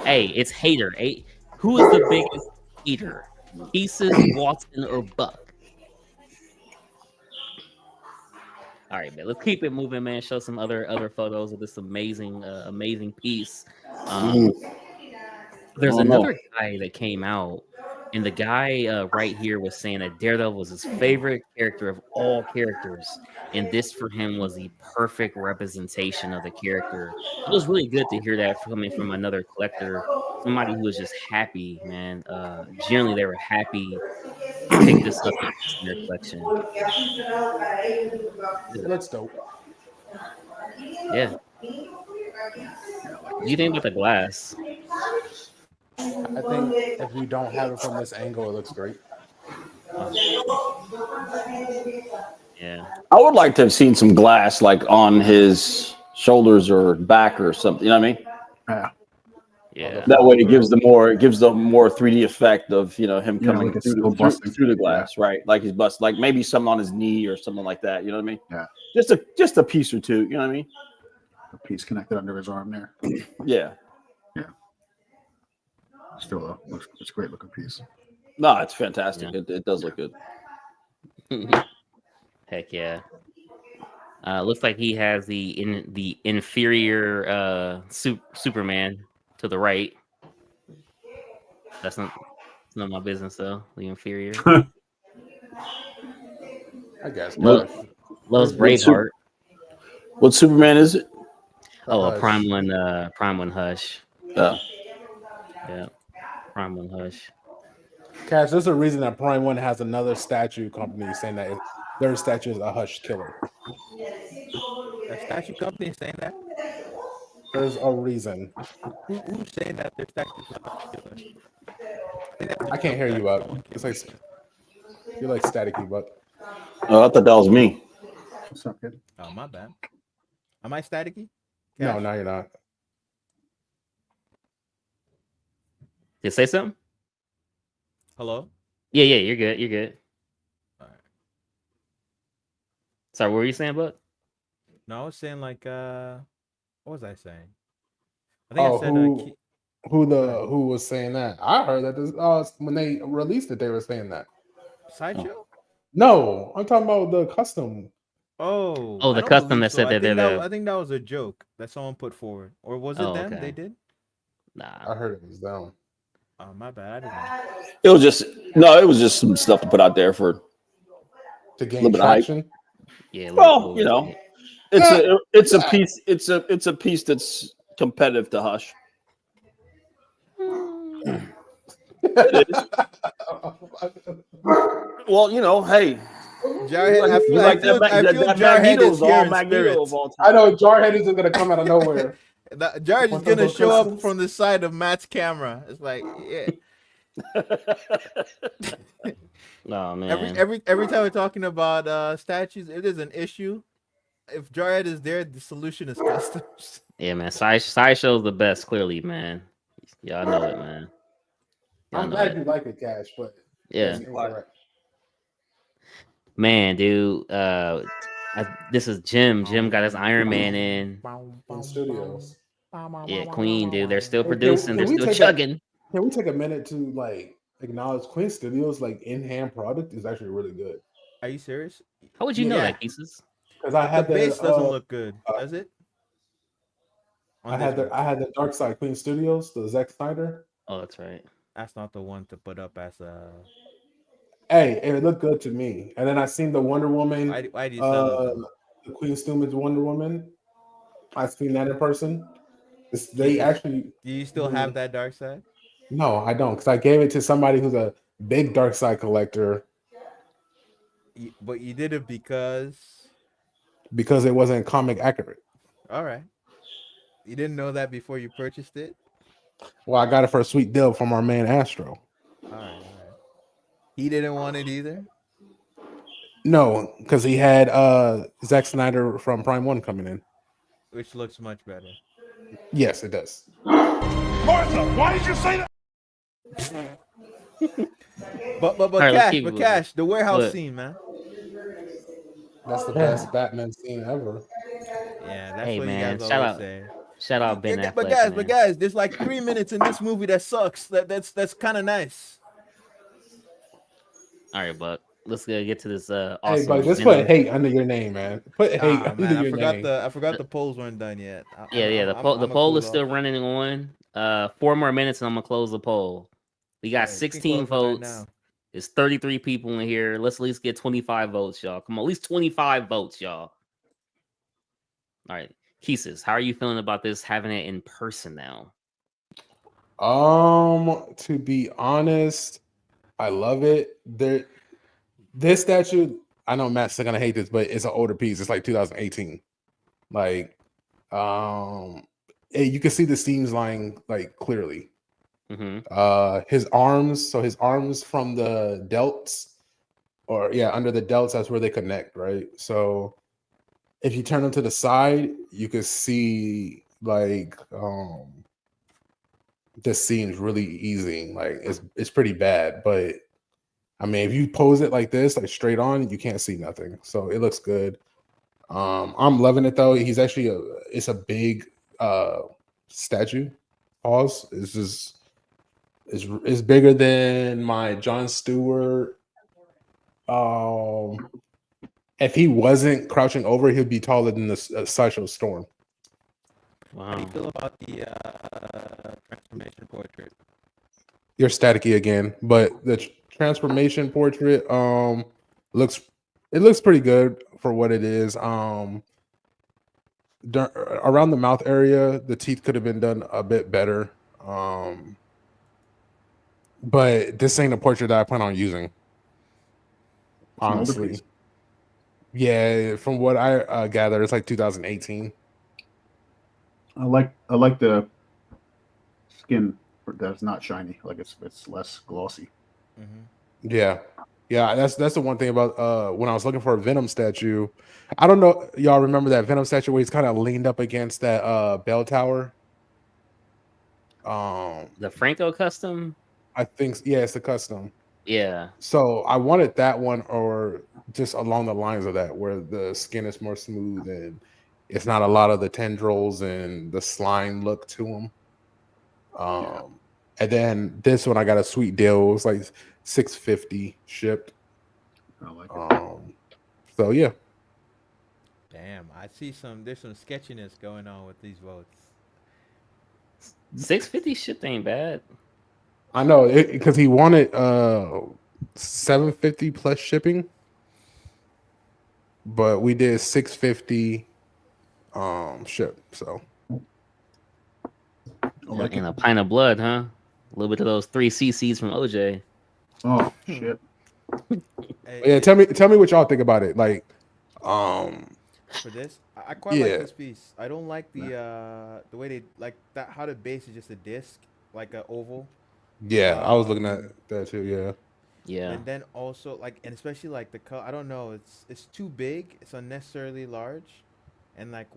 Hey, it's hater. Hey, who is the biggest hater? Pieces, Watson, or Buck? All right, man. Let's keep it moving, man. Show some other photos of this amazing piece. There's another guy that came out, and the guy right here was saying that Daredevil was his favorite character of all characters, and this for him was the perfect representation of the character. It was really good to hear that coming from another collector, somebody who was just happy, man. Generally, they were happy to pick this up in their collection. That's dope. Yeah. What do you think about the glass? I think if we don't have it from this angle, it looks great. Yeah. I would like to have seen some glass like on his shoulders or back or something. You know what I mean? Yeah. Yeah. That way, it gives the more 3D effect of him Yeah, coming like it's through, still busting. through the glass, right? Like he's busted, like maybe something on his knee or something like that. You know what I mean? Yeah. Just a piece or two. You know what I mean? A piece connected under his arm there. Yeah. Still, it's a great looking piece. No, it's fantastic. Yeah. It does look good. Heck yeah. Looks like he has the inferior Superman to the right. That's not my business though. The inferior. I guess. Loves Braveheart. What Superman is it? Oh, a Prime One Hush. Yeah. Prime One Hush. Cash, there's a reason that Prime One has another statue company saying that their statue is a Hush killer. A statue company saying that? There's a reason. Who's saying that their statue is not killer? I can't hear you up. It's like you're like staticky, but Oh, I thought that was me. What's up, kid? Oh, my bad. Am I staticky? no, you're not. Did you say something? Hello? Yeah, you're good. You're good. All right. Sorry, what were you saying, Buck? No, I was saying like what was I saying? I think I said who was saying that? I heard that this, when they released it, they were saying that. Sideshow? No, I'm talking about the custom. Oh, the I don't custom believe that said I that think they're I think that was a joke that someone put forward, or was it them? okay. They did. Nah. I heard it was them. Oh, my bad. I didn't know. It was just some stuff to put out there for To gain little bit of hype. traction. Yeah. Well, it's a piece. It's a piece that's competitive to Hush. It is. Well, hey, Jarhead, I feel like that that Jarhead is Magneto's here all in Magneto spirit. of all I time. know Jarhead is just gonna come out of nowhere. Jarhead is gonna show up from the side of Matt's camera. It's like, yeah. Oh man. Every time we're talking about statues, it is an issue. If Jarhead is there, the solution is customs. Yeah, man. Sideshow's the best, clearly, man. Y'all know it, man. Y'all I'm know glad it. you like it, Cash, but Yeah. it's incorrect. Man, dude. This is Jim. Jim got his Iron Man in. In studios. Yeah, Queen, dude. They're still Hey, producing. They're can we still take chugging. Can we take a minute to acknowledge Queen Studios in-hand product is actually really good? Are you serious? How would you know Yeah. that, Pieces? Because I had The base doesn't look good, does it? I had the Dark Side Queen Studios, the Zack Snyder. Oh, that's right. That's not the one to put up as a. Hey, it looked good to me. And then I seen the Wonder Woman. Why do you say that? The Queen Studios Wonder Woman. I've seen that in person. They Jesus. actually. Do you still have that dark side? No, I don't, because I gave it to somebody who's a big dark side collector But you did it because. because it wasn't comic accurate. All right. You didn't know that before you purchased it? Well, I got it for a sweet deal from our man Astro. All right. He didn't want it either? No, because he had Zack Snyder from Prime One coming in. Which looks much better. Yes, it does. Martha, why did you say that? But All right, let's Cash, keep but moving. Cash, the warehouse What? scene, man. That's the best Batman scene ever. Yeah, that's Hey, what man, you guys shout always out. say. Shout out Ben Yeah, Affleck. but guys, there's like 3 minutes in this movie that sucks. That's kind of nice. All right, but let's get to this Hey, awesome. but just Venom. put hate under your name, man. Put hate Ah, under man, I your forgot name. the polls weren't done yet. Yeah. The poll is still running on. 4 more minutes, and I'm gonna close the poll. We got Alright, you can 16 close it right votes. now. There's 33 people in here. Let's at least get 25 votes, y'all. Come on, at least 25 votes, y'all. All right, Keesis, how are you feeling about this? Having it in person now. To be honest, I love it. This statue, I know Matt's gonna hate this, but it's an older piece. It's like 2018. Like, you can see the seams lying like clearly. Mm-hmm. His arms from the delts, under the delts, that's where they connect, right? So if you turn them to the side, you can see like the seams really easy. Like it's pretty bad, but I mean, if you pose it like this, like straight on, you can't see nothing. So it looks good. I'm loving it though. He's actually it's a big statue. Pause. It's bigger than my Jon Stewart. If he wasn't crouching over, he'd be taller than the Sideshow Storm. How do you Wow. feel about the transformation portrait? You're staticky again, but the transformation portrait looks pretty good for what it is. Around the mouth area, the teeth could have been done a bit better. But this ain't a portrait that I plan on using. Honestly, yeah. From what I gather, it's like 2018. I like the skin that's not shiny. Like it's less glossy. Mm-hmm. Yeah. That's the one thing about when I was looking for a Venom statue. I don't know, y'all remember that Venom statue where he's kind of leaned up against that bell tower. The Franco custom. I think it's the custom. Yeah. So I wanted that one, or just along the lines of that, where the skin is more smooth and it's not a lot of the tendrils and the slime look to them. And then this one I got a sweet deal. It was like $650 shipped. I like it. So yeah. Damn, I see there's some sketchiness going on with these votes. 650 shipped ain't bad. I know, because he wanted $750 plus shipping, but we did $650 ship. So And a pint of blood, huh? A little bit of those 3 cc's from OJ. Oh shit! Yeah, tell me what y'all think about it. Like, For this, I quite like this piece. I don't like the way they like that. How the base is just a disc, like an oval. Yeah, I was looking at that too. Yeah. Yeah. And then also and especially like the color. I don't know. It's too big. It's unnecessarily large, and like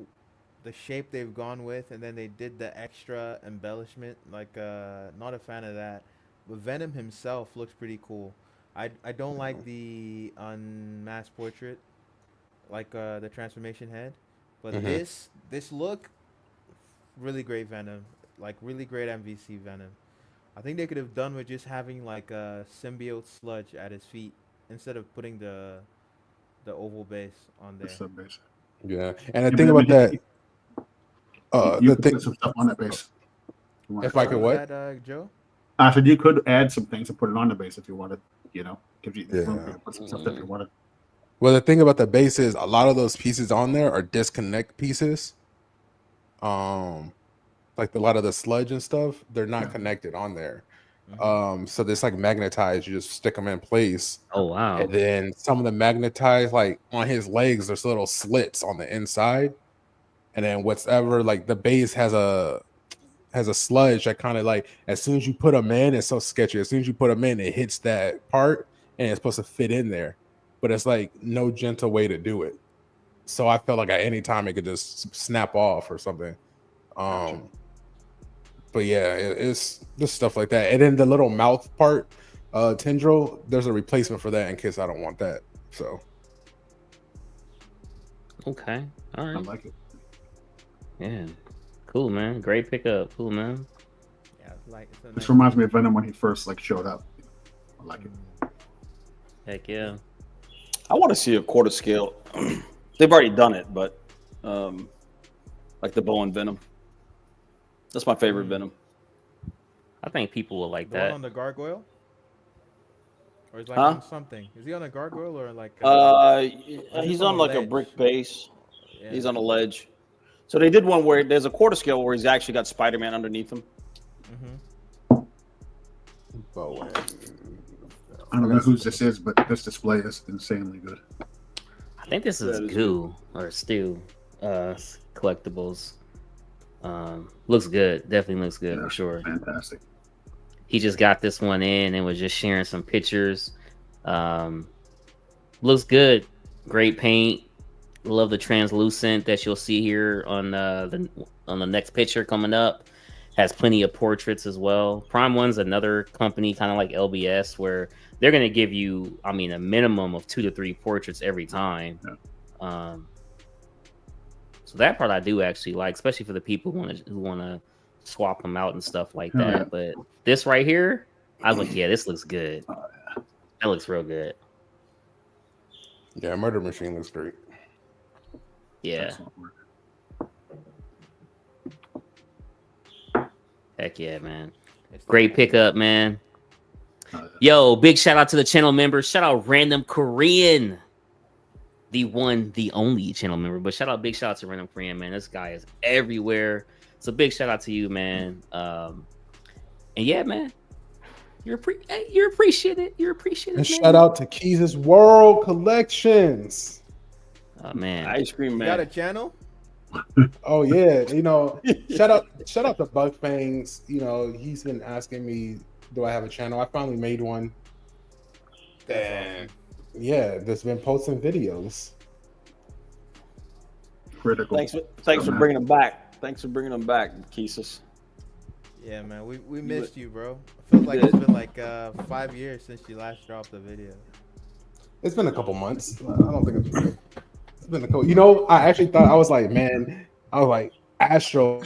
the shape they've gone with, and then they did the extra embellishment. Like, not a fan of that. But Venom himself looks pretty cool. I don't like the unmasked portrait, like the transformation head, but this look really great Venom, like really great MVC Venom. I think they could have done with just having like a symbiote sludge at his feet instead of putting the oval base on there. The sub base. Yeah, and the thing about that, you could put some stuff on that base. If I could, what? Joe? I said you could add some things and put it on the base if you wanted. You know, gives you room to put some stuff if you wanted. Well, the thing about the base is a lot of those pieces on there are disconnect pieces. like a lot of the sludge and stuff, they're not connected on there. So this like magnetized, you just stick them in place. Oh wow. And then some of the magnetized, like on his legs, there's little slits on the inside. And then whatever, like the base has a sludge that kind of like, as soon as you put them in, it's so sketchy. As soon as you put them in, it hits that part and it's supposed to fit in there. But it's like no gentle way to do it. So I felt like at any time it could just snap off or something. But yeah, it's just stuff like that. And then the little mouth part, tendril, there's a replacement for that in case I don't want that. So Okay. All I right. like it. Yeah. Cool, man. Great pickup. Cool, man. Yeah, it's like it's a This nice- reminds me of Venom when he first like showed up. I like it. Heck yeah. I want to see a quarter scale. They've already done it, but like the Bow and Venom. That's my favorite Venom. I think people will like The one that. on the gargoyle, or is like Huh? on something? Is he on a gargoyle or like? He's on like a ledge. brick base. Yeah. He's on a ledge. So they did one where there's a quarter scale where he's actually got Spider-Man underneath him. Bow. I don't know whose this is, but this display is insanely good. I think this is That is goo or stew collectibles. Looks good. Definitely looks good Yeah. for sure. Fantastic. He just got this one in and was just sharing some pictures. Looks good. Great paint. Love the translucent that you'll see here on the next picture coming up. Has plenty of portraits as well. Prime One's another company, kind of like LBS, where they're going to give you, I mean, a minimum of 2 to 3 portraits every time. Yeah. So that part I do actually like, especially for the people who want to swap them out and stuff like Hell that. yeah. But this right here, I was like, yeah, this looks good. That looks real good. Yeah, Murder Machine looks great. Yeah. Excellent work. Heck yeah, man. Great pickup, man. Yeah. Yo, big shout out to the channel members. Shout out Random Korean. The one, the only channel member. But big shout out to Random Korean, man. This guy is everywhere. So big shout out to you, man. And yeah, man. You're appreciated. You're appreciated. And man. shout out to Keys' World Collections. Oh man. Ice cream You man. got a channel? Oh yeah, shout out to Bug Fangs. He's been asking me, do I have a channel? I finally made one. And yeah, that's been posting videos. Critical. Thanks for bringing them back. Thanks for bringing them back, Keesus. Yeah, man. We missed you, bro. I feel like it's been like 5 years since you last dropped a video. It's been a couple months. I don't think it's been a couple. I actually thought, I was like, Astro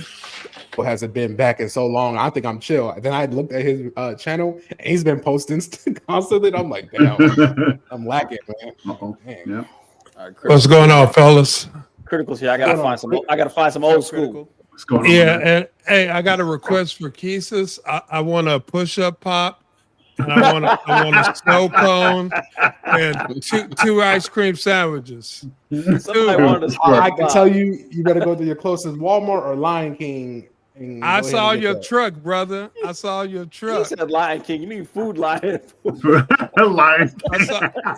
hasn't been back in so long. I think I'm chill. Then I looked at his channel and he's been posting constantly. And I'm like, damn, I'm lacking, man. Uh-oh. Man. Yeah. All right, What's going on, fellas? Critical's here. I gotta find some old school. Critical. What's going on? Yeah, man? and hey, I got a request for Keesus. I want a push-up pop, and I want a snow cone, and two ice cream sandwiches. Somebody wanted to I can tell you better go to your closest Walmart or Lion King. And I go ahead saw and get your that. truck, brother. I saw your He truck. said Lion King. You need Food Lion. Lion. I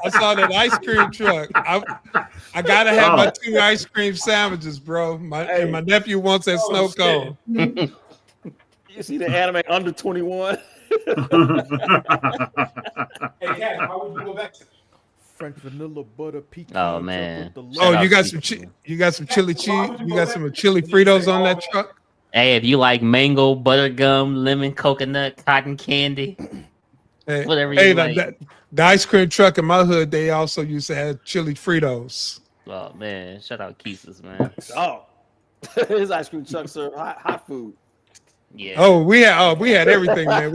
saw that ice cream truck. I gotta have my 2 ice cream sandwiches, bro. And my nephew wants that snow cone. You see the anime under 21? Hey, Kat, how would you go back to French vanilla butter pecan. Oh, man. Oh, you got some chili cheese. You got some chili Fritos on that truck. Hey, if you like mango, buttergum, lemon, coconut, cotton candy, Hey, whatever you hey, like. the ice cream truck in my hood, they also used to have chili Fritos. Oh man, shout out Keesus, man. Oh, his ice cream truck serve hot food. Yeah. Oh, we had everything, man.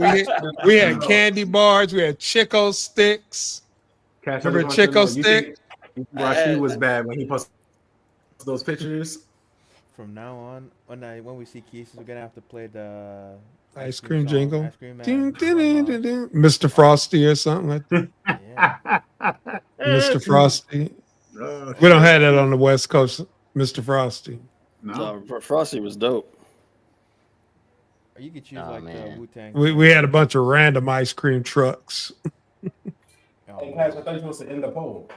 We had candy bars, we had Chico sticks. Remember Chico stick? Rashid was bad when he posted those pictures. From now on, when we see Keesus, we're gonna have to play the Ice cream song, jingle. Ice cream man. Ding, ding, ding, ding, ding. Mr. Frosty or something like that. Yeah. Mr. Frosty. Oh, We don't have that on the West Coast, Mr. Frosty. No. Frosty was dope. Or you could choose Oh, like the man. Wu-Tang. We had a bunch of random ice cream trucks. Oh, Hey, man. Cash, I thought you were supposed to end the poll.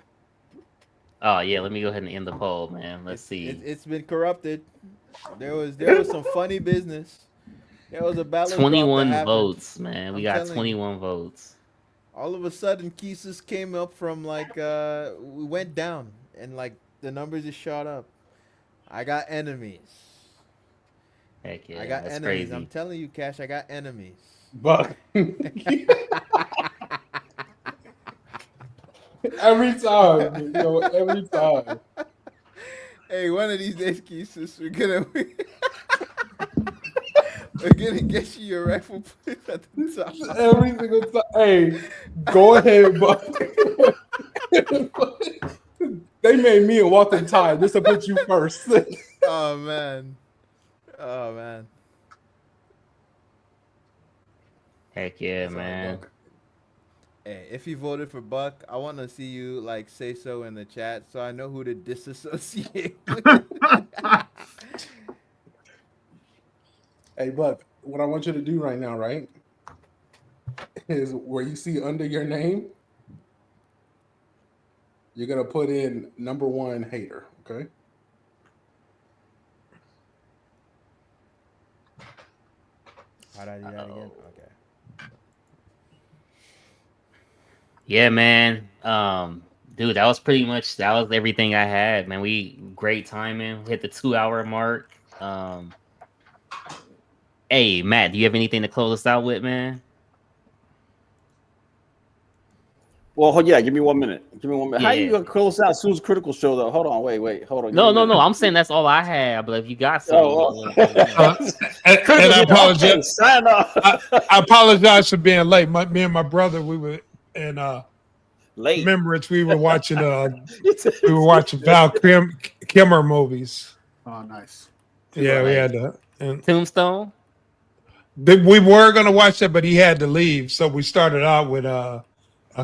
Oh yeah, let me go ahead and end the poll, man. Let's see. It's been corrupted. There was some funny business. There was a ballot drop that 21 happened. votes, man. We I'm got telling you. 21 votes. All of a sudden, Keesus came up from like we went down and like the numbers just shot up. I got enemies. Heck yeah, I got that's enemies. crazy. I'm telling you, Cash, I got enemies. But every time, yo, every time. Hey, one of these days, Keesus, we're gonna get you your rifle place at the top. Every single time. Hey, go ahead, but they made me a Walter Tie just to put you first. Oh man. Oh man. Heck yeah, That's all, man. Buck. Hey, if you voted for Buck, I want to see you like say so in the chat so I know who to disassociate with. Hey, Buck, what I want you to do right now, right, is where you see under your name, you're going to put in #1 hater, okay? How'd I do that again? Okay. Yeah, man. Dude, that was everything I had, man. Great timing. Hit the 2-hour mark. Hey, Matt, do you have anything to close us out with, man? Well, yeah, give me 1 minute. Give me 1 minute. How Yeah. you gonna close out as soon as Critical shows up? Hold on, wait, hold on. No. I'm saying that's all I had. But if you got something, And I apologize. Okay, sign off. I apologize for being late. Me and my brother, we were in Late. Remembrance. We were watching Val Kilmer movies. Oh, nice. Yeah, we had to. And Tombstone. we were gonna watch that, but he had to leave. So we started out with a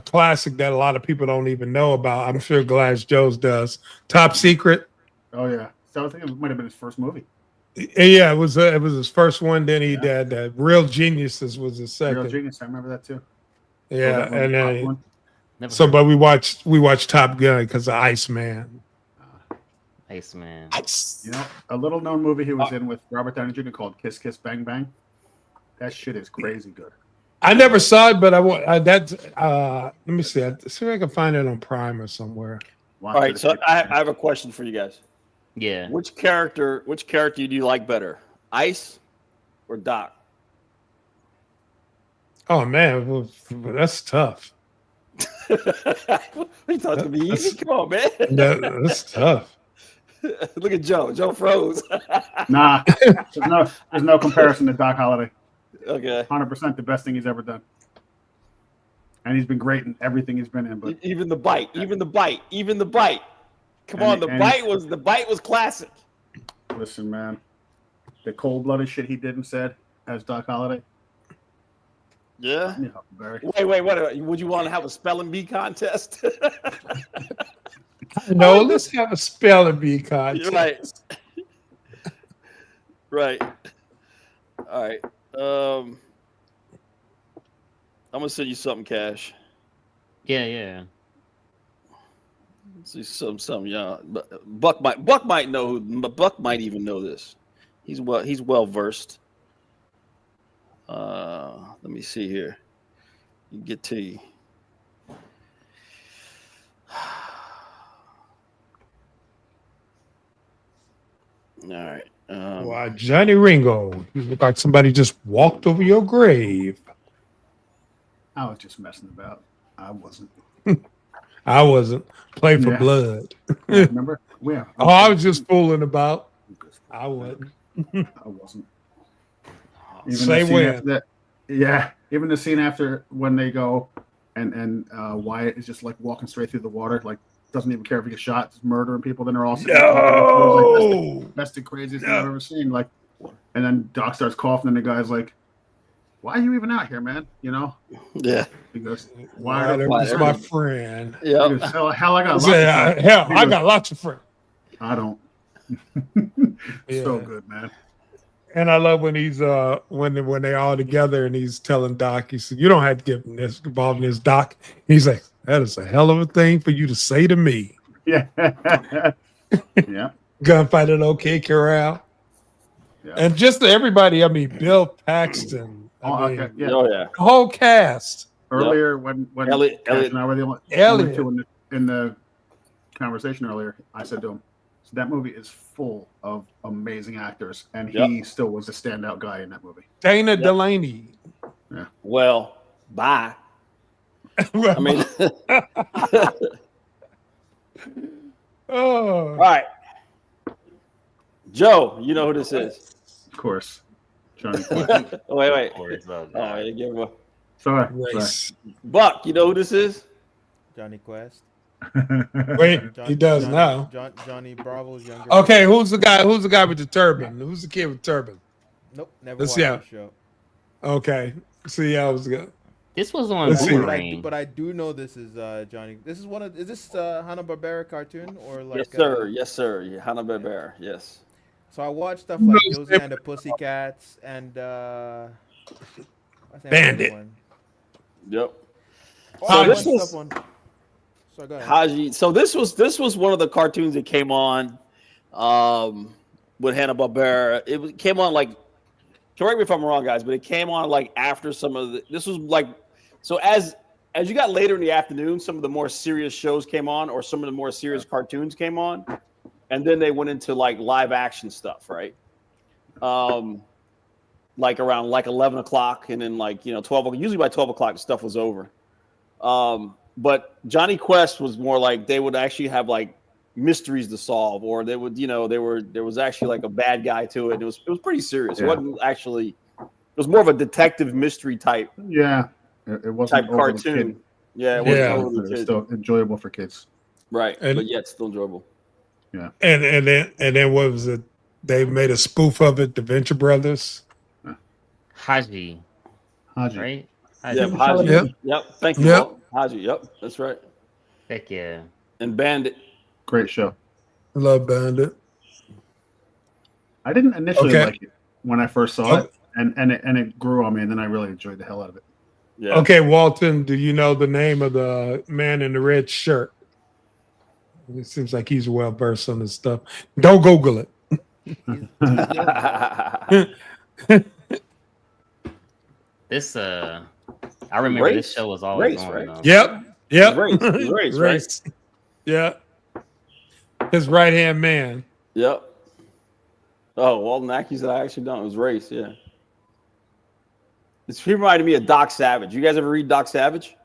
classic that a lot of people don't even know about. I'm sure Glass Joe's does. Top Secret. Oh yeah. So I think it might have been his first movie. Yeah, it was his first one. Then he did Real Geniuses was his second. Real Genius. I remember that too. Yeah, Oh, that and was then one. so, but we watched Top Gun because of Iceman. Iceman. You know, a little known movie he was in with Robert Downey Jr. called Kiss Kiss Bang Bang. That shit is crazy good. I never saw it, but let me see. See if I can find it on Prime or somewhere. All right, so I have a question for you guys. Yeah. Which character do you like better, Ice or Doc? Oh man, well, that's tough. You thought it was gonna be easy? Come on, man. That's tough. Look at Joe. Joe froze. Nah, there's no comparison to Doc Holliday. Okay. 100% the best thing he's ever done. And he's been great in everything he's been in. But Even the bite. Come on, the bite was classic. listen, man, the cold-blooded shit he did and said as Doc Holliday. Yeah. Yeah, Barry. Wait. Would you want to have a spelling bee contest? No, let's have a spelling bee contest. Right. All right. I'm gonna send you something, Cash. Yeah. See some yeah. Buck might know. Buck might even know this. He's well versed. Let me see here. Get to you. All right. Why, Johnny Ringo, you look like somebody just walked over your grave. I was just messing about. I wasn't. I wasn't. Play for Yeah. blood. Remember? Yeah. Oh, I was just fooling about. I wasn't. I wasn't. Even Say the scene when. after that, yeah. Even the scene after when they go and Wyatt is just like walking straight through the water, like doesn't even care if he gets shot, just murdering people. Then they're all sitting there talking. Like, that's the craziest thing I've ever seen. Like, and then Doc starts coughing, and the guy's like, "Why are you even out here, man?" You know? Yeah. He goes, Ryder "Why?" was my friend. Yeah. Hell, I got lots Say, of friends. hell, He I goes, got lots of friends. I don't. So Yeah. good, man. And I love when he's when they all together and he's telling Doc, he said, "You don't have to get involved in this, Doc." He's like, "That is a hell of a thing for you to say to me." Yeah. Yeah. Gunfight at OK Corral. Yeah. And just to everybody, I mean, Bill Paxton. I mean, Yeah. Oh yeah. the whole cast. Earlier, when Elliot- Cash Elliot- and I were the only Elliot. two in the conversation earlier, I said to him, so "That movie is full of amazing actors, and he still was a standout guy in that movie." Dana Delaney. Well, bye. I mean, oh, all right. Joe, you know who this is. Of course, Johnny. Wait. Of course, Oh, yeah, give him a Sorry. race. Buck. You know who this is? Johnny Quest. Wait, he does now. Johnny Bravo's younger. Okay, who's the guy? Who's the guy with the turban? Who's the kid with the turban? Nope, never Let's watched see how- the show. Okay, see how it was good. This was on Let's see. Boomerang. But I do know this is Johnny. This is one of. Is this Hanna-Barbera cartoon or like? Yes, sir. Yes, sir. Yeah, Hanna-Barbera. Yes. So I watched stuff like Josie and the Pussycats and I think Bandit. one. Yep. Oh, So I this watched was- stuff on. So go ahead. Haji. So this was one of the cartoons that came on with Hanna-Barbera. Came on like, correct me if I'm wrong, guys, but it came on like after some of the. This was like, so as you got later in the afternoon, some of the more serious shows came on, or some of the more serious cartoons came on, and then they went into like live action stuff, right? Like around like 11 o'clock, and then like 12. Usually by 12 o'clock, the stuff was over. But Johnny Quest was more like they would actually have like mysteries to solve, or they would, there was actually like a bad guy to it. It was pretty serious. Yeah. It wasn't actually. It was more of a detective mystery type Yeah, it wasn't type over the cartoon. kid. Yeah, it wasn't Yeah. over the It was kid. still enjoyable for kids. Right, And- but yet still enjoyable. And then what was it? They made a spoof of it. The Venture Brothers. Haji, Haji. right? Yeah, Haji. Yep. Yep. Thank you. Yep. Walt. Haji. Yep, that's right. Heck yeah. And Bandit. Great show. I love Bandit. I didn't initially Okay. like it when I first saw it, and it grew on me, and then I really enjoyed the hell out of it. Yeah. Okay, Walton, do you know the name of the man in the red shirt? It seems like he's well versed on this stuff. Don't Google it. This I remember Race? this show was always Race, on. right? though. Yep. Race, right? Race. Yeah. His right hand man. Yep. Oh, Walton Mackey said I actually don't. It was Race, yeah. He reminded me of Doc Savage. You guys ever read Doc Savage?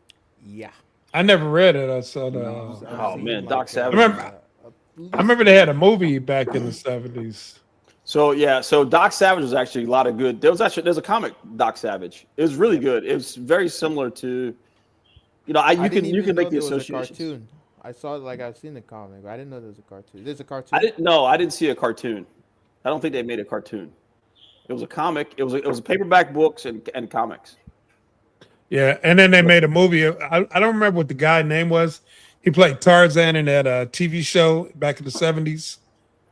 Yeah. I never read it. I saw the. Oh, man, Doc Savage. I remember they had a movie back in the 70s. So yeah, so Doc Savage was actually a lot of good. There's a comic, Doc Savage. It was really good. It was very similar to, you didn't can even make know the there was a association. cartoon. I saw it like I've seen the comic, but I didn't know there was a cartoon. There's a cartoon. I didn't see a cartoon. I don't think they made a cartoon. It was a comic. It was a paperback books and comics. Yeah, and then they made a movie. I don't remember what the guy's name was. He played Tarzan in that TV show back in the 70s.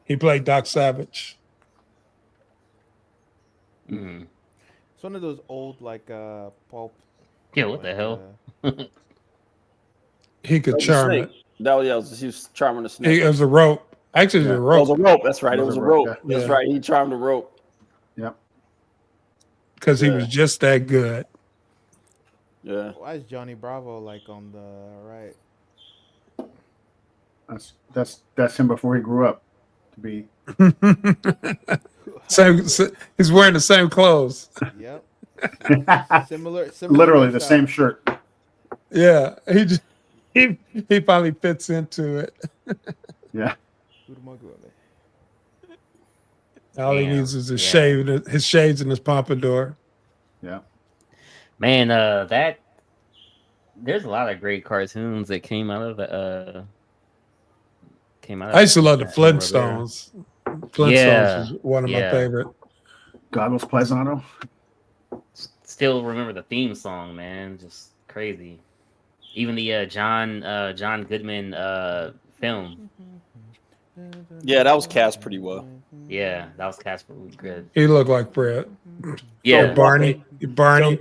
He played Doc Savage. Mhm. It's one of those old like pulp. Yeah, what the hell? He could That was a charm snake. it. He was charming the snake. It was a rope. Actually, it was a It rope. was a rope. That's right. It was a rope. yeah. That's Yeah. right. He charmed the rope. Yep. Because he Yeah. was just that good. Yeah. Why is Johnny Bravo like on the right? That's him before he grew up to be. He's wearing the same clothes. Yep. Similar. Literally the style. same shirt. Yeah, he finally fits into it. Yeah. Who the mug with me? All he Damn. needs is his Yeah. his shades and his pompadour. Yeah. Man, that there's a lot of great cartoons that came out of I used to love the that era there. Flintstones. Flintstones Yeah, is one of my yeah. favorite. Goggles Paisano. Still remember the theme song, man. Just crazy. Even the John Goodman film. Yeah, that was cast pretty well. Yeah, that was Casper. Good. He looked like Fred. Yeah, Or Barney. Barney.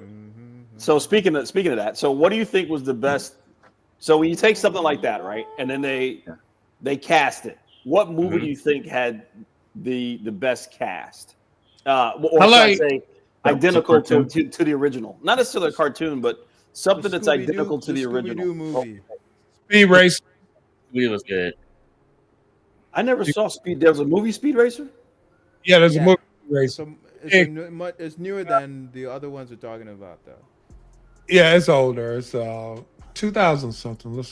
So speaking of that, so what do you think was the best? So when you take something like that, right, and then they cast it, what movie do you think had the best cast? Or should I say identical to the original? Not necessarily a cartoon, but something that's identical to the original. Movie. Speed Racer. it was good. I never saw Speed. There was a movie Speed Racer. Yeah, there's a Yeah. movie Racer. So Hey. it's newer than the other ones we're talking about, though. Yeah, it's older. It's 2000 something.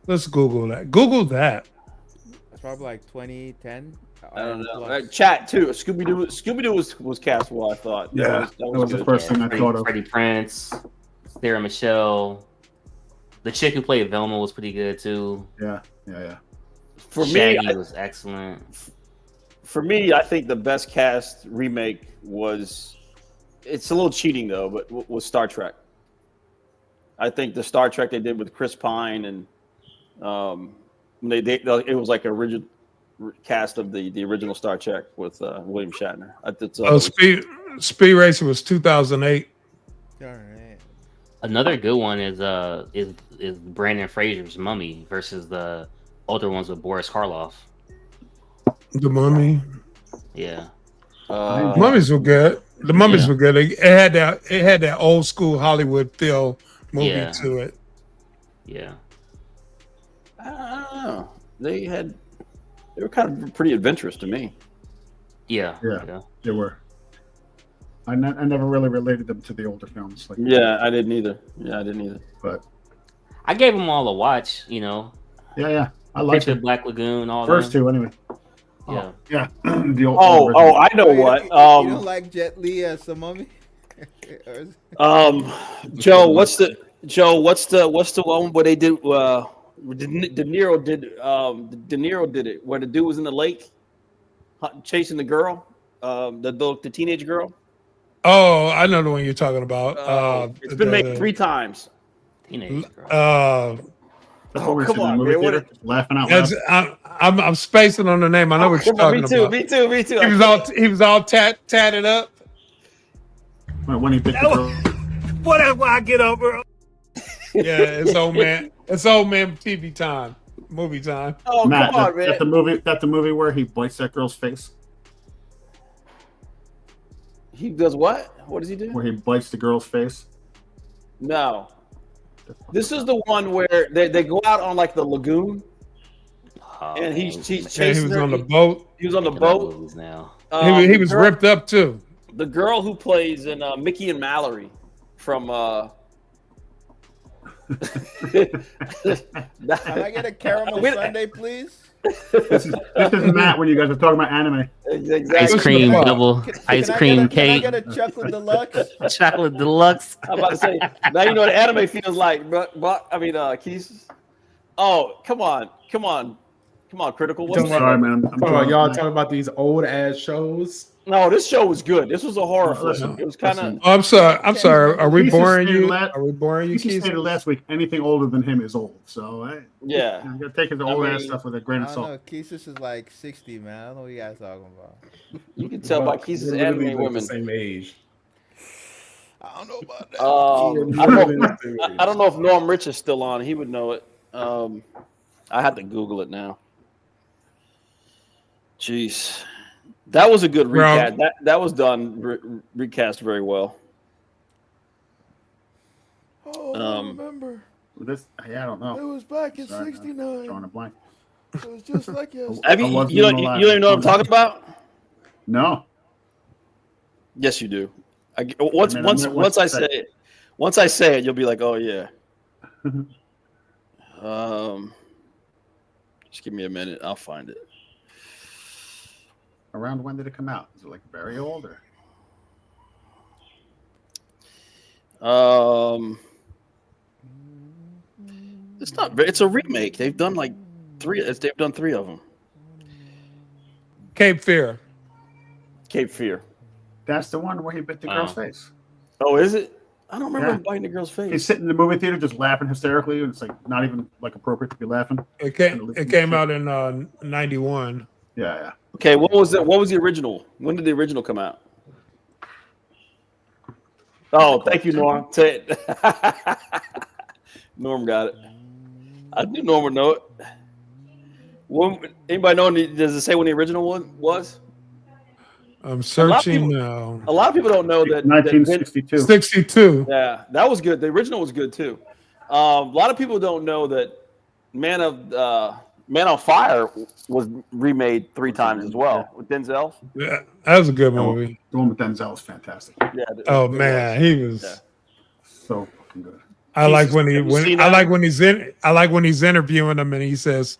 Let's Google that. Google that. It's probably like 2010. I don't know. Chat too. Scooby Doo was cast well. I thought. Yeah, that was the good. first thing I thought of. Freddie Prince, Sarah Michelle. The chick who played Velma was pretty good too. Yeah. For Shaggy me, was excellent. I think the best cast remake was. It's a little cheating though, but was Star Trek. I think the Star Trek they did with Chris Pine and it was like an original cast of the original Star Trek with William Shatner. Speed Racer was 2008. All right. Another good one is Brandon Fraser's Mummy versus the older ones with Boris Karloff. The Mummy. Yeah. Mummies were good. The Mummies were good. It had that old school Hollywood feel movie to it. Yeah. I don't know. They were kind of pretty adventurous to me. Yeah. They were. I never really related them to the older films. Like I didn't either. But I gave them all a watch. You know. Yeah. I like Picture Black Lagoon. All first them. two anyway. Yeah. Yeah. The old. I know what. You don't like Jet Li as the Mummy? Joe, what's the one where they did? De Niro did it. Where the dude was in the lake, chasing the girl, the teenage girl. Oh, I know the one you're talking about. It's been made 3 times. Teenage girl. Come on, man! Laughing out loud. I'm spacing on the name. I know what you're talking about. Me too. He was all tatted up. When he bit the girl. Whatever I get over. Yeah, it's old man. It's old man TV time, movie time. Oh, Matt, come on, man! That the movie where he bites that girl's face. He does what? What does he do? Where he bites the girl's face. No. This is the one where they go out on like the lagoon, and he's chasing he was her. on the boat. He was on the boat. Now. He was ripped up too. The girl who plays in Mickey and Mallory from. Can I get a caramel sundae, please? This is Matt when you guys are talking about anime. Exactly. Ice cream double. Ice cream cake. Can I get a chocolate deluxe? Chocolate deluxe. I'm about to say, now you know what anime feels like, but Keith. Oh, come on, Critical. What's Sorry, man. I'm Y'all talking about these old ass shows? No, this show was good. This was a horror film. It was kind of. Oh, I'm sorry. Are we Keith boring stated you? la- Are we boring you, Keith Keith? stated last week, anything older than him is old. So Yeah. you gotta take his old ass stuff with a grain I of don't salt. know. Keesus is like 60, man. I don't know what you guys talking about. You can tell by Keith's anime women. The same age. I don't know about that. I don't know if Norm Rich is still on. He would know it. I had to Google it now. Jeez, that was a good recast. That was done recast very well. Oh, I remember. I don't know. It was back in Sorry, '69. Drawing a blank. It was just like yesterday. Have you don't even know what I'm talking about? No. Yes, you do. Once I say it, you'll be like, oh yeah. Just give me a minute. I'll find it. Around when did it come out? Is it like very old or? It's not. It's a remake. They've done like 3. They've done 3 of them. Cape Fear. Cape Fear. That's the one where he bit the girl's face. Oh, is it? I don't remember Yeah. him biting the girl's face. He's sitting in the movie theater just laughing hysterically, and it's like not even like appropriate to be laughing. It came out in 91. Yeah. Okay, what was it? What was the original? When did the original come out? Oh, thank you, Norm. Say it. Norm got it. I knew Norm would know it. Anybody know? Does it say when the original one was? I'm searching now. A lot of people don't know that. 1962. 62. Yeah, that was good. The original was good too. A lot of people don't know that Man on Fire was remade 3 times as well with Denzel. Yeah, that was a good movie. The one with Denzel is fantastic. Yeah. Oh man, he was so fucking good. I like when he's interviewing him and he says,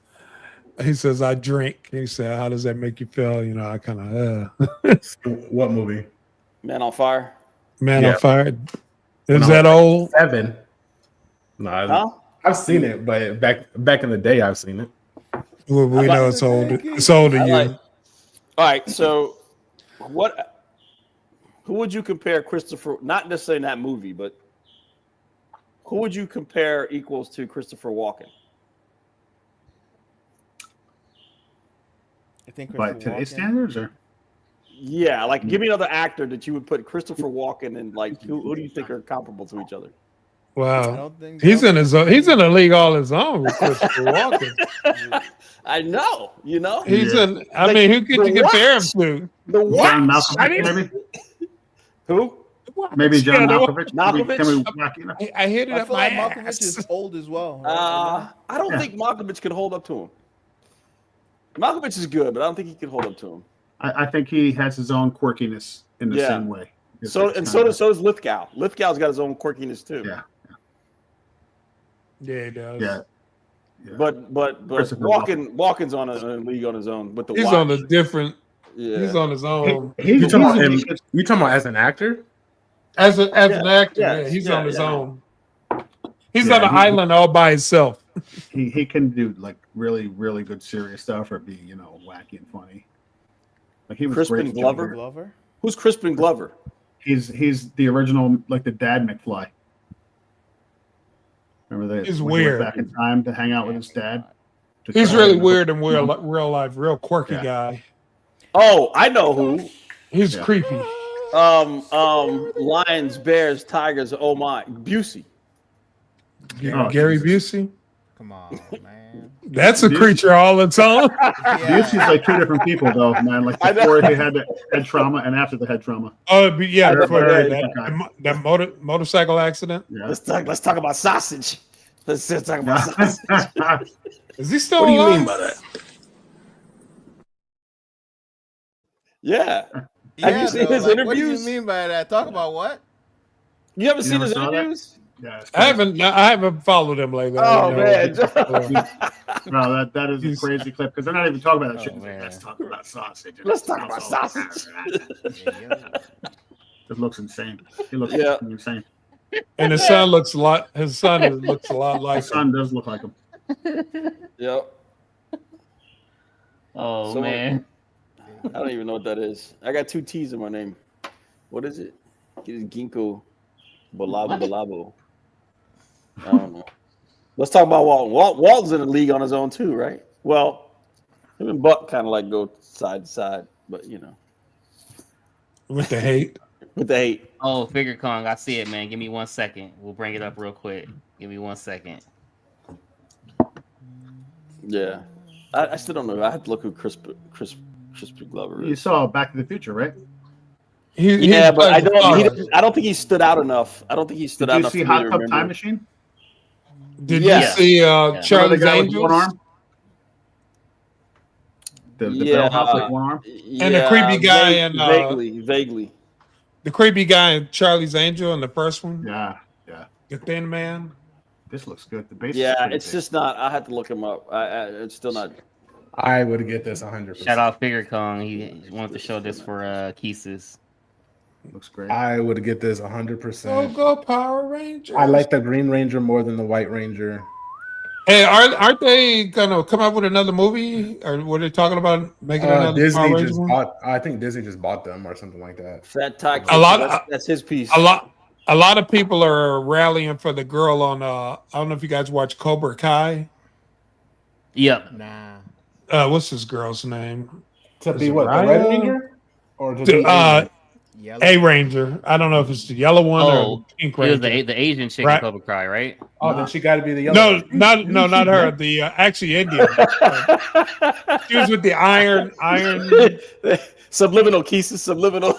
I drink. He said, how does that make you feel? You know, I kind of What movie? Man on Fire. Man on Fire. Is that old? 7. No, I've seen it, but back in the day, I've seen it. Well, we know it's old. It's older you. All right, so who would you compare Christopher? Not necessarily in that movie, but who would you compare equals to Christopher Walken? I think by today's standards, or yeah, like give me another actor that you would put Christopher Walken and like who do you think are comparable to each other? Wow, he's in a league all his own with Christopher Walken. I know, you know. He's in. I mean, who could you compare him to? The what? John Malkovich, maybe. Who? Maybe John Malkovich. Malkovich. I hit it I up feel my like ass. Malkovich is old as well. I don't think Malkovich could hold up to him. Malkovich is good, but I don't think he can hold up to him. I think he has his own quirkiness in the same way. So does Lithgow. Lithgow's got his own quirkiness too. Yeah. Yeah, he does. Yeah. But Walken's on a league on his own with the. He's watch. on a different. Yeah. He's on his own. You talking about as an actor? As an actor, yeah, he's on his own. He's on an island all by himself. He can do like really, really good serious stuff or be, wacky and funny. Like he was Crispin great. Glover? Who's Crispin Glover? He's the original, like the dad McFly. Remember that? He's when he went weird. back in time to hang out with his dad. He's really weird in real life, real quirky guy. Oh, I know who. He's creepy. Lions, bears, tigers. Oh my, Busey. Gary Busey. Come on, man. That's a creature all its own. Busey's like 2 different people, though, man. Like before he had the head trauma and after the head trauma. Oh, yeah, before that motorcycle accident. Yeah. Let's talk about sausage. Let's talk about sausage. Is he still What do you alive? mean by that? Yeah. Have you seen his interviews? What do you mean by that? Talk about what? You haven't seen never his saw that? interviews? Yeah, I haven't followed him lately. Oh man. No, that is a crazy clip because they're not even talking about that shit. It's like, man. let's talk about sausage. Let's talk about sausage. It looks insane. He looks insane. And his son looks a lot. His son looks a lot like His son does look like him. Yep. Oh Someone- man. I don't even know what that is. I got 2 T's in my name. What is it? It is Ginkgo Balabo. I don't know. Let's talk about Walton. Walton's in the league on his own too, right? Well, him and Buck kind of like go side to side, but with the hate. with the hate. Oh, Figure Kong, I see it, man. Give me 1 second. We'll bring it up real quick. Give me 1 second. Yeah, I still don't know. I have to look who Crispin Glover You is. saw Back to the Future, right? Yeah, but I don't think he stood out enough. I don't think he stood Did out you enough see for me Hot to Tub remember. Time Machine? Did Yeah. you see Remember the Charlie's guy with one Angels? arm? The bellhouse with one arm? And the creepy guy in, vaguely. The creepy guy in Charlie's Angel in the first one. Yeah. The thin man. This looks good. The base. Yeah, it's just not. I had to look him up. It's still not. I would get this 100%. Shout out Figure Kong. He wanted to show this for Keesis. Looks great. I would get this 100%. Go Power Rangers. I like the Green Ranger more than the White Ranger. Hey, aren't they gonna come out with another movie? Or were they talking about making another Power Disney Rangers just one? bought. I think Disney just bought them or something like that. Fat Ty. A lot. That's his piece. A a lot of people are rallying for the girl on. I don't know if you guys watch Cobra Kai. Yep. Nah. What's this girl's name? To Is be it what, the Raya? Red Ranger? Or to be Yellow. A Ranger. I don't know if it's the yellow one or Oh, the pink it was Ranger. the Asian chick in Right. Cobra Kai, right? Oh, then she got to be the yellow. Not her. The actually Indian. She was with the iron. Subliminal, Keith, subliminal.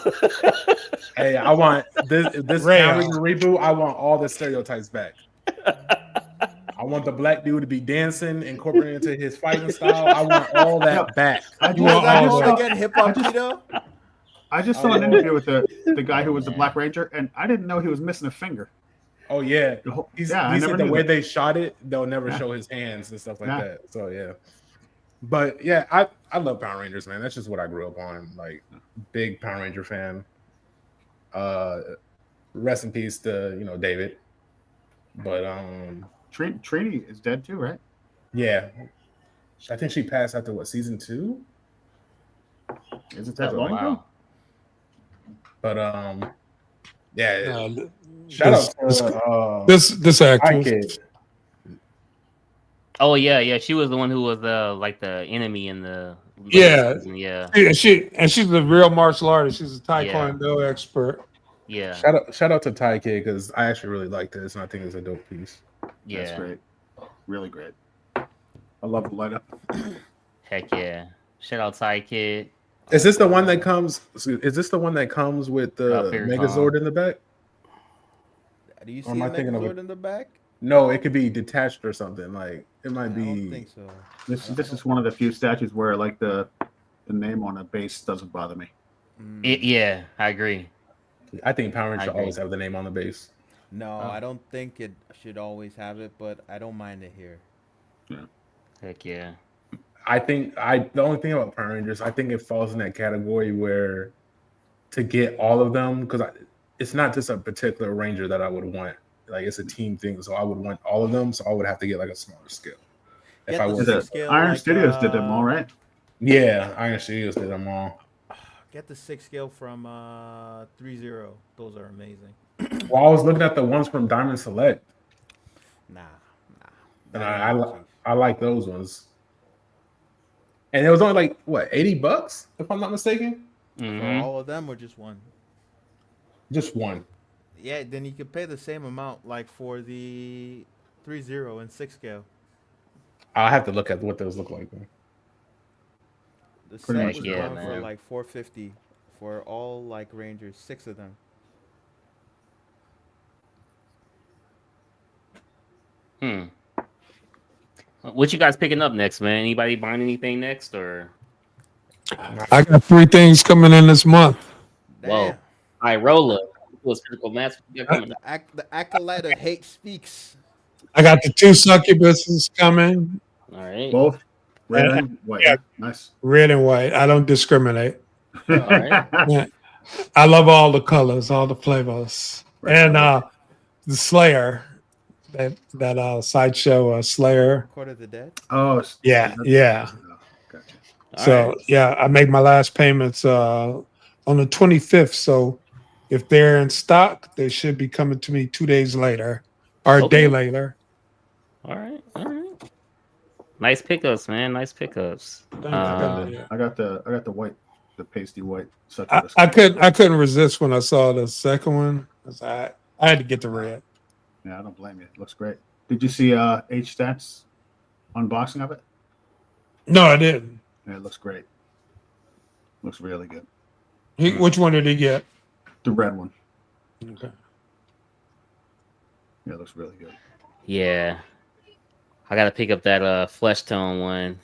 Hey, I want this Raya. Power Ranger reboot. I want all the stereotypes back. I want the black dude to be dancing, incorporated into his fighting style. I want all that back. You want all that. Again, hip hop keto. I just saw an interview with the guy who was the Black Ranger, and I didn't know he was missing a finger. Oh yeah, he I never said the knew way that. they shot it, they'll never show his hands and stuff like that. So yeah, but yeah, I love Power Rangers, man. That's just what I grew up on. Like, big Power Ranger fan. Rest in peace to David. But Trini is dead too, right? yeah, I think she passed after season 2. Is it that long ago? But yeah. Uh, Shout this- out to This Hi actress. Kid. Oh yeah. She was the one who was like the enemy in the Yeah. season. Yeah. She's a real martial artist. She's a taekwondo expert. Yeah. Shout out to Ty Kid, because I actually really like this and I think it's a dope piece. Yeah. That's great. Really great. I love the light up. Heck yeah. Shout out Ty Kid. Is this the one that comes? Is this the one that comes with the Fear Megazord in the back? Do you Or see am a I thinking of Megazord it? in the back? No, it could be detached or something. Like it might I don't be. think so. This is one of the few statues where like the name on a base doesn't bother me. Yeah, I agree. I think Power I Rangers should agree. always have the name on the base. No, I don't think it should always have it, but I don't mind it here. Heck yeah. I think the only thing about Power Rangers, I think it falls in that category where to get all of them, because it's not just a particular Ranger that I would want. Like it's a team thing, so I would want all of them. So I would have to get like a smaller scale. If Get I the was, six scale, Iron like, Studios did them all right. yeah, Iron Studios did them all. Get the 6 scale from 3-0. Those are amazing. Well, I was looking at the ones from Diamond Select, Nah. and I like those ones. And it was only like what, $80, if I'm not mistaken. Mm-hmm. Mhm. For all of them or just one? Just one. Yeah, then you could pay the same amount like for the 3-0 and 6 scale. I'll have to look at what those look like. Though. The Pretty set much was yeah, going for man. like $450 for all like Rangers, 6 of them. What you guys picking up next, man? Anybody buying anything next or? I got 3 things coming in this month. Whoa. Irola. Was critical mass. You got coming up? The acolyte of hate speaks. I got the 2 succubuses coming, All right. Both red and white. Yeah. Nice. red and white. I don't discriminate. All right. Yeah. I love all the colors, all the flavors, and the Slayer, that sideshow Slayer. Court of the Dead. Oh, Yeah. Gotcha. All So right. yeah, I make my last payments on the 25th. So if they're in stock, they should be coming to me 2 days later or a Okay. day later. All right. Nice pickups, man. Nice pickups. I got the white, the pasty white succubus. I couldn't resist when I saw the second one. 'Cause I had to get the red. Yeah, I don't blame you. It looks great. Did you see H Stats unboxing of it? No, I didn't. Yeah, it looks great. Looks really good. Which one did he get? The red one. Okay. Yeah, it looks really good. Yeah. I gotta pick up that flesh tone one.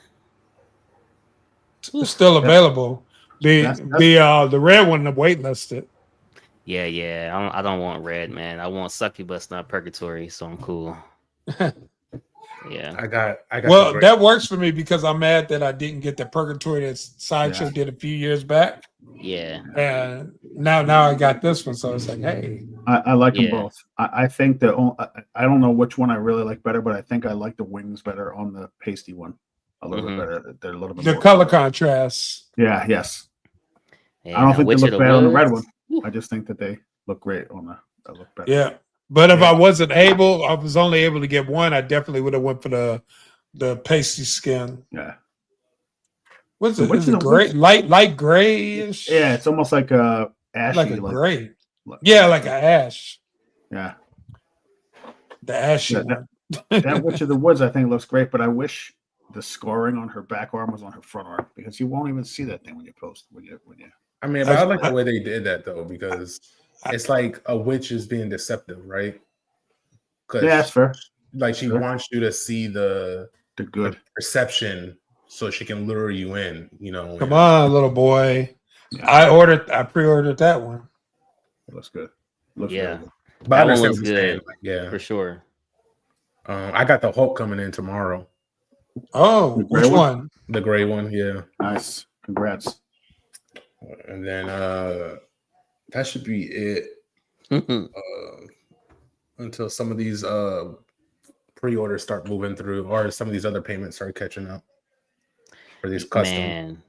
It's still available. That's- The red one waitlisted. Yeah. I don't want red, man. I want succubus, not purgatory, so I'm cool. Yeah. I got. Well, the that works for me because I'm mad that I didn't get the purgatory that Sideshow did a few years back, Yeah. and now I got this one. So it's like, hey, I like them Yeah. both. I think I don't know which one I really like better, but I think I like the wings better on the pasty one. A little Mhm. bit better. They're a little bit the more color contrast. Yeah, yes. Yeah, I don't think they Witch look of bad the on the red Woods. one. I just think that they look great on That looked better. Yeah, but if I was only able to get one, I definitely would have went for the pasty skin. Yeah. What's So it? which Is is it a- gray? Light grayish? Yeah, it's almost like a ashy, like a gray. Yeah, like an ash. Yeah. The ashy Yeah, one. That Witch of the Woods, I think, looks great, but I wish the scoring on her back arm was on her front arm because you won't even see that thing when you post when you. I mean, but I like the way they did that though, because it's like a witch is being deceptive, right? Yeah, that's fair. Like she wants you to see the good perception, so she can lure you in. You know. Come on, little boy. Yeah. I pre-ordered that one. It looks good. Looks yeah, good. That one looks good. Like, yeah, for sure. I got the Hulk coming in tomorrow. Oh, which one? The gray one, yeah. Nice. Congrats. And then that should be it. Until some of these pre-orders start moving through, or some of these other payments start catching up for these custom. Man,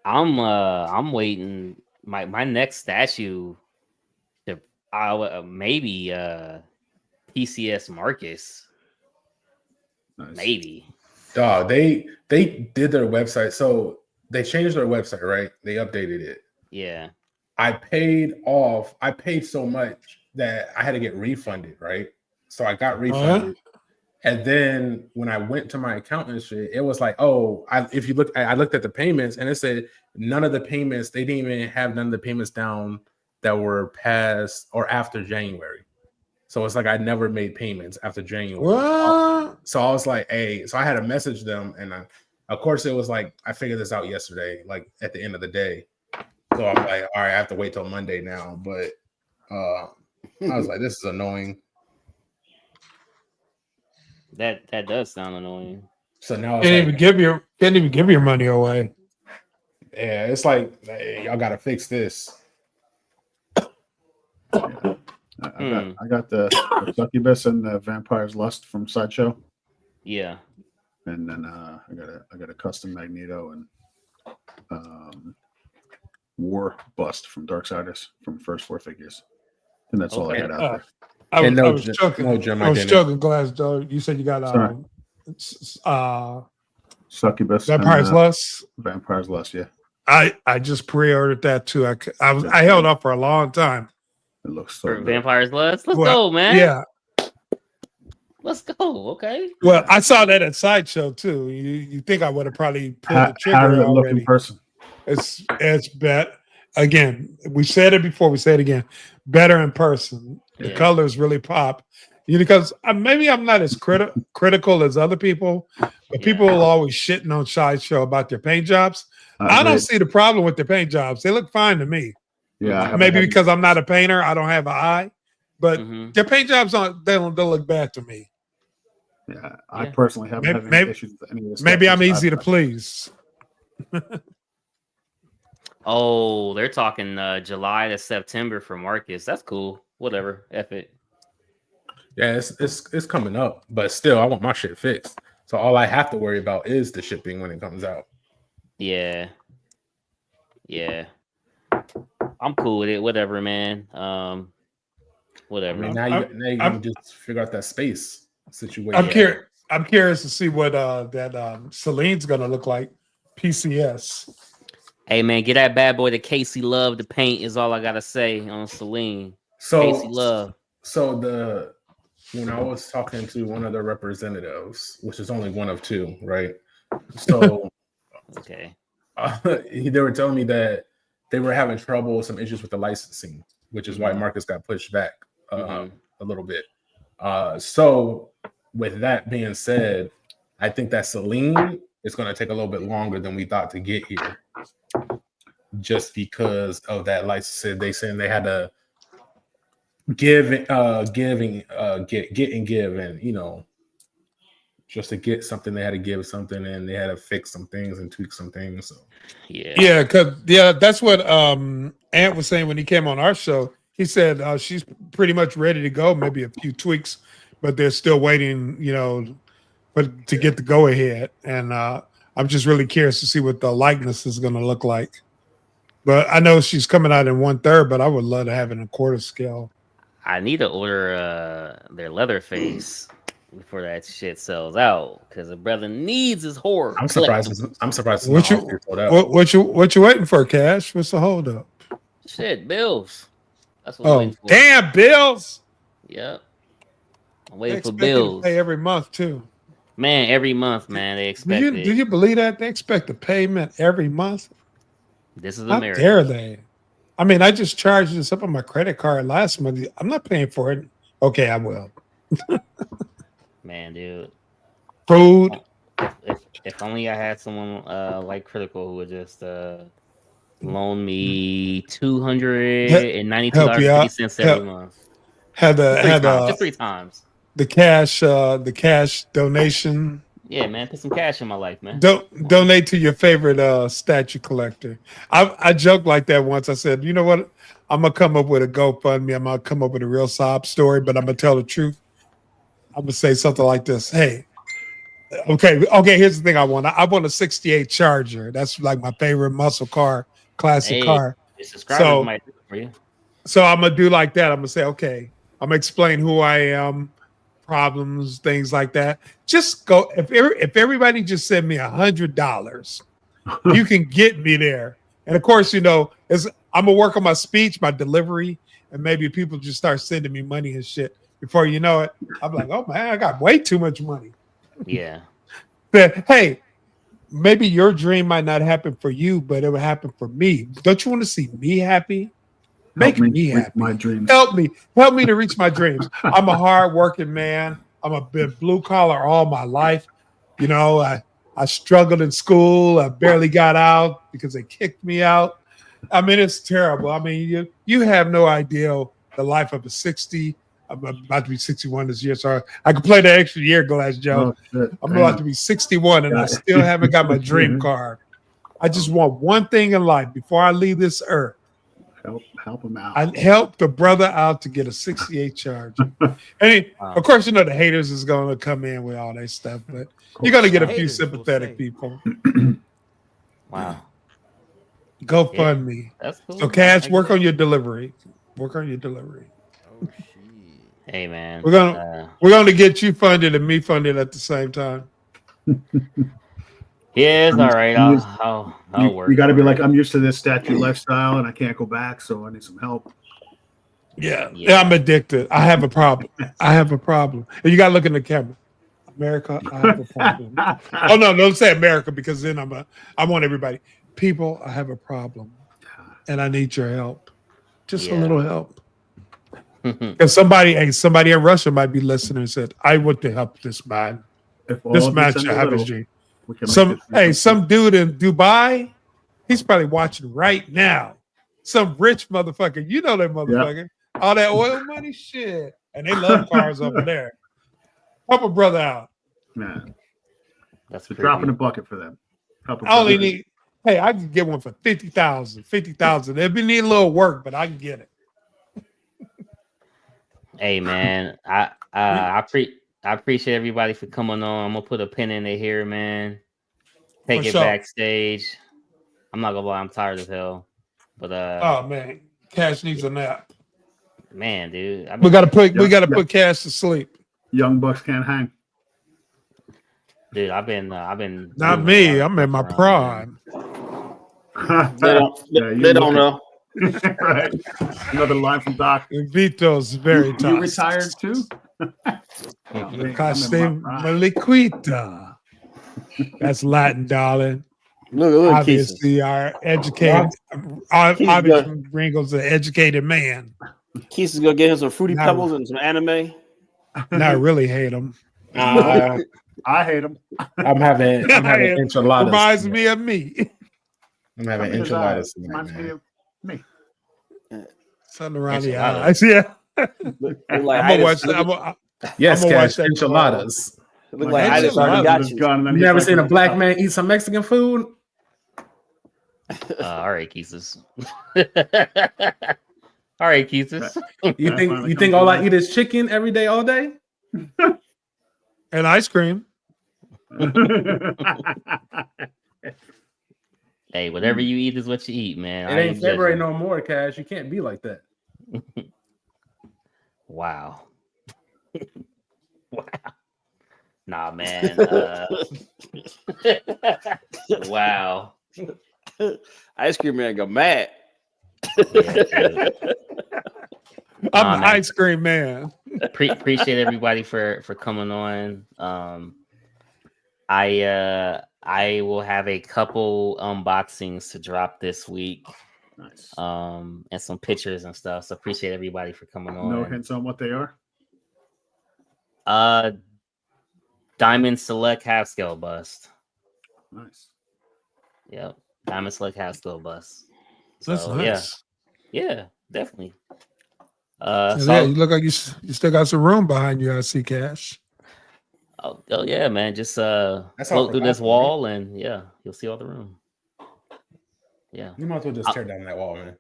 I'm waiting. My next statue, maybe PCS Marcus. Nice. Maybe. Dog, they did their website, so they changed their website, right? They updated it. Yeah. I paid so much that I had to get refunded, right? So I got refunded. And then when I went to my account and shit, it was like, oh, I looked at the payments and it said none of the payments, they didn't even have none of the payments down that were past or after January. So it's like I never made payments after January. What? So I was like, hey, so I had to message them. And of course, it was like, I figured this out yesterday, like at the end of the day. So I'm like, all right, I have to wait till Monday now. But I was like, this is annoying. That does sound annoying. So now can't even give your money away. Yeah, it's like, hey, y'all gotta fix this. Yeah. I got the Succubus and the Vampire's Lust from Sideshow. Yeah. And then I got a custom Magneto and War Bust from Darksiders from First Four Figures. And that's all I got out there. I was joking, Glass Door. You said you got Succubus, Vampire's Lust. Vampire's Lust, yeah. I just pre-ordered that too. I held up for a long time. It looks so good. Vampire's Lust. Let's go, man. Yeah. Let's go. Okay. Well, I saw that at Sideshow too. You think I would have probably pulled the trigger how did it already? look in person? It's better. Again, we said it before. We say it again. Better in person. The colors really pop. Because maybe I'm not as critical as other people, but people are always shitting on Sideshow about their paint jobs. I don't see the problem with their paint jobs. They look fine to me. Yeah. Maybe because I'm not a painter, I don't have an eye, but their paint jobs they don't look bad to me. Yeah, I personally haven't had any issues with any of this. Maybe I'm easy to please. Oh, they're talking July to September for Marcus. That's cool. Whatever. F it. Yeah, it's coming up, but still, I want my shit fixed. So all I have to worry about is the shipping when it comes out. Yeah. Yeah. I'm cool with it. Whatever, man. Whatever. I mean, now you can just figure out that space situation. I'm curious to see what that Celine's gonna look like. PCS. Hey man, get that bad boy to Casey Love to paint is all I gotta say on Celine. Casey Love. So when I was talking to one of the representatives, which is only one of two, right? So okay, they were telling me that they were having trouble with some issues with the licensing, which is why Marcus got pushed back a little bit. So with that being said, I think that Celine is going to take a little bit longer than we thought to get here, just because of that licensing. They saying they had to give and give, and just to get something, they had to give something, and they had to fix some things and tweak some things. So that's what Ant was saying when he came on our show. He said she's pretty much ready to go, maybe a few tweaks, but they're still waiting, to get the go ahead. And I'm just really curious to see what the likeness is going to look like. But I know she's coming out in 1/3, but I would love to have it in a quarter scale. I need to order their Leatherface before that shit sells out because the brother needs his horror. I'm surprised. I'm surprised. What you waiting for, Cash? What's the holdup? Shit, bills. That's what I'm waiting for. Damn, bills. Yep. I'm waiting for You bills. to pay every month too. Man, every month, man, they expect it. Do you believe that? They expect a payment every month? This is How America. dare they? I mean, I just charged this up on my credit card last month. I'm not paying for it. Okay, I will. Man, dude. Food. If only I had someone like Critical who would just loan me $292.50 every month. Had 3 times. The cash donation. Yeah, man, put some cash in my life, man. Donate to your favorite statue collector. I joked like that once. I said, you know what? I'm gonna come up with a GoFundMe. I'm gonna come up with a real sob story, but I'm gonna tell the truth. I'm gonna say something like this. Hey, okay. Here's the thing I want. I want a 68 Charger. That's like my favorite muscle car, classic car. So might do it for you. So I'm gonna do like that. I'm gonna say, okay, I'm gonna explain who I am, problems, things like that. Just go. If everybody just send me $100, you can get me there. And of course, I'm gonna work on my speech, my delivery, and maybe people just start sending me money and shit. Before you know it, I'm like, oh man, I got way too much money. Yeah. But hey, maybe your dream might not happen for you, but it would happen for me. Don't you want to see me happy? Make me happy. My dreams. Help me to reach my dreams. I'm a hard-working man. I'm a blue collar all my life. I struggled in school. I barely got out because they kicked me out. I mean, it's terrible. I mean, you have no idea the life of a 60. I'm about to be 61 this year, so I can play the extra year, Glass Joe. I'm about to be 61, and I still haven't got my dream car. I just want one thing in life before I leave this earth. Help him out. I help the brother out to get a 68 Charger. And of course, the haters is going to come in with all that stuff, but you're going to get a few sympathetic people. Wow. GoFundMe. That's cool. So, Cash, work on your delivery. Work on your delivery. Hey, man. We're gonna get you funded and me funded at the same time. Yeah, it's all right. I'll work. You got to be like, I'm used to this statue lifestyle and I can't go back, so I need some help. Yeah, I'm addicted. I have a problem. And you got to look in the camera. America, I have a problem. Oh no, don't say America because then I want everybody. People, I have a problem, and I need your help. Just a little help. If somebody in Russia might be listening and said, I want to help this man. This man should have his dream. Some dude in Dubai, he's probably watching right now. Some rich motherfucker. You know that motherfucker. Yep. All that oil money shit. And they love cars over there. Help a brother out. Man. That's dropping a bucket for them. I can get one for 50,000. 50,000. It'd be need a little work, but I can get it. Hey man, I appreciate everybody for coming on. I'm gonna put a pin in it here, man. Take it backstage. I'm not gonna lie, I'm tired as hell. But oh man, Cash needs a nap. Man, dude, we gotta put Cash to sleep. Young bucks can't hang. Dude, I've been. Not me. I'm in my prime. They don't know. Right. Another line from Doc. Vito's very tough. You retired too? Maliquita. That's Latin, darling. Look, obviously, our educated, obviously, Ringo's an educated man. Keith is gonna get him some Fruity Pebbles and some anime. I really hate him. I hate him. I'm having enchiladas. Reminds me of me. I'm having enchiladas tonight, man. Me. Something around the eyes. Yeah. I'm gonna watch that. Yes, Cash, enchiladas. Look like I just already got you. You never seen a black man eat some Mexican food? All right, Keesus. All right, Keesus. You think all I eat is chicken every day, all day? And ice cream. Hey, whatever you eat is what you eat, man. It ain't February no more, Cash. You can't be like that. Wow. Wow. Nah, man. Wow. Ice cream man got mad. Yeah, dude. I'm Nah, the man. ice cream man. Appreciate everybody for coming on. I will have a couple unboxings to drop this week. Nice. And some pictures and stuff. So appreciate everybody for coming on. No hints on what they are. Diamond Select half scale bust. Nice. Yep. Diamond Select half scale bust. That's So nice. yeah, definitely. Yeah, you look like you still got some room behind you. I see, Cash. Oh yeah, man. Just all float through this for wall and yeah, you'll see all the room. Yeah. You might as well just tear down that wall, man.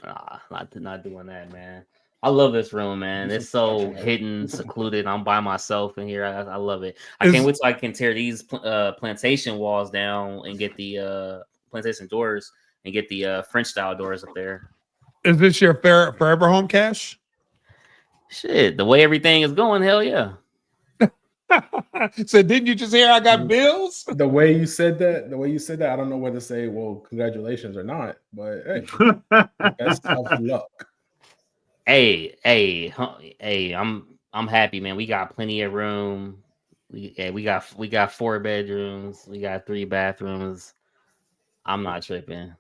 Nah, not doing that, man. I love this room, man. It's so hidden, secluded. I'm by myself in here. I love it. I can't wait till I can tear these plantation walls down and get the plantation doors and get the French style doors up there. Is this your forever home, Cash? Shit, the way everything is going, hell yeah. So didn't you just hear I got bills? The way you said that, I don't know whether to say, well, congratulations or not, but hey, best of luck. Hey, I'm happy, man. We got plenty of room. We got 4 bedrooms. We got 3 bathrooms. I'm not tripping.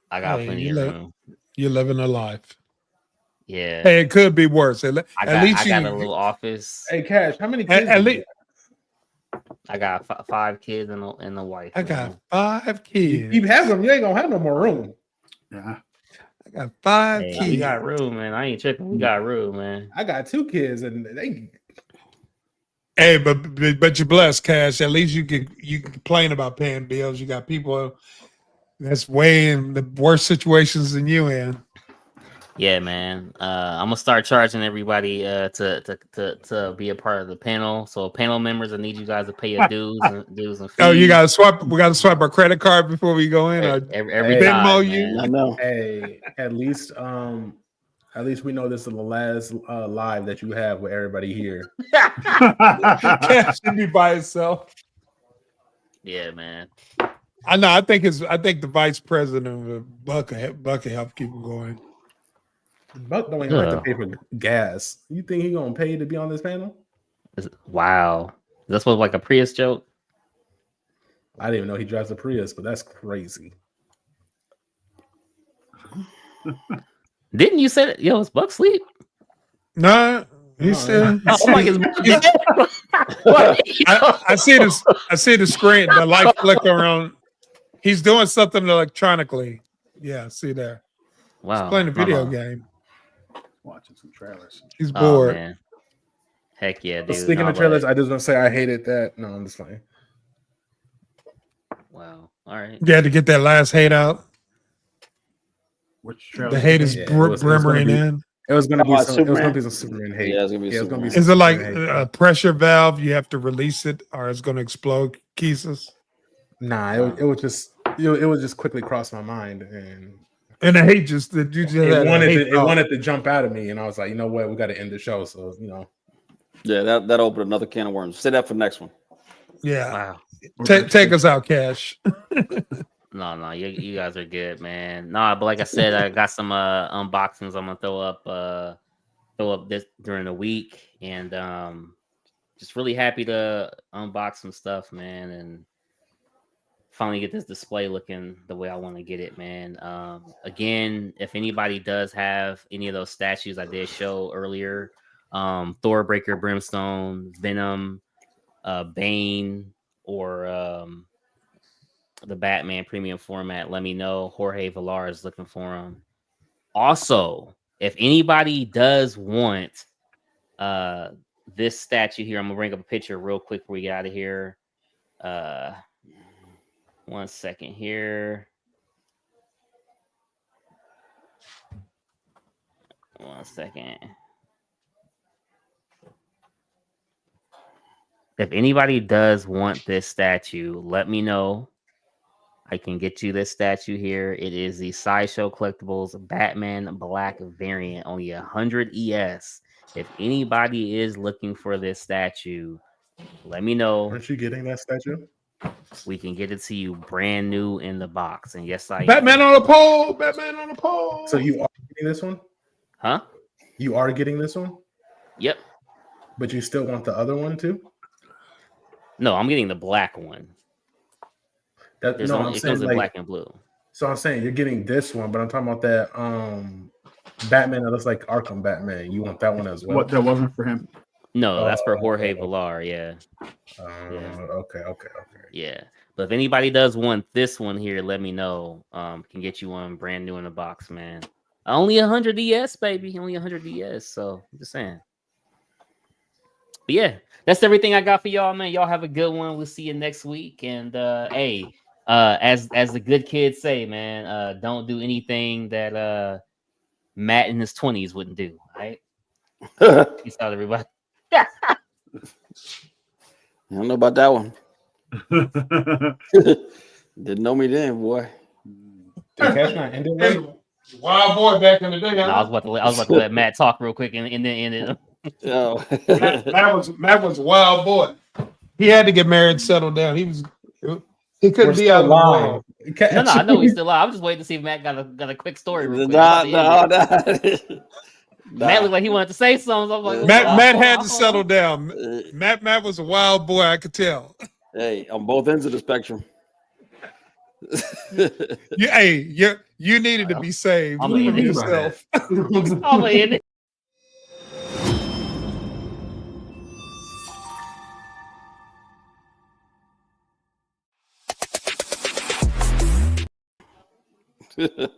I got plenty of room. You're living a life. Yeah. Hey, it could be worse. At least I got a little office. Hey, Cash, how many kids? At least I got 5 kids and a wife. I got 5 kids. You keep having them, you ain't gonna have no more room. Yeah. I got 5 Hey, kids. we got room, man. I ain't tripping. We got room, man. I got 2 kids, and they. Hey, but you're blessed, Cash. At least you can complain about paying bills. You got people that's way in the worst situations than you in. Yeah, man. I'm gonna start charging everybody to be a part of the panel. So panel members, I need you guys to pay your dues and fees. Oh, we gotta swipe our credit card before we go in. Every Venmo time, you. man. I know. Hey, at least we know this is the last live that you have with everybody here. Cash should be by itself. Yeah, man. I know. I think the vice president of Buck can help keep it going. Buck don't even have to pay for gas. You think he gonna pay to be on this panel? Wow, that's what like a Prius joke. I didn't even know he drives a Prius, but that's crazy. Didn't you say that? Yo, is Buck sleep? No, he's still. I'm like, is I see this. I see the screen. The light flicker around. He's doing something electronically. Yeah, see there. Wow, He's playing a video game. Watching some trailers. He's bored. Man. Heck yeah, dude. Speaking of trailers, I just want to say I hated that. No, I'm just playing. Wow. All right. You had to get that last hate out. Which trailer? The hate is brimming in. It was gonna be some Superman hate. Yeah, it's gonna be Superman. Is it like a pressure valve? You have to release it, or it's gonna explode? Keesus? Nah, it was just quickly cross my mind, and the hate just that you just it wanted to jump out of me, and I was like, you know what, we got to end the show. So Yeah, that opened another can of worms. Say that for the next one. Yeah. Wow. Take us out, Cash. No, you guys are good, man. No, but like I said, I got some unboxings I'm gonna throw up this during the week, and just really happy to unbox some stuff, man, and finally get this display looking the way I want to get it, man. Again, if anybody does have any of those statues I did show earlier, Thor, Breaker, Brimstone, Venom, Bane, or the Batman premium format, let me know. Jorge Villar is looking for them. Also, if anybody does want this statue here, I'm gonna bring up a picture real quick before we get out of here. 1 second here. 1 second. If anybody does want this statue, let me know. I can get you this statue here. It is the Sideshow Collectibles Batman Black variant, only 100 ES. If anybody is looking for this statue, let me know. Aren't you getting that statue? We can get it to you brand new in the box. And yes, I Batman am. on a pole. Batman on a pole. So you are getting this one? Huh? You are getting this one? Yep. But you still want the other one too? No, I'm getting the black one. That, There's no, only, I'm it saying comes in like, black and blue. so I'm saying you're getting this one, but I'm talking about that Batman that looks like Arkham Batman. You want that one as well? What that wasn't for him. No, that's for Jorge Villar. Yeah. Okay. Yeah. But if anybody does want this one here, let me know. Can get you one brand new in the box, man. Only 100 ES, baby. Only 100 ES. So I'm just saying. But yeah, that's everything I got for y'all, man. Y'all have a good one. We'll see you next week. And hey, as the good kids say, man, don't do anything that Matt in his 20s wouldn't do. All right. Peace out, everybody. I don't know about that one. Didn't know me then, boy. Did Cash not end it right? Wild boy back in the day. No, I was about to let Matt talk real quick and then end it. Oh. Matt was a wild boy. He had to get married, settle down. He couldn't be out of the world. No, I know he's still alive. I'm just waiting to see if Matt got a quick story. Real quick. Nah. Matt looked like he wanted to say something. So I was like, Matt had to settle down. Matt was a wild boy. I could tell. Hey, on both ends of the spectrum. You needed to be saved. I'm Look gonna at end yourself. I'm gonna end it.